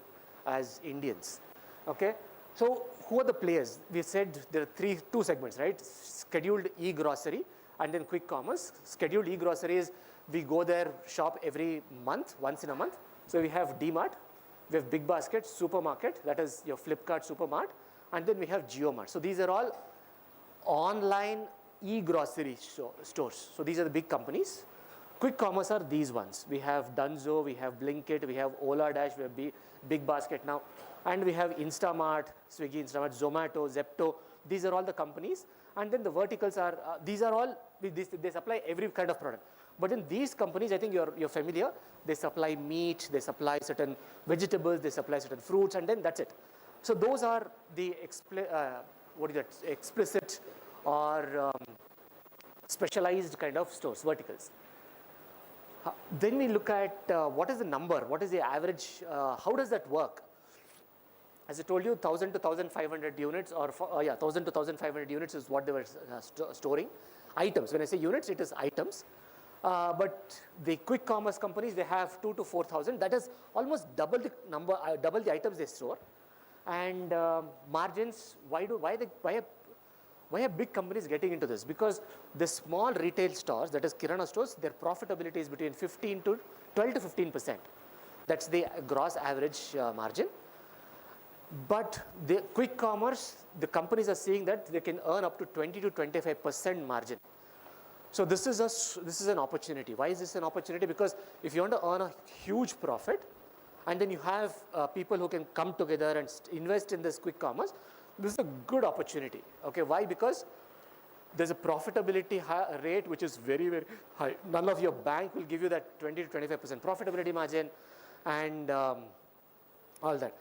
as Indians. Okay? So who are the players? We said there are two segments, right? Scheduled e-grocery and then quick commerce. Scheduled e-grocery is we go there, shop every month, once in a month. So we have DMart, we have Big Basket, Supermarket, that is your Flipkart Supermart, and then we have JioMart. So these are all online e-grocery stores. So these are the big companies. Quick commerce are these ones. We have Dunzo, we have Blinkit, we have Ola Dash, we have Big Basket now, and we have Instamart, Swiggy, Instamart, Zomato, Zepto. These are all the companies. And then the verticals are, these are all, they supply every kind of product. But in these companies, I think you're familiar, they supply meat, they supply certain vegetables, they supply certain fruits, and then that's it. So those are the explicit or specialized kind of stores, verticals. Then we look at what is the number, what is the average, how does that work? As I told you, 1,000 to 1,500 units, or 1,000 to 1,500 units is what they were storing. Items, when I say units, it is items. But the quick commerce companies, they have 2 to 4,000. That is almost double the number, double the items they store. And margins, why are big companies getting into this? Because the small retail stores, that is Kirana stores, their profitability is between 12 to 15%. That's the gross average margin. But the quick commerce, the companies are seeing that they can earn up to 20 to 25% margin. So this is an opportunity. Why is this an opportunity? Because if you want to earn a huge profit, and then you have people who can come together and invest in this quick commerce, this is a good opportunity. Okay, why? Because there's a profitability rate which is very, very high. None of your bank will give you that 20 to 25% profitability margin and all that.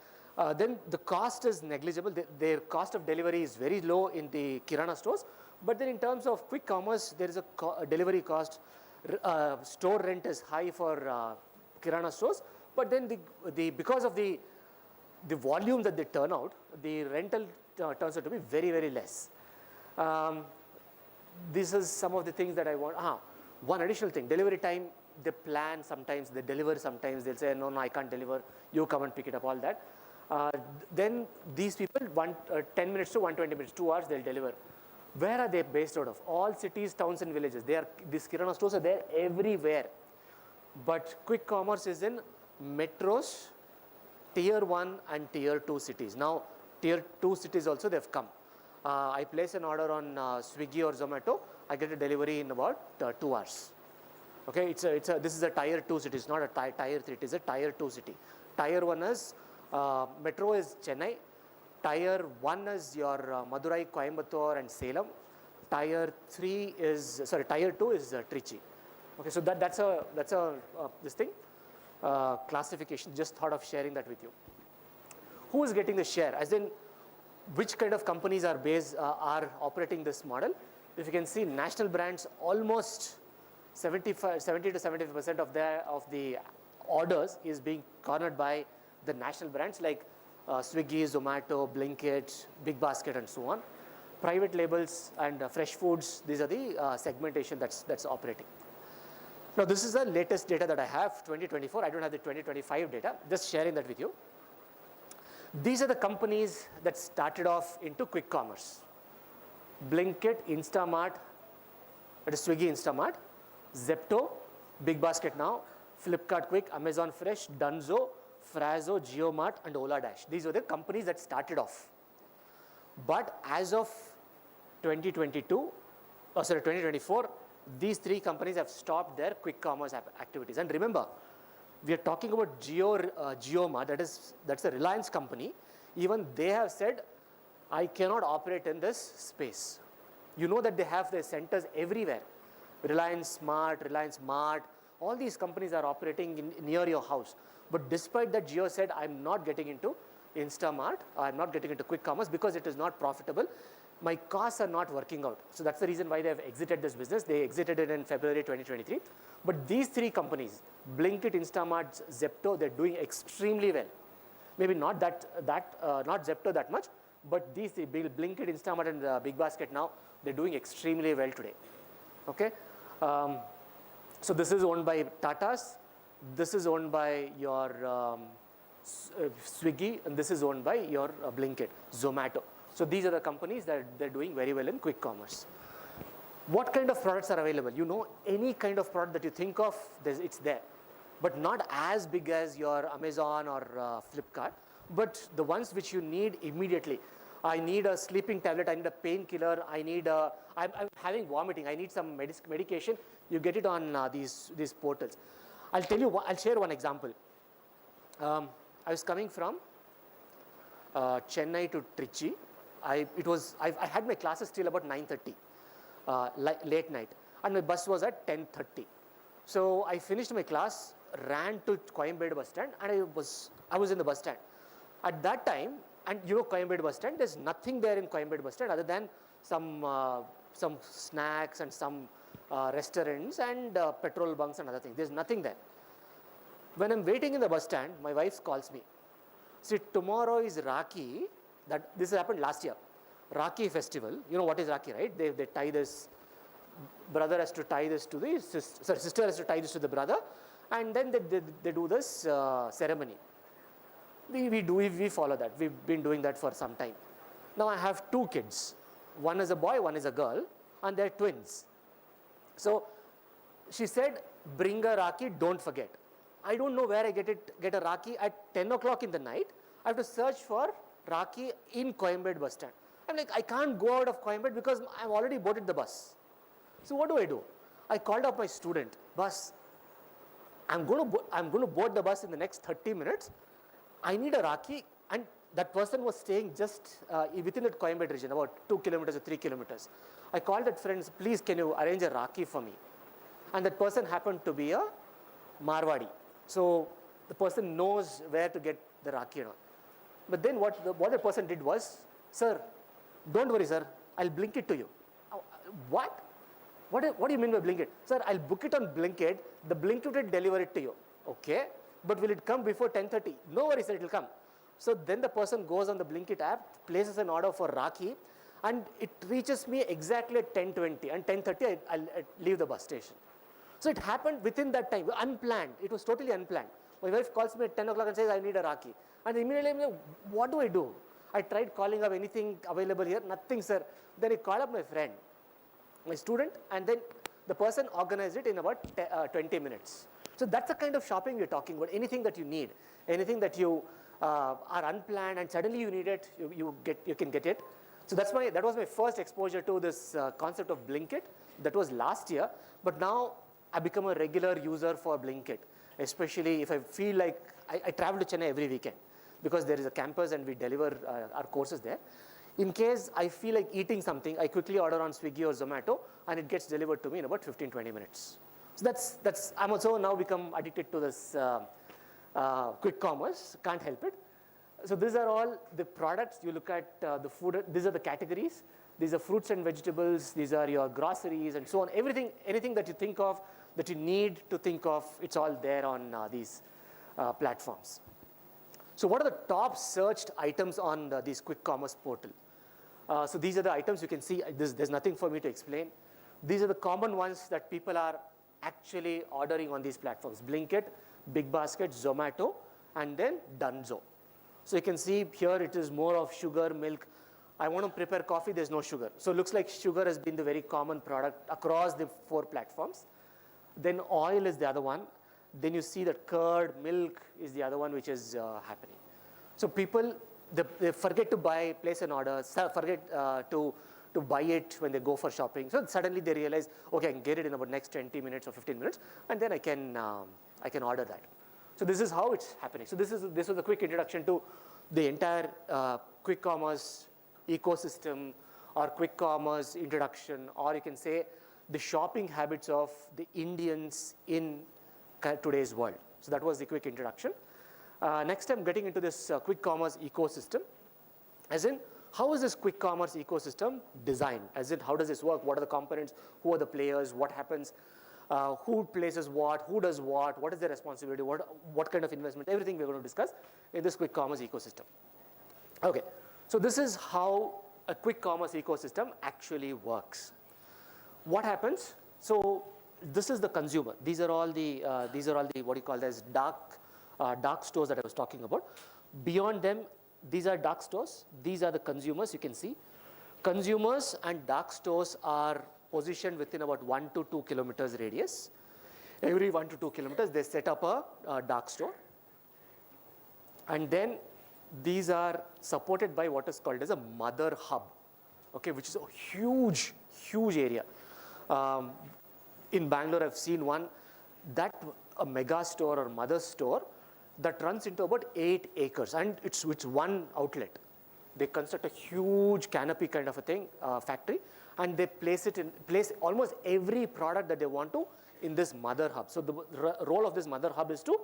Then the cost is negligible. Their cost of delivery is very low in the Kirana stores. But then in terms of quick commerce, there is a delivery cost. Store rent is high for Kirana stores. But then because of the volume that they turn out, the rental turns out to be very, very less. This is some of the things that I want. One additional thing, delivery time, they plan sometimes, they deliver sometimes, they'll say, no, I can't deliver, you come and pick it up, all that. Then these people, 10 minutes to 120 minutes, 2 hours, they'll deliver. Where are they based out of? All cities, towns and villages. These Kirana stores are there everywhere. But quick commerce is in metros, tier 1 and tier 2 cities. Now, tier 2 cities also they've come. I place an order on Swiggy or Zomato, I get a delivery in about 2 hours. Okay, this is a tier 2 city, it's not a tier 3, it is a tier 2 city. Tier 1 is, metro is Chennai, tier 1 is your Madurai, Coimbatore and Salem, tier 2 is Trichy. Okay, so that's this thing, classification, just thought of sharing that with you. Who is getting the share? As in, which kind of companies are operating this model? If you can see, national brands, almost 70 to 75% of the orders is being cornered by the national brands like Swiggy, Zomato, Blinkit, Big Basket, and so on. Private labels and fresh foods, these are the segmentation that's operating. Now, this is the latest data that I have, 2024. I don't have the 2025 data, just sharing that with you. These are the companies that started off into quick commerce. Blinkit, Instamart, that is Swiggy, Instamart, Zepto, Big Basket Now, Flipkart Quick, Amazon Fresh, Dunzo, Frazo, JioMart, and Ola Dash. These were the companies that started off. But as of 2024, these 3 companies have stopped their quick commerce activities. And remember, we are talking about JioMart, that's a Reliance company. Even they have said, I cannot operate in this space. You know that they have their centers everywhere. Reliance Smart, Reliance Mart, all these companies are operating near your house. But despite that, Jio said, I'm not getting into Instamart, I'm not getting into quick commerce because it is not profitable. My costs are not working out. So that's the reason why they have exited this business. They exited it in February 2023. But these 3 companies, Blinkit, Instamart, Zepto, they're doing extremely well. Maybe not not Zepto that much, but these 3, Blinkit, Instamart, and Big Basket Now, they're doing extremely well today. Okay. So this is owned by Tata's, this is owned by your Swiggy, and this is owned by your Blinkit, Zomato. So these are the companies that they're doing very well in quick commerce. What kind of products are available? You know, any kind of product that you think of, it's there. But not as big as your Amazon or Flipkart, but the ones which you need immediately. I need a sleeping tablet, I need a painkiller, I'm having vomiting, I need some medication. You get it on these portals. I'll share one example. I was coming from Chennai to Trichy. I had my classes till about 9:30, late night, and my bus was at 10:30. So I finished my class, ran to Coimbatore bus stand, and I was in the bus stand. At that time, and you know Coimbatore bus stand, there's nothing there in Coimbatore bus stand other than some snacks and some restaurants and petrol bunks and other things. There's nothing there. When I'm waiting in the bus stand, my wife calls me. See, tomorrow is Rakhi. This happened last year. Rakhi festival. You know what is Rakhi, right? They tie this. Brother has to tie this to the sister. Sister has to tie this to the brother, and then they do this ceremony. We follow that. We've been doing that for some time. Now I have 2 kids. One is a boy, one is a girl, and they're twins. So she said, bring a Rakhi, don't forget. I don't know where I get a Rakhi at 10 o'clock in the night. I have to search for Rakhi in Coimbatore bus stand. I'm like, I can't go out of Coimbatore because I've already boarded the bus. So what do? I called up my student, bus, I'm going to board the bus in the next 30 minutes. I need a Rakhi, and that person was staying just within that Coimbatore region, about 2 kilometers or 3 kilometers. I called that friend, please can you arrange a Rakhi for me? And that person happened to be a Marwadi. So the person knows where to get the Rakhi and all. But then what the person did was, sir, don't worry sir, I'll blink it to you. What? What do you mean by Blinkit? Sir, I'll book it on Blinkit. The Blinkit will deliver it to you. Okay. But will it come before 10:30? No worries, sir, it will come. So then the person goes on the Blinkit app, places an order for Rakhi, and it reaches me exactly at 10:20. And 10:30, I'll leave the bus station. So it happened within that time, unplanned. It was totally unplanned. My wife calls me at 10 o'clock and says, I need a Rakhi. And immediately I'm like, what do? I tried calling up anything available here, nothing, sir. Then I called up my friend, my student, and then the person organized it in about 20 minutes. So that's the kind of shopping we're talking about. Anything that you need, anything that you are unplanned and suddenly you need it, you can get it. So that was my first exposure to this concept of Blinkit. That was last year, but now I become a regular user for Blinkit, especially if I feel like I travel to Chennai every weekend because there is a campus and we deliver our courses there. In case I feel like eating something, I quickly order on Swiggy or Zomato and it gets delivered to me in about 15-20 minutes. So I'm also now become addicted to this quick commerce, can't help it. So these are all the products. You look at the food, these are the categories. These are fruits and vegetables, these are your groceries and so on. Anything that you think of, that you need to think of, it's all there on these platforms. So what are the top searched items on these quick commerce portal? So these are the items you can see. There's nothing for me to explain. These are the common ones that people are actually ordering on these platforms. Blinkit, Big Basket, Zomato, and then Dunzo. So you can see here it is more of sugar, milk. I want to prepare coffee, there's no sugar. So it looks like sugar has been the very common product across the 4 platforms. Then oil is the other one. Then you see that curd, milk is the other one which is happening. So people, they forget to place an order, forget to buy it when they go for shopping. So suddenly they realize, okay, I can get it in about next 20 minutes or 15 minutes, and then I can order that. So this is how it's happening. So this was a quick introduction to the entire quick commerce ecosystem or quick commerce introduction, or you can say the shopping habits of the Indians in today's world. So that was the quick introduction. Next I'm getting into this quick commerce ecosystem, as in how is this quick commerce ecosystem designed, as in how does this work, what are the components, who are the players, what happens, who places what, who does what is their responsibility, what kind of investment, everything we're going to discuss in this quick commerce ecosystem. Okay, so this is how a quick commerce ecosystem actually works. What happens? So this is the consumer. These are all the what you call as dark stores that I was talking about. Beyond them, these are dark stores. These are the consumers. You can see, consumers and dark stores are positioned within about 1 to 2 kilometers radius. Every 1 to 2 kilometers, they set up a dark store, and then these are supported by what is called as a mother hub, okay, which is a huge area. In Bangalore, I've seen one, a mega store or mother store that runs into about 8 acres, and it's one outlet. They construct a huge canopy kind of a thing, factory, and they place almost every product that they want to in this mother hub. So the role of this mother hub is to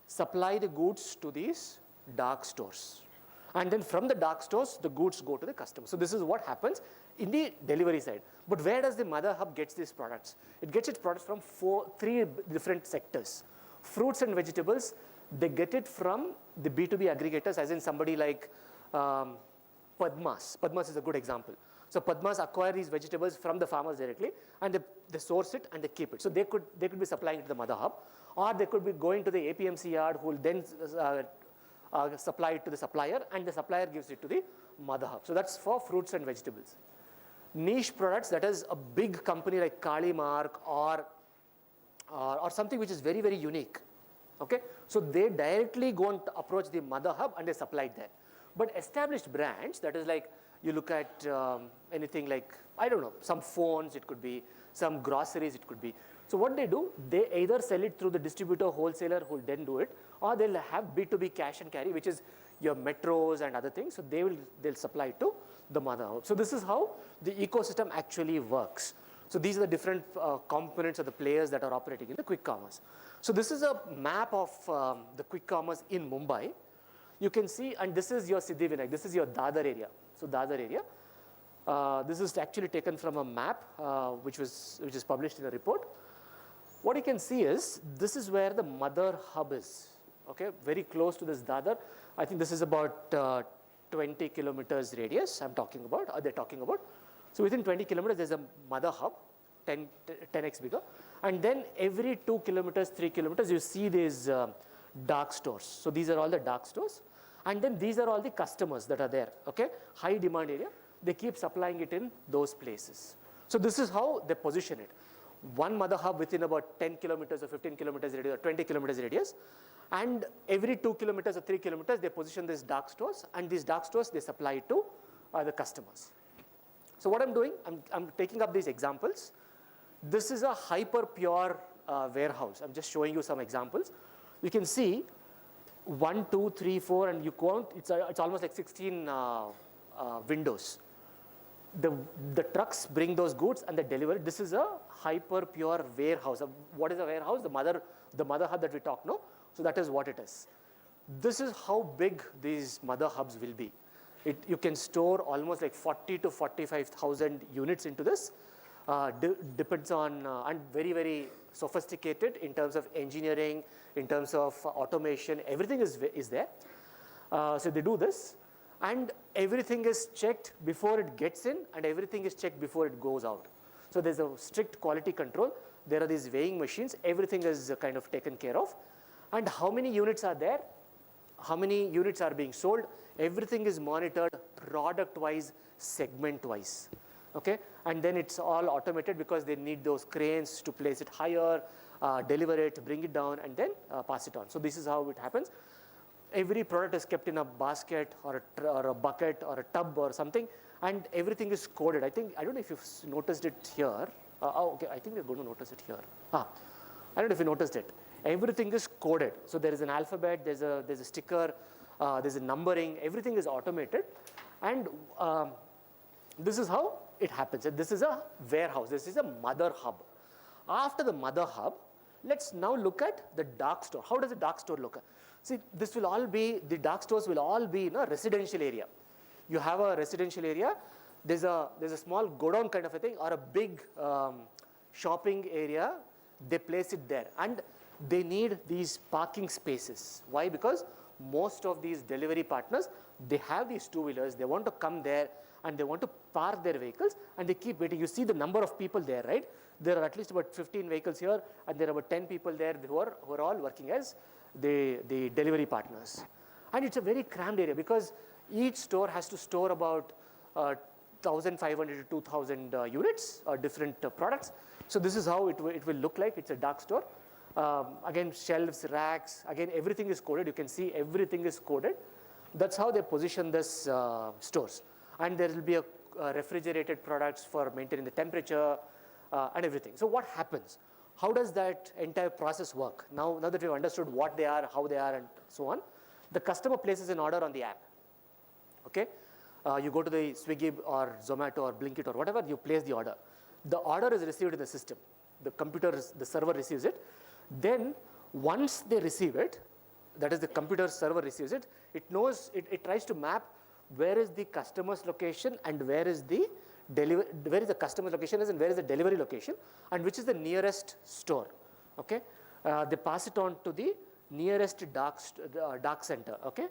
supply the goods to these dark stores. And then from the dark stores, the goods go to the customer. So this is what happens in the delivery side. But where does the mother hub get these products? It gets its products from three different sectors. Fruits and vegetables, they get it from the B2B aggregators, as in somebody like Padmas. Padmas is a good example. So Padmas acquire these vegetables from the farmers directly, and they source it and they keep it. So they could be supplying it to the mother hub, or they could be going to the APMC yard, who will then supply it to the supplier, and the supplier gives it to the mother hub. So that's for fruits and vegetables. Niche products, that is a big company like Kali Mark or something which is very, very unique. Okay, so they directly go and approach the mother hub and they supply it there. But established brands, that is like, you look at anything like, I don't know, some phones it could be, some groceries it could be. So what they do, they either sell it through the distributor, wholesaler who will then do it, or they'll have B2B cash and carry, which is your metros and other things. So they'll supply it to the mother hub. So this is how the ecosystem actually works. So these are the different components of the players that are operating in the quick commerce. So this is a map of the quick commerce in Mumbai. You can see, and this is your Siddhivinayak, this is your Dadar area. So Dadar area. This is actually taken from a map which is published in a report. What you can see is, this is where the mother hub is, okay, very close to this Dadar. I think this is about 20 kilometers radius they're talking about. So within 20 kilometers, there's a mother hub, 10x bigger. And then every 2 kilometers, 3 kilometers, you see these dark stores. So these are all the dark stores. And then these are all the customers that are there, okay? High demand area, they keep supplying it in those places. So this is how they position it. One mother hub within about 10 kilometers or 15 kilometers radius or 20 kilometers radius. And every 2 kilometers or 3 kilometers, they position these dark stores, and these dark stores, they supply it to the customers. So what I'm doing, I'm taking up these examples. This is a hyper pure warehouse. I'm just showing you some examples. You can see 1, 2, 3, 4, and you count, it's almost like 16 windows. The trucks bring those goods and they deliver it. This is a hyper pure warehouse. What is a warehouse? The mother hub that we talked, no? So that is what it is. This is how big these mother hubs will be. You can store almost like 40 to 45,000 units into this. Depends on, and very, very sophisticated in terms of engineering, in terms of automation, everything is there. So they do this, and everything is checked before it gets in, and everything is checked before it goes out. So there's a strict quality control. There are these weighing machines. Everything is kind of taken care of. And how many units are there? How many units are being sold? Everything is monitored product-wise, segment-wise. Okay, and then it's all automated because they need those cranes to place it higher, deliver it, bring it down, and then pass it on. So this is how it happens. Every product is kept in a basket or a bucket or a tub or something, and everything is coded. I don't know if you've noticed it here. Okay, I think we're going to notice it here. I don't know if you noticed it. Everything is coded. So there is an alphabet, there's a sticker, there's a numbering. Everything is automated, and this is how it happens. This is a warehouse. This is a mother hub. After the mother hub, let's now look at the dark store. How does the dark store look? See, the dark stores will all be in a residential area. You have a residential area. There's a small godown kind of a thing, or a big shopping area. They place it there, and they need these parking spaces. Why? Because most of these delivery partners, they have these two-wheelers. They want to come there and they want to park their vehicles, and they keep waiting. You see the number of people there, right? There are at least about 15 vehicles here, and there are about 10 people there who are all working as the delivery partners. And it's a very crammed area because each store has to store about 1,500 to 2,000 units or different products. So this is how it will look like. It's a dark store. Again, shelves, racks, again, everything is coded. You can see everything is coded. That's how they position this stores. And there will be a refrigerated products for maintaining the temperature and everything. So what happens? How does that entire process work? Now that we've understood what they are, how they are, and so on, the customer places an order on the app. Okay? you go to the Swiggy or Zomato or Blinkit or whatever, you place the order. The order is received in the system. The server receives it. Then once they receive it, that is the computer server receives it, it tries to map where is the customer's location and where is the customer's location is and where is the delivery location and which is the nearest store. Okay, they pass it on to the nearest dark center, okay,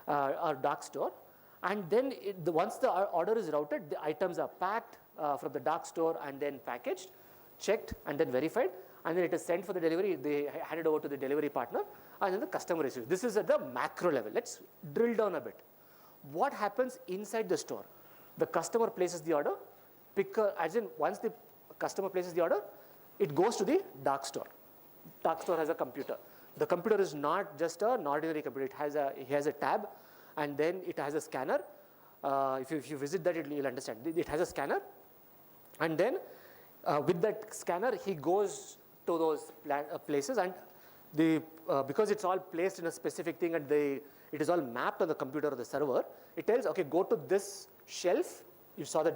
or dark store, and then once the order is routed, the items are packed from the dark store and then packaged, checked and then verified, and then it is sent for the delivery. They hand it over to the delivery partner, and then the customer receives. This is at the macro level. Let's drill down a bit. What happens inside the store? The customer places the order, once the customer places the order, it goes to the dark store. Dark store has a computer. The computer is not just an ordinary computer. It has a tab, and then it has a scanner. If you visit that, you'll understand. It has a scanner, and then with that scanner, he goes to those places, and because it's all placed in a specific thing and it is all mapped on the computer or the server, it tells, okay, go to this shelf. You saw the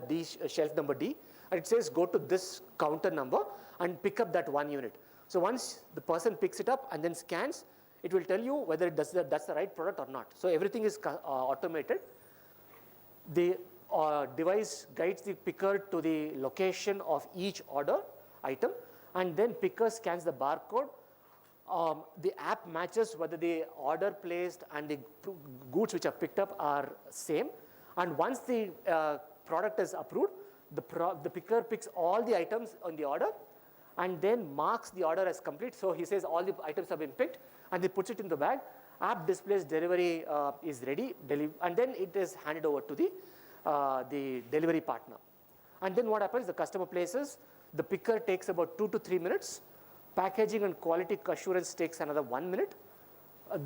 shelf number D, and it says go to this counter number and pick up that one unit. So once the person picks it up and then scans, it will tell you whether that's the right product or not. So everything is automated. The device guides the picker to the location of each order item, and then picker scans the barcode. The app matches whether the order placed and the goods which are picked up are same. And once the product is approved, the picker picks all the items on the order and then marks the order as complete. So he says all the items have been picked, and he puts it in the bag. App displays delivery is ready, and then it is handed over to the delivery partner. And then what happens? The customer places. The picker takes about 2 to 3 minutes. Packaging and quality assurance takes another 1 minute.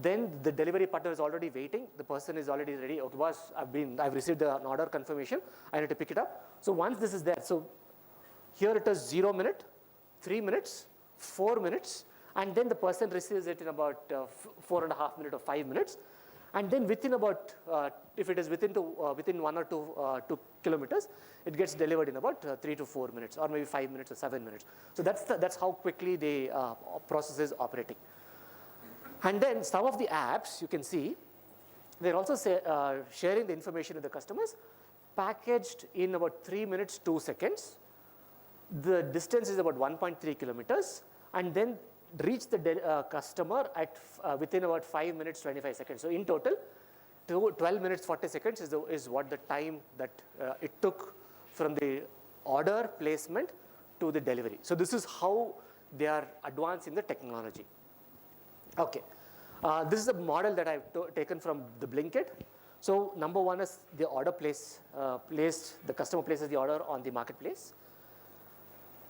Then the delivery partner is already waiting. The person is already ready. Okay, boss, I've received an order confirmation. I need to pick it up. So once this is there, so here it is 0 minute, 3 minutes, 4 minutes, and then the person receives it in about 4.5 minutes or 5 minutes. And then within about, if it is within 1 or 2 kilometers, it gets delivered in about 3 to 4 minutes, or maybe 5 minutes or 7 minutes. So that's how quickly the process is operating. And then some of the apps you can see, they're also sharing the information with the customers, packaged in about 3 minutes 2 seconds. The distance is about 1.3 kilometers, and then reach the customer at within about 5 minutes 25 seconds. So in total, 12 minutes 40 seconds is what the time that it took from the order placement to the delivery. So this is how they are advanced in the technology. Okay, this is a model that I've taken from the Blinkit. So number one is the order placed, the customer places the order on the marketplace.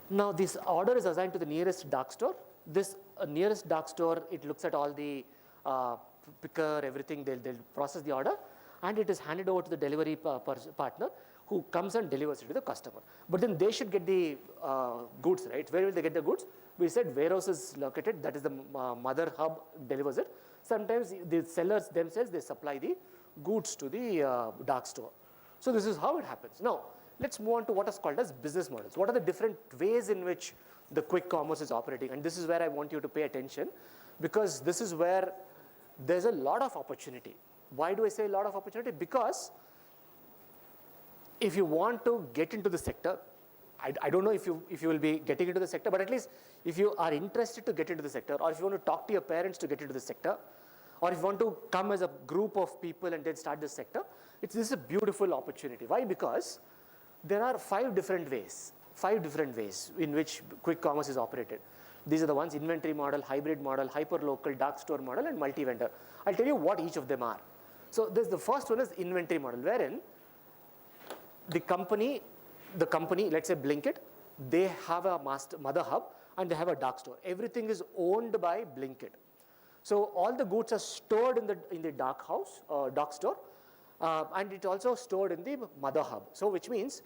Now this order is assigned to the nearest dark store. This nearest dark store, it looks at all the picker, everything, they'll process the order, and it is handed over to the delivery partner, who comes and delivers it to the customer. But then they should get the goods, right? Where will they get the goods? We said warehouse is located, that is the mother hub delivers it. Sometimes the sellers themselves, they supply the goods to the dark store. So this is how it happens. Now, let's move on to what is called as business models. What are the different ways in which the quick commerce is operating? And this is where I want you to pay attention, because this is where there's a lot of opportunity. Why do I say a lot of opportunity? Because if you want to get into the sector, I don't know if you will be getting into the sector, but at least if you are interested to get into the sector, or if you want to talk to your parents to get into the sector, or if you want to come as a group of people and then start this sector, this is a beautiful opportunity. Why? Because there are 5 different ways in which quick commerce is operated. These are the ones: inventory model, hybrid model, hyper-local, dark store model, and multi-vendor. I'll tell you what each of them are. So the first one is inventory model, wherein the company, let's say Blinkit, they have a mother hub and they have a dark store. Everything is owned by Blinkit. So all the goods are stored in the dark store, and it's also stored in the mother hub. So which means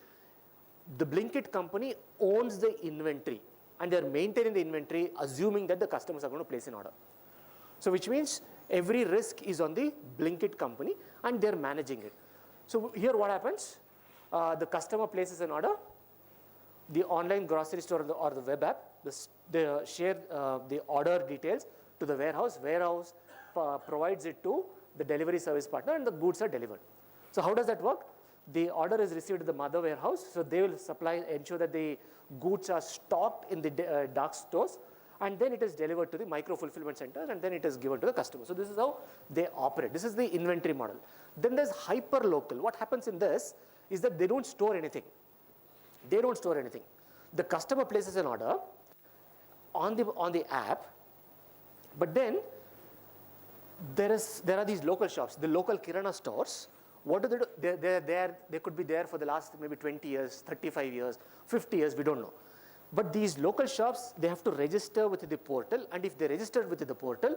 the Blinkit company owns the inventory, and they're maintaining the inventory, assuming that the customers are going to place an order. So which means every risk is on the Blinkit company, and they're managing it. So here what happens? The customer places an order, the online grocery store or the web app, they share the order details to the warehouse. Warehouse provides it to the delivery service partner, and the goods are delivered. So how does that work? The order is received at the mother warehouse, so they will ensure that the goods are stocked in the dark stores, and then it is delivered to the micro fulfillment centers, and then it is given to the customer. So this is how they operate. This is the inventory model. Then there's hyper local. What happens in this is that they don't store anything. They don't store anything. The customer places an order on the app, but then there are these local shops, the local kirana stores. What do they do? They're there. They could be there for the last maybe 20 years, 35 years, 50 years. We don't know. But these local shops, they have to register with the portal, and if they register with the portal,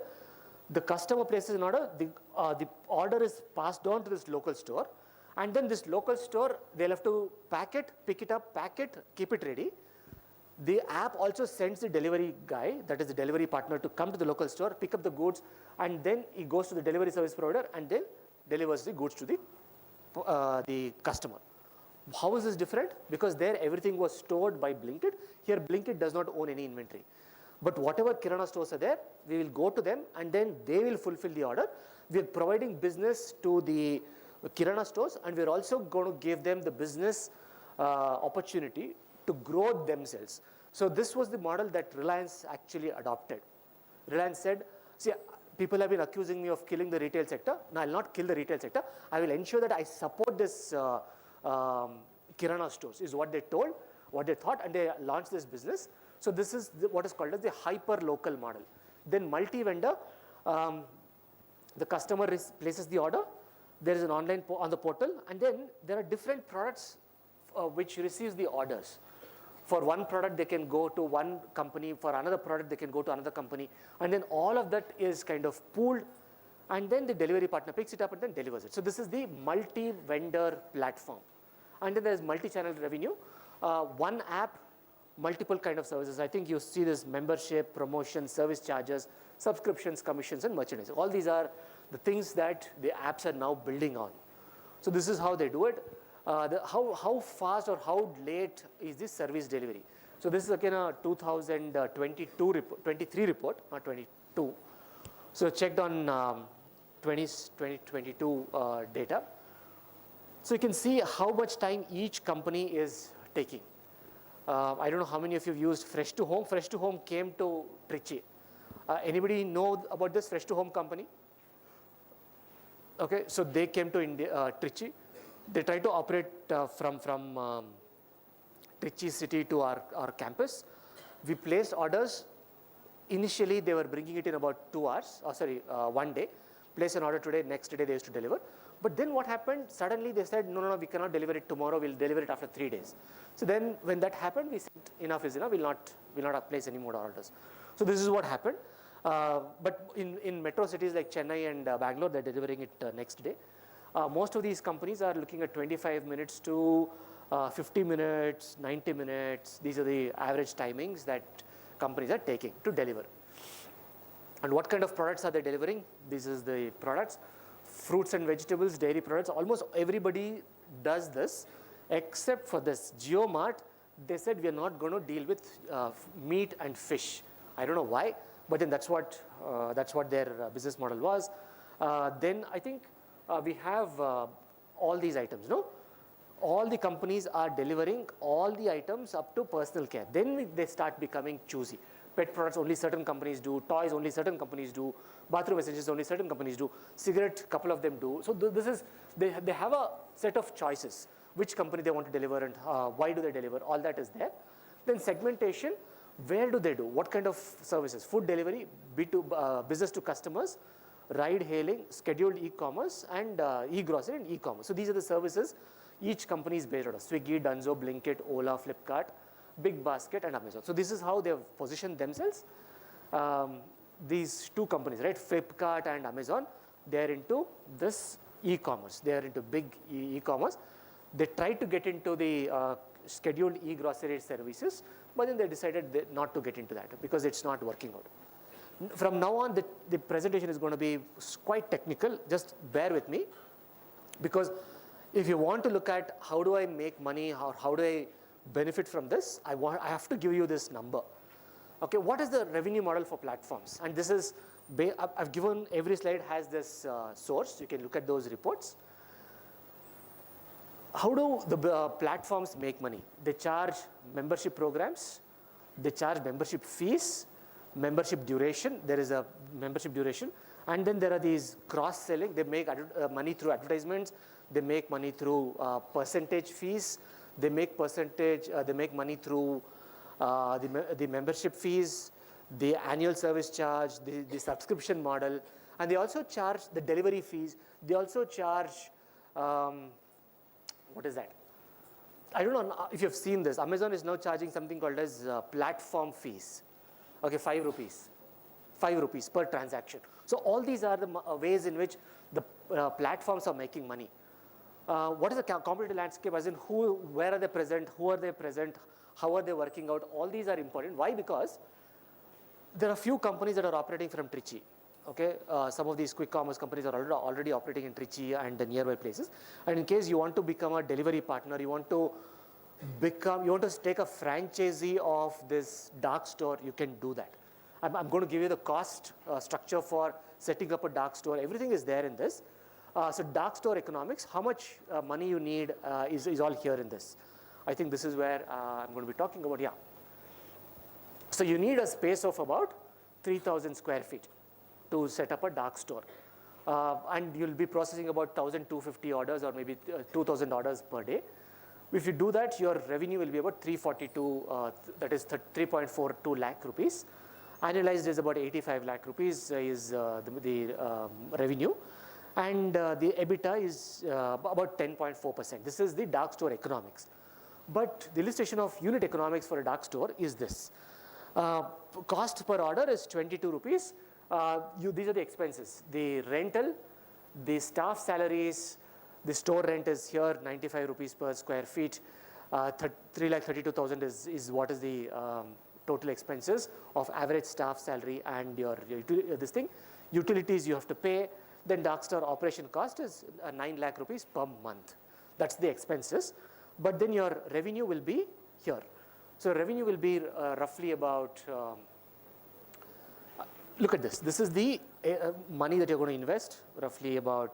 the customer places an order. The order is passed on to this local store, and then this local store, they'll have to pack it, pick it up, pack it, keep it ready. The app also sends the delivery guy, that is the delivery partner, to come to the local store, pick up the goods, and then he goes to the delivery service provider and then delivers the goods to the customer. How is this different? Because there everything was stored by Blinkit. Here Blinkit does not own any inventory. But whatever kirana stores are there, we will go to them and then they will fulfill the order. We are providing business to the kirana stores, and we are also going to give them the business opportunity to grow themselves. So this was the model that Reliance actually adopted. Reliance said, see, people have been accusing me of killing the retail sector. No, I'll not kill the retail sector. I will ensure that I support this kirana stores, is what they told, what they thought, and they launched this business. So this is what is called as the hyper-local model. Then multi-vendor, the customer places the order, there is an online on the portal, and then there are different products which receives the orders. For one product, they can go to one company. For another product, they can go to another company. And then all of that is kind of pooled, and then the delivery partner picks it up and then delivers it. So this is the multi-vendor platform. And then there's multi-channel revenue. One app, multiple kind of services. I think you see this membership, promotion, service charges, subscriptions, commissions, and merchandise. All these are the things that the apps are now building on. So this is how they do it. How fast or how late is this service delivery? So this is again a 23 report, not 22. So checked on 2022 data. So you can see how much time each company is taking. I don't know how many of you have used Fresh to Home. Fresh to Home came to Trichy. Anybody know about this Fresh to Home company? Okay, so they came to India, Trichy. They try to operate from Trichy city to our campus. We placed orders. Initially, they were bringing it in about 2 hours, 1 day. Place an order today, next day they used to deliver. But then what happened? Suddenly they said, no, we cannot deliver it tomorrow, we'll deliver it after 3 days. So then when that happened, we said, enough is enough, we'll not place any more orders. So this is what happened. But in metro cities like Chennai and Bangalore, they're delivering it next day. Most of these companies are looking at 25 minutes to 50 minutes, 90 minutes. These are the average timings that companies are taking to deliver. And what kind of products are they delivering? This is the products. Fruits and vegetables, dairy products. Almost everybody does this except for this. JioMart, they said we are not going to deal with meat and fish. I don't know why, but then that's what their business model was. Then I think we have all these items, no? All the companies are delivering all the items up to personal care. Then they start becoming choosy. Pet products only certain companies do, toys only certain companies do, bathroom essentials only certain companies do, cigarette couple of them do. So this is, they have a set of choices, which company they want to deliver and why do they deliver, all that is there. Then segmentation, where do they do, what kind of services, food delivery, B2, business to customers, ride hailing, scheduled e-commerce, and e-grocery and e-commerce. So these are the services each company is based on. Swiggy, Dunzo, Blinkit, Ola, Flipkart, Big Basket, and Amazon. So this is how they have positioned themselves. These two companies, right, Flipkart and Amazon, they are into this e-commerce. They are into big e-commerce. They tried to get into the scheduled e-grocery services, but then they decided not to get into that because it's not working out. From now on, the presentation is going to be quite technical. Just bear with me, because if you want to look at how do I make money or how do I benefit from this, I have to give you this number. Okay, what is the revenue model for platforms? And this is, I've given, every slide has this source. You can look at those reports. How do the platforms make money? They charge membership programs, they charge membership fees, membership duration. There is a membership duration. And then there are these cross-selling. They make money through advertisements. They make money through percentage fees. They make money through the membership fees, the annual service charge, the subscription model, and they also charge the delivery fees. They also charge, what is that? I don't know if you've seen this. Amazon is now charging something called as platform fees. Okay, 5 rupees. 5 rupees per transaction. So all these are the ways in which the platforms are making money. What is the competitive landscape, as in where are they present, who are they present, how are they working out? All these are important. Why? Because there are few companies that are operating from Trichy. Okay, some of these quick commerce companies are already operating in Trichy and the nearby places. And in case you want to become a delivery partner, you want to take a franchisee of this dark store, you can do that. I'm going to give you the cost structure for setting up a dark store. Everything is there in this. So dark store economics, how much money you need is all here in this. I think this is where I'm going to be talking about, yeah. So you need a space of about 3,000 square feet to set up a dark store. And you'll be processing about 1,250 orders or maybe 2,000 orders per day. If you do that, your revenue will be about 342, that is 3.42 lakh rupees. Annualized is about 85 lakh rupees is the revenue. And the EBITDA is about 10.4%. This is the dark store economics. But the illustration of unit economics for a dark store is this. Cost per order is 22 rupees. These are the expenses. The rental, the staff salaries, the store rent is here, 95 rupees per square feet. 3,32,000 is what is the total expenses of average staff salary and your this thing. Utilities you have to pay. Then dark store operation cost is 9 lakh rupees per month. That's the expenses. But then your revenue will be here. So revenue will be roughly about, look at this. This is the money that you're going to invest, roughly about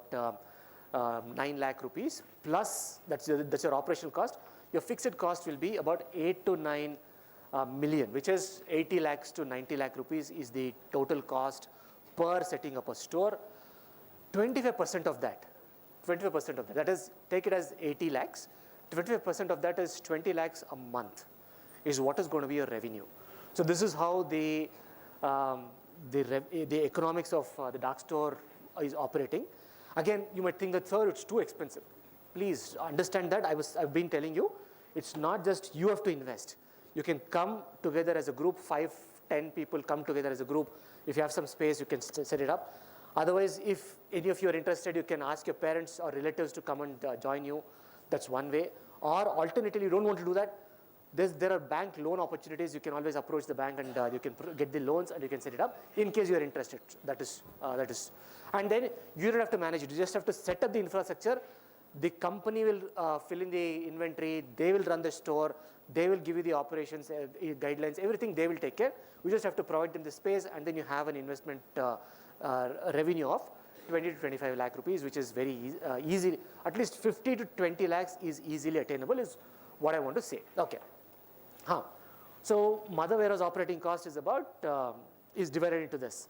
9 lakh rupees plus, that's your operational cost. Your fixed cost will be about 8 to 9 million, which is 80 lakhs to 90 lakh rupees is the total cost per setting up a store. 25% of that, that is, take it as 80 lakhs, 25% of that is 20 lakhs a month is what is going to be your revenue. So this is how the economics of the dark store is operating. Again, you might think that, sir, it's too expensive. Please understand that. I've been telling you, it's not just you have to invest. You can come together as a group, 5, 10 people come together as a group. If you have some space, you can set it up. Otherwise, if any of you are interested, you can ask your parents or relatives to come and join you. That's one way. Or alternatively, you don't want to do that, there are bank loan opportunities. You can always approach the bank and you can get the loans and you can set it up in case you are interested. That is. And then you don't have to manage it. You just have to set up the infrastructure. The company will fill in the inventory. They will run the store. They will give you the operations guidelines. Everything they will take care. We just have to provide them the space, and then you have an investment revenue of 20 to 25 lakh rupees, which is very easy. At least 50 to 20 lakhs is easily attainable, is what I want to say. Okay. So mother warehouse operating cost is about is divided into this.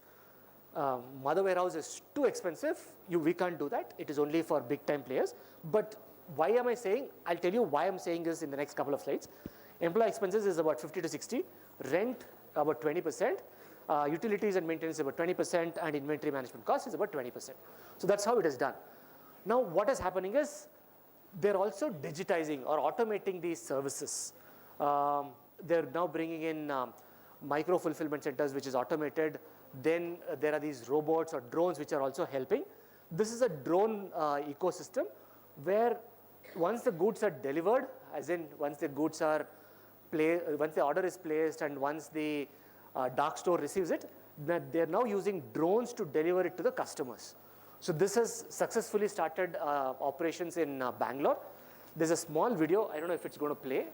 Mother warehouse is too expensive. We can't do that. It is only for big time players. But why am I saying? I'll tell you why I'm saying this in the next couple of slides. Employee expenses is about 50 to 60. Rent about 20%. Utilities and maintenance about 20%, and inventory management cost is about 20%. So that's how it is done. Now what is happening is they're also digitizing or automating these services. They're now bringing in micro fulfillment centers, which is automated. Then there are these robots or drones which are also helping. This is a drone ecosystem where once the goods are delivered, as in once the goods are once the order is placed and once the dark store receives it, that they're now using drones to deliver it to the customers. So this has successfully started operations in Bangalore. There's a small video, I don't know if it's going to play.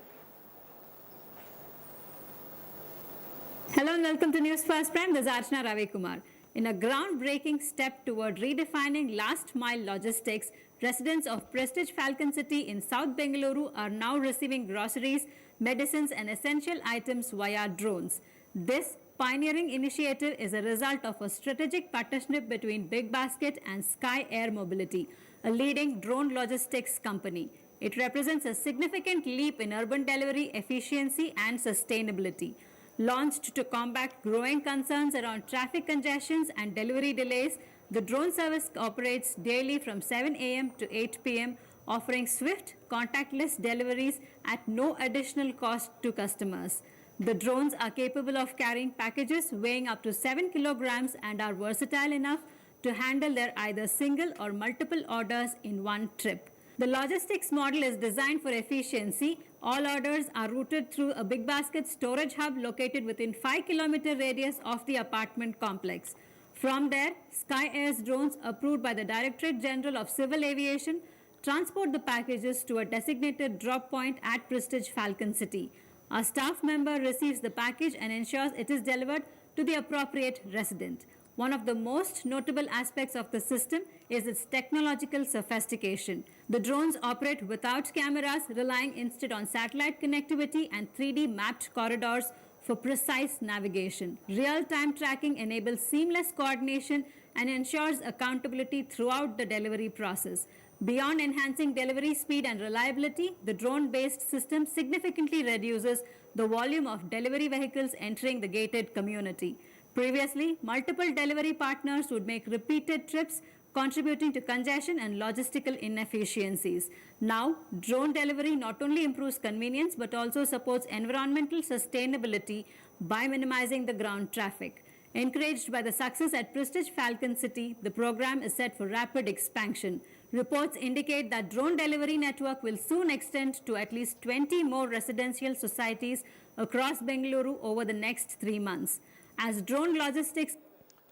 Hello and welcome to News First Prime. This is Archana Ravi Kumar. In a groundbreaking step toward redefining last mile logistics, residents of Prestige Falcon City in South Bengaluru are now receiving groceries, medicines and essential items via drones. This pioneering initiative is a result of a strategic partnership between Big Basket and Sky Air Mobility, a leading drone logistics company. It represents a significant leap in urban delivery efficiency and sustainability. Launched to combat growing concerns around traffic congestions and delivery delays, the drone service operates daily from 7 a.m. to 8 p.m., offering swift, contactless deliveries at no additional cost to customers. The drones are capable of carrying packages weighing up to 7 kilograms and are versatile enough to handle their either single or multiple orders in one trip. The logistics model is designed for efficiency. All orders are routed through a Big Basket storage hub located within 5-kilometer radius of the apartment complex. From there, Sky Air's drones, approved by the Directorate General of Civil Aviation, transport the packages to a designated drop point at Prestige Falcon City. A staff member receives the package and ensures it is delivered to the appropriate resident. One of the most notable aspects of the system is its technological sophistication. The drones operate without cameras, relying instead on satellite connectivity and 3D mapped corridors for precise navigation. Real-time tracking enables seamless coordination and ensures accountability throughout the delivery process. Beyond enhancing delivery speed and reliability, the drone-based system significantly reduces the volume of delivery vehicles entering the gated community. Previously, multiple delivery partners would make repeated trips, contributing to congestion and logistical inefficiencies. Now, drone delivery not only improves convenience but also supports environmental sustainability by minimizing the ground traffic. Encouraged by the success at Prestige Falcon City, the program is set for rapid expansion. Reports indicate that drone delivery network will soon extend to at least 20 more residential societies across Bengaluru over the next 3 months. As drone logistics...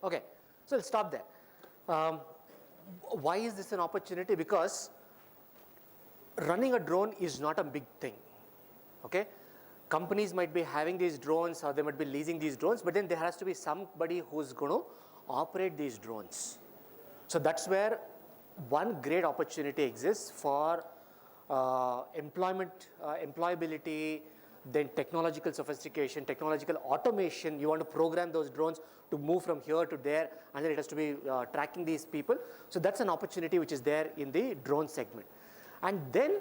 Okay, so let's stop there. Why is this an opportunity? Because running a drone is not a big thing, okay? Companies might be having these drones or they might be leasing these drones, but then there has to be somebody who's going to operate these drones. So that's where one great opportunity exists for employability, then technological sophistication, technological automation. You want to program those drones to move from here to there, and then it has to be tracking these people. So that's an opportunity which is there in the drone segment. And then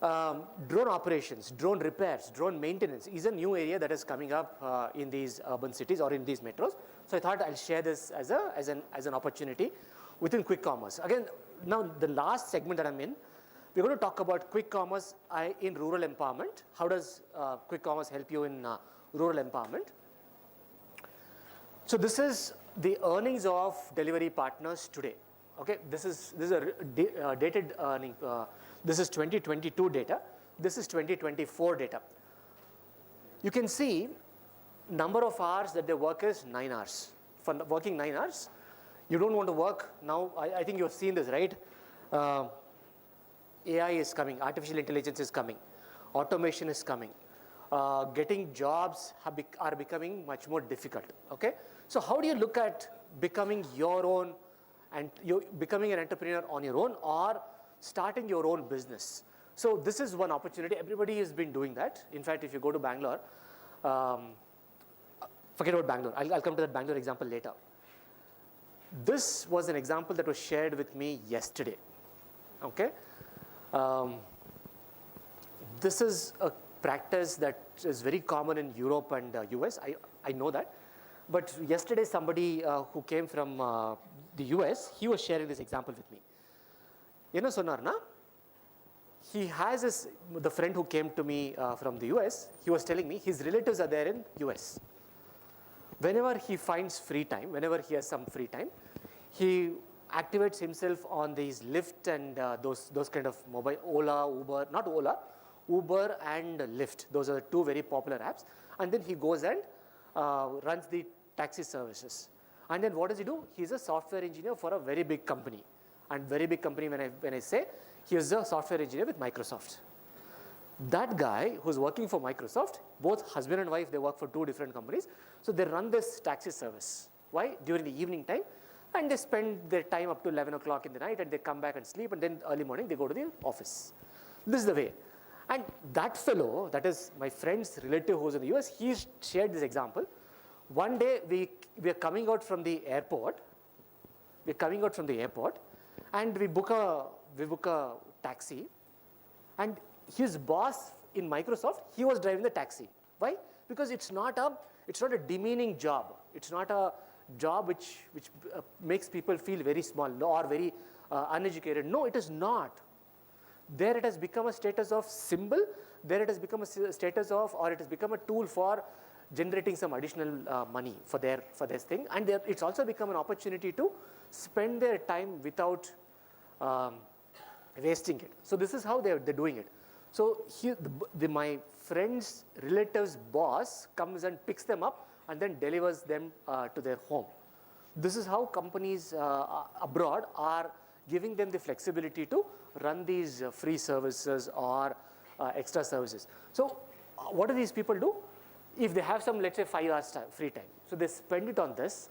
drone operations, drone repairs, drone maintenance is a new area that is coming up in these urban cities or in these metros. So I thought I'll share this as an opportunity within quick commerce. Again, now the last segment that I'm in, we're going to talk about quick commerce in rural empowerment. How does quick commerce help you in rural empowerment? So this is the earnings of delivery partners today. Okay, this is a dated earning. This is 2022 data. This is 2024 data. You can see number of hours that they work is 9 hours. For working 9 hours, you don't want to work now. I think you've seen this, right? AI is coming, artificial intelligence is coming, automation is coming. Getting jobs are becoming much more difficult, okay? So how do you look at becoming your own and you becoming an entrepreneur on your own or starting your own business? So this is one opportunity. Everybody has been doing that. In fact, if you go to Bangalore, forget about Bangalore. I'll come to that Bangalore example later. This was an example that was shared with me yesterday, okay? This is a practice that is very common in Europe and US. I know that. But yesterday somebody who came from the US, he was sharing this example with me. You know Sonarna? He has the friend who came to me from the US, he was telling me his relatives are there in US. Whenever he finds free time, whenever he has some free time, he activates himself on these Lyft and those kind of mobile, Uber and Lyft. Those are the two very popular apps. And then he goes and runs the taxi services. And then what does he do? He's a software engineer for a very big company. And very big company, when I say, he is a software engineer with Microsoft. That guy who's working for Microsoft, both husband and wife, they work for 2 different companies. So they run this taxi service. Why? During the evening time. And they spend their time up to 11 o'clock in the night, and they come back and sleep, and then early morning they go to the office. This is the way. And that fellow, that is my friend's relative who's in the US, he shared this example. One day we are coming out from the airport. And we book a taxi, and his boss in Microsoft, he was driving the taxi. Why? Because it's not a demeaning job. It's not a job which makes people feel very small or very uneducated. No, it is not. There it has become a status of symbol. There it has become a status of, or it has become a tool for generating some additional money for this thing. And it's also become an opportunity to spend their time without wasting it. So this is how they're doing it. So my friend's relative's boss comes and picks them up and then delivers them to their home. This is how companies abroad are giving them the flexibility to run these free services or extra services. So what do these people do? If they have some, let's say, 5 hours free time, so they spend it on this.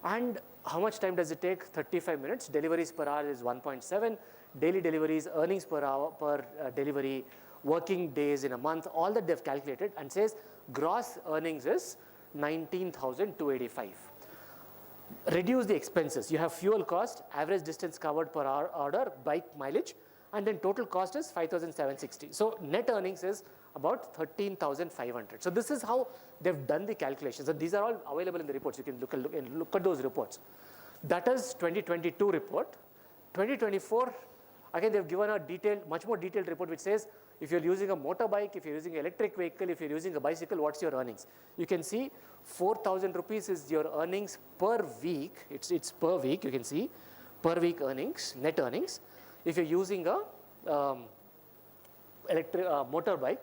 And how much time does it take? 35 minutes. Deliveries per hour is 1.7. Daily deliveries, earnings per hour per delivery, working days in a month, all that they've calculated, and says gross earnings is 19,285. Reduce the expenses. You have fuel cost, average distance covered per hour order, bike mileage, and then total cost is 5,760. So net earnings is about 13,500. So this is how they've done the calculations. And these are all available in the reports. You can look at those reports. That is 2022 report. 2024, again, they've given a much more detailed report which says if you're using a motorbike, if you're using an electric vehicle, if you're using a bicycle, what's your earnings? You can see 4,000 rupees is your earnings per week. It's per week, you can see, per week earnings, net earnings. If you're using a motorbike,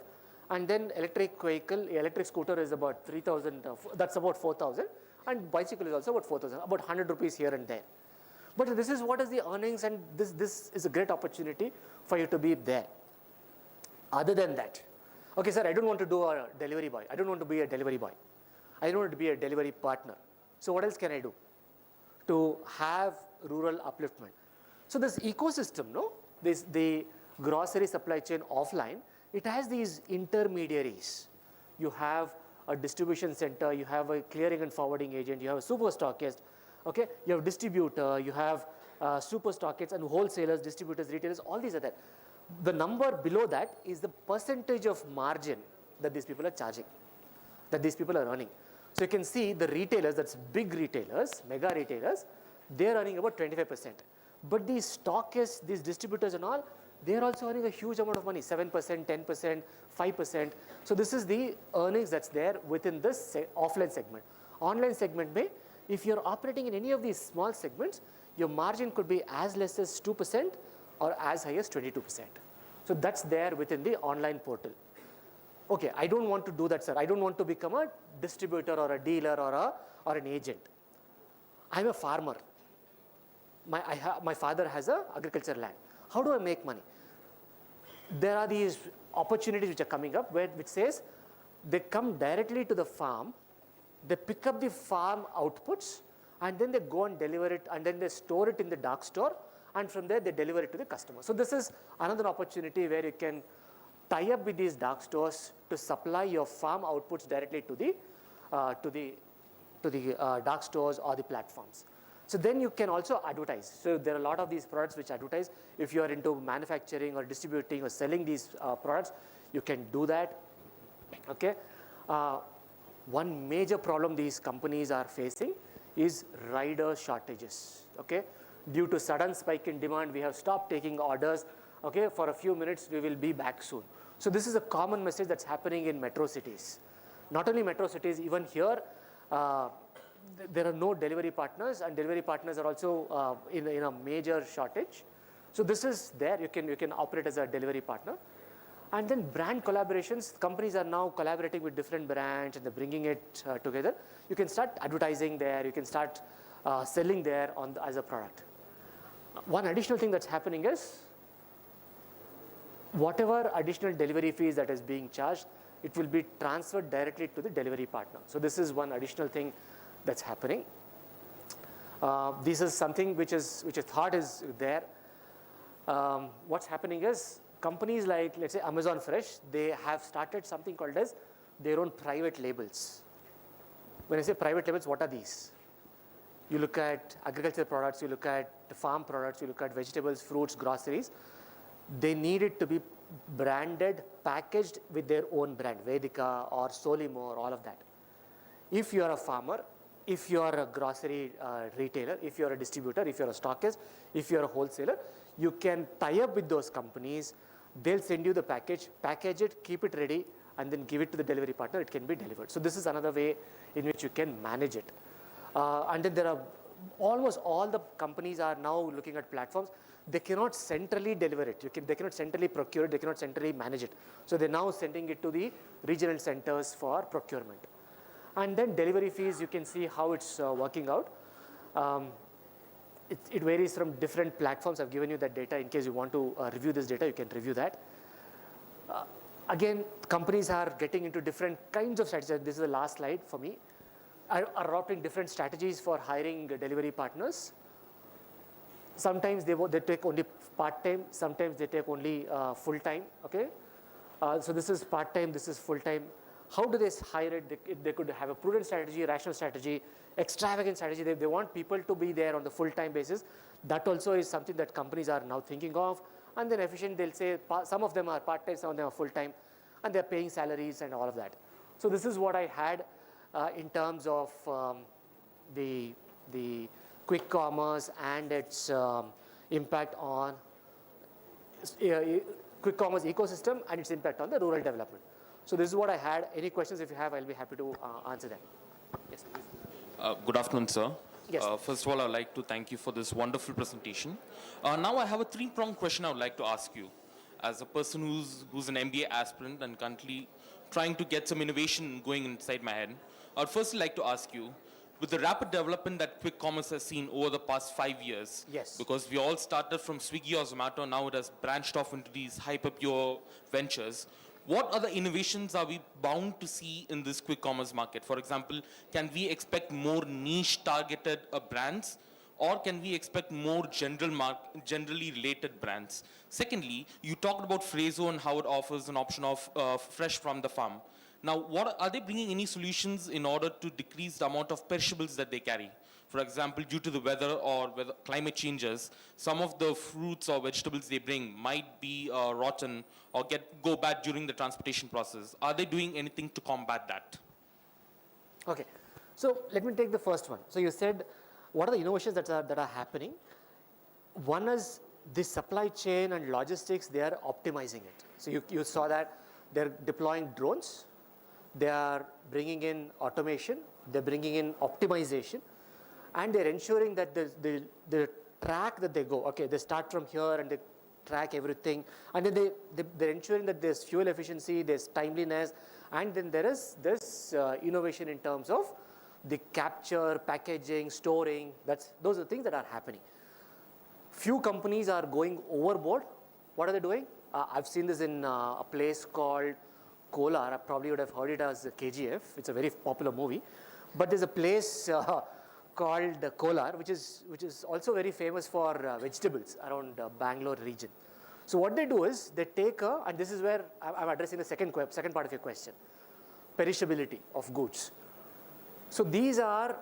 and then electric vehicle, electric scooter is about 3,000, that's about 4,000, and bicycle is also about 4,000, about 100 rupees here and there. But this is what is the earnings, and this is a great opportunity for you to be there. Other than that, okay, sir, I don't want to do a delivery boy. I don't want to be a delivery boy. I don't want to be a delivery partner. So what else can I do to have rural upliftment? So this ecosystem, the grocery supply chain offline, it has these intermediaries. You have a distribution center, you have a clearing and forwarding agent, you have a super stockist, okay? You have distributor, you have super stockists and wholesalers, distributors, retailers, all these are there. The number below that is the percentage of margin that these people are charging, that these people are earning. So you can see the retailers, that's big retailers, mega retailers, they're earning about 25%. But these stockists, these distributors and all, they're also earning a huge amount of money, 7%, 10%, 5%. So this is the earnings that's there within this offline segment. Online segment, if you're operating in any of these small segments, your margin could be as less as 2% or as high as 22%. So that's there within the online portal. Okay, I don't want to do that, sir. I don't want to become a distributor or a dealer or an agent. I'm a farmer. My father has a agricultural land. How do I make money? There are these opportunities which are coming up which says they come directly to the farm, they pick up the farm outputs, and then they go and deliver it, and then they store it in the dark store, and from there they deliver it to the customer. So this is another opportunity where you can tie up with these dark stores to supply your farm outputs directly to the dark stores or the platforms. So then you can also advertise. So there are a lot of these products which advertise. If you are into manufacturing or distributing or selling these products, you can do that. Okay. One major problem these companies are facing is rider shortages. Okay. Due to sudden spike in demand, we have stopped taking orders. Okay. For a few minutes, we will be back soon. So this is a common message that's happening in metro cities. Not only metro cities, even here, there are no delivery partners, and delivery partners are also in a major shortage. So this is there. You can operate as a delivery partner. And then brand collaborations, companies are now collaborating with different brands and they're bringing it together. You can start advertising there, you can start selling there as a product. One additional thing that's happening is, whatever additional delivery fees that is being charged, it will be transferred directly to the delivery partner. So this is one additional thing that's happening. This is something which is thought is there. What's happening is, companies like, let's say, Amazon Fresh, they have started something called as their own private labels. When I say private labels, what are these? You look at agricultural products, you look at farm products, you look at vegetables, fruits, groceries. They need it to be branded, packaged with their own brand, Vedika or Solimo or all of that. If you are a farmer, if you are a grocery retailer, if you are a distributor, if you are a stockist, if you are a wholesaler, you can tie up with those companies. They'll send you the package, package it, keep it ready, and then give it to the delivery partner. It can be delivered. So this is another way in which you can manage it. And then there are almost all the companies are now looking at platforms. They cannot centrally deliver it. They cannot centrally procure it. They cannot centrally manage it. So they're now sending it to the regional centers for procurement. And then delivery fees, you can see how it's working out. It varies from different platforms. I've given you that data. In case you want to review this data, you can review that. Again, companies are getting into different kinds of strategies. This is the last slide for me. Are adopting different strategies for hiring delivery partners. Sometimes they take only part-time. Sometimes they take only full-time. Okay. So this is part-time. This is full-time. How do they hire it? They could have a prudent strategy, rational strategy, extravagant strategy. They want people to be there on the full-time basis. That also is something that companies are now thinking of. And then efficient, they'll say some of them are part-time, some of them are full-time, and they're paying salaries and all of that. So this is what I had in terms of the quick commerce and its impact on quick commerce ecosystem and its impact on the rural development. So this is what I had. Any questions if you have, I'll be happy to answer them. Yes, please. Good afternoon, sir. Yes. First of all, I'd like to thank you for this wonderful presentation. Now I have a three-pronged question I would like to ask you. As a person who's an MBA aspirant and currently trying to get some innovation going inside my head, I'd firstly like to ask you, with the rapid development that quick commerce has seen over the past 5 years, yes, because we all started from Swiggy or Zomato, now it has branched off into these hyper-pure ventures, what other innovations are we bound to see in this quick commerce market? For example, can we expect more niche targeted brands, or can we expect more generally related brands? Secondly, you talked about Frezzo and how it offers an option of fresh from the farm. Now, are they bringing any solutions in order to decrease the amount of perishables that they carry? For example, due to the weather or climate changes, some of the fruits or vegetables they bring might be rotten or go bad during the transportation process. Are they doing anything to combat that? Okay, so let me take the first one. So you said, what are the innovations that are happening? One is the supply chain and logistics, they are optimizing it. So you saw that they're deploying drones, they are bringing in automation, they're bringing in optimization, and they're ensuring that the track that they go, okay, they start from here and they track everything, and then they're ensuring that there's fuel efficiency, there's timeliness, and then there is this innovation in terms of the capture, packaging, storing. Those are the things that are happening. Few companies are going overboard. What are they doing? I've seen this in a place called Kolar. I probably would have heard it as KGF. It's a very popular movie. But there's a place called Kolar, which is also very famous for vegetables around Bangalore region. So what they do is they take and this is where I'm addressing the second part of your question, perishability of goods. So these are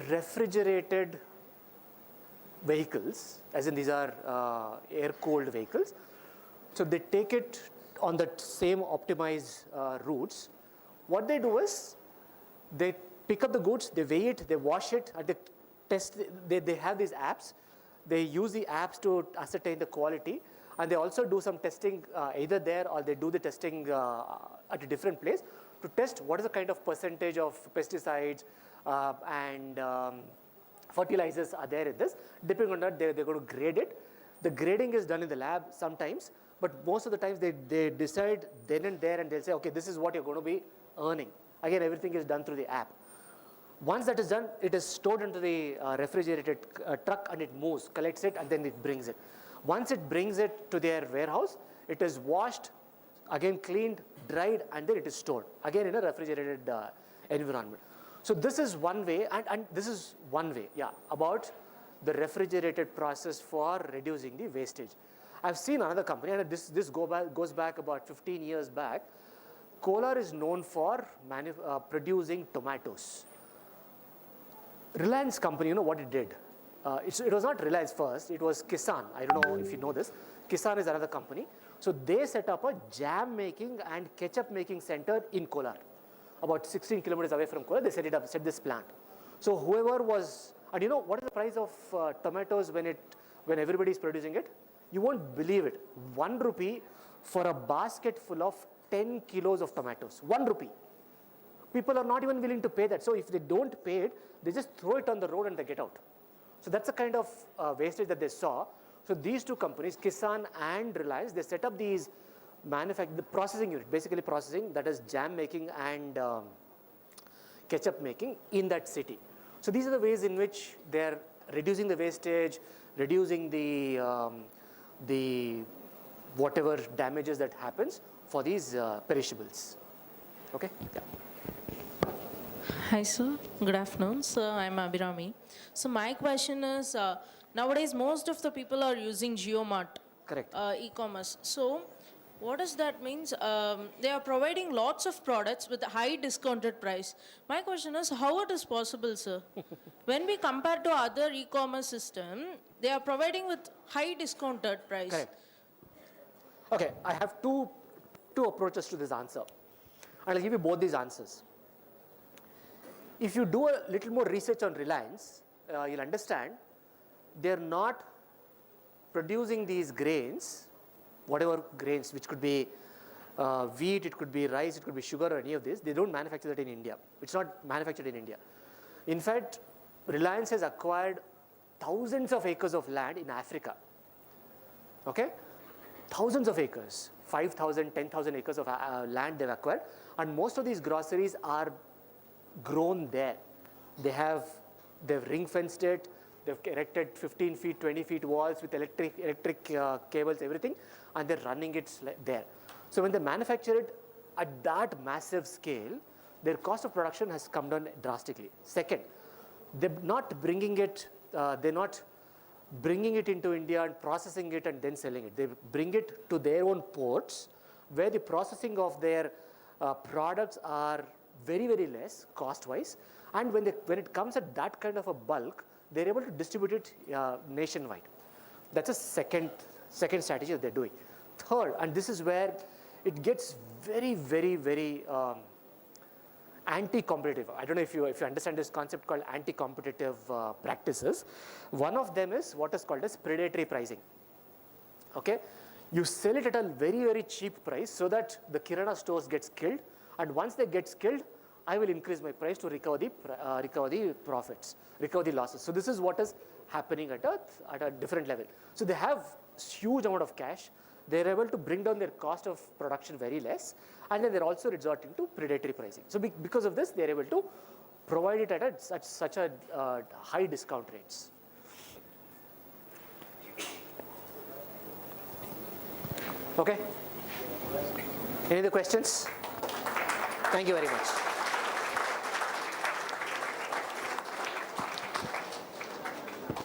refrigerated vehicles, as in these are air-cooled vehicles. So they take it on the same optimized routes. What they do is they pick up the goods, they weigh it, they wash it, and they test. They have these apps. They use the apps to ascertain the quality, and they also do some testing either there or they do the testing at a different place to test what is the kind of percentage of pesticides and fertilizers are there in this. Depending on that, they're going to grade it. The grading is done in the lab sometimes, but most of the times they decide then and there and they'll say, okay, this is what you're going to be earning. Again, everything is done through the app. Once that is done, it is stored into the refrigerated truck and it moves, collects it, and then it brings it. Once it brings it to their warehouse, it is washed, again cleaned, dried, and then it is stored, again in a refrigerated environment. So this is one way, and this is one way, about the refrigerated process for reducing the wastage. I've seen another company, and this goes back about 15 years back. Kolar is known for producing tomatoes. Reliance company, you know what it did? It was not Reliance first, it was Kisan. I don't know if you know this. Kisan is another company. So they set up a jam making and ketchup making center in Kolar. About 16 kilometers away from Kolar, they set this plant. So whoever was, and you know what is the price of tomatoes when everybody is producing it? You won't believe it. 1 rupee for a basket full of 10 kilos of tomatoes. 1 rupee. People are not even willing to pay that. So if they don't pay it, they just throw it on the road and they get out. So that's the kind of wastage that they saw. So these two companies, Kisan and Reliance, they set up these the processing unit, basically processing, that is jam making and ketchup making in that city. So these are the ways in which they're reducing the wastage, reducing the whatever damages that happens for these perishables. Okay? Yeah. Hi sir, good afternoon. Sir, I'm Abhirami. So my question is, nowadays most of the people are using JioMart. Correct. E-commerce. So what does that mean? They are providing lots of products with a high discounted price. My question is, how it is possible, sir? When we compare to other e-commerce system, they are providing with high discounted price. Correct. Okay, I have two approaches to this answer. And I'll give you both these answers. If you do a little more research on Reliance, you'll understand they're not producing these grains, whatever grains, which could be wheat, it could be rice, it could be sugar, or any of this. They don't manufacture that in India. It's not manufactured in India. In fact, Reliance has acquired thousands of acres of land in Africa. Okay? Thousands of acres, 5,000, 10,000 acres of land they've acquired, and most of these groceries are grown there. They've ring fenced it, they've erected 15 feet, 20 feet walls with electric cables, everything, and they're running it there. So when they manufacture it at that massive scale, their cost of production has come down drastically. Second, they're not bringing it into India and processing it and then selling it. They bring it to their own ports where the processing of their products are very, very less cost-wise. And when it comes at that kind of a bulk, they're able to distribute it nationwide. That's a second strategy that they're doing. Third, and this is where it gets very, very, very anti-competitive. I don't know if you understand this concept called anti-competitive practices. One of them is what is called as predatory pricing. Okay, you sell it at a very, very cheap price so that the Kirana stores gets killed, and once they get killed, I will increase my price to recover the profits, recover the losses. So this is what is happening at a different level. So they have huge amount of cash. They're able to bring down their cost of production very less, and then they're also resorting to predatory pricing. So because of this, they're able to provide it at such a high discount rates. Okay? Any other questions? Thank you very much.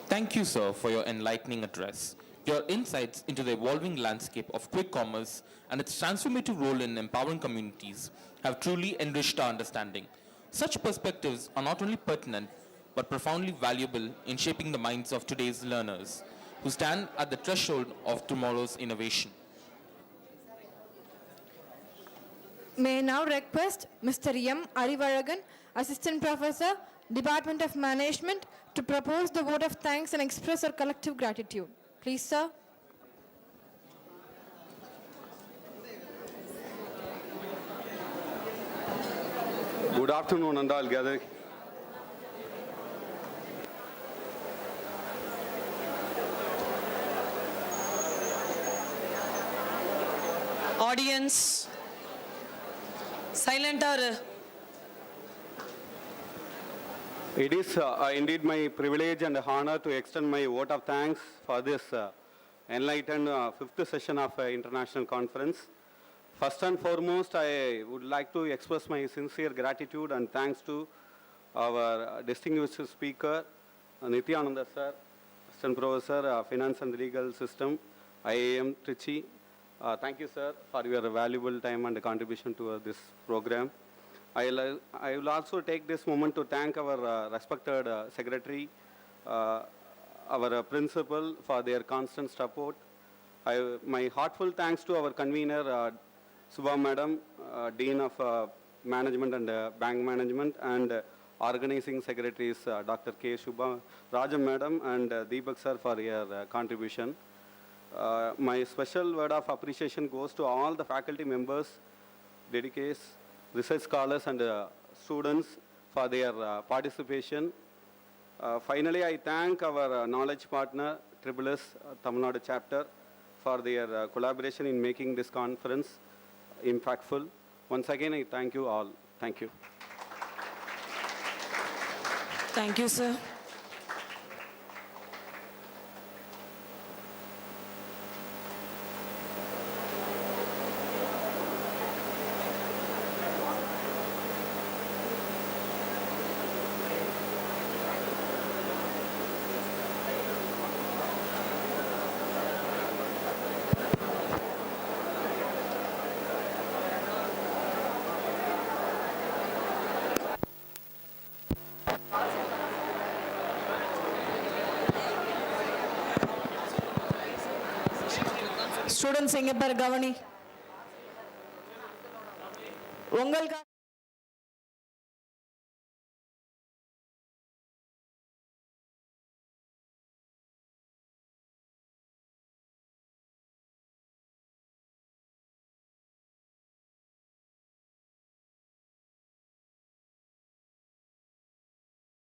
Thank you, sir, for your enlightening address. Your insights into the evolving landscape of quick commerce and its transformative role in empowering communities have truly enriched our understanding. Such perspectives are not only pertinent, but profoundly valuable in shaping the minds of today's learners, who stand at the threshold of tomorrow's innovation. May I now request Mr. M. Arivaragan, Assistant Professor, Department of Management, to propose the vote of thanks and express our collective gratitude. Please, sir. Good afternoon, and all gather. audience, silent or It is indeed my privilege and honor to extend my vote of thanks for this enlightened fifth session of international conference. First and foremost, I would like to express my sincere gratitude and thanks to our distinguished speaker, Nityananda sir, Assistant Professor, Finance and Legal System, IAM Trichy. Thank you, sir, for your valuable time and contribution to this program. I will also take this moment to thank our respected secretary, our principal for their constant support. My heartfelt thanks to our convener, Subha Madam, Dean of Management and Bank Management, and organizing secretaries, Dr. K. Shubha Rajam Madam and Deepak sir for your contribution. My special word of appreciation goes to all the faculty members, dedicates, research scholars and students for their participation. Finally, I thank our knowledge partner, SSS Tamil Nadu chapter, for their collaboration in making this conference impactful. Once again, I thank you all. Thank you. thank you, sir. Students எங்க பாரு கவனி உங்களுக்கு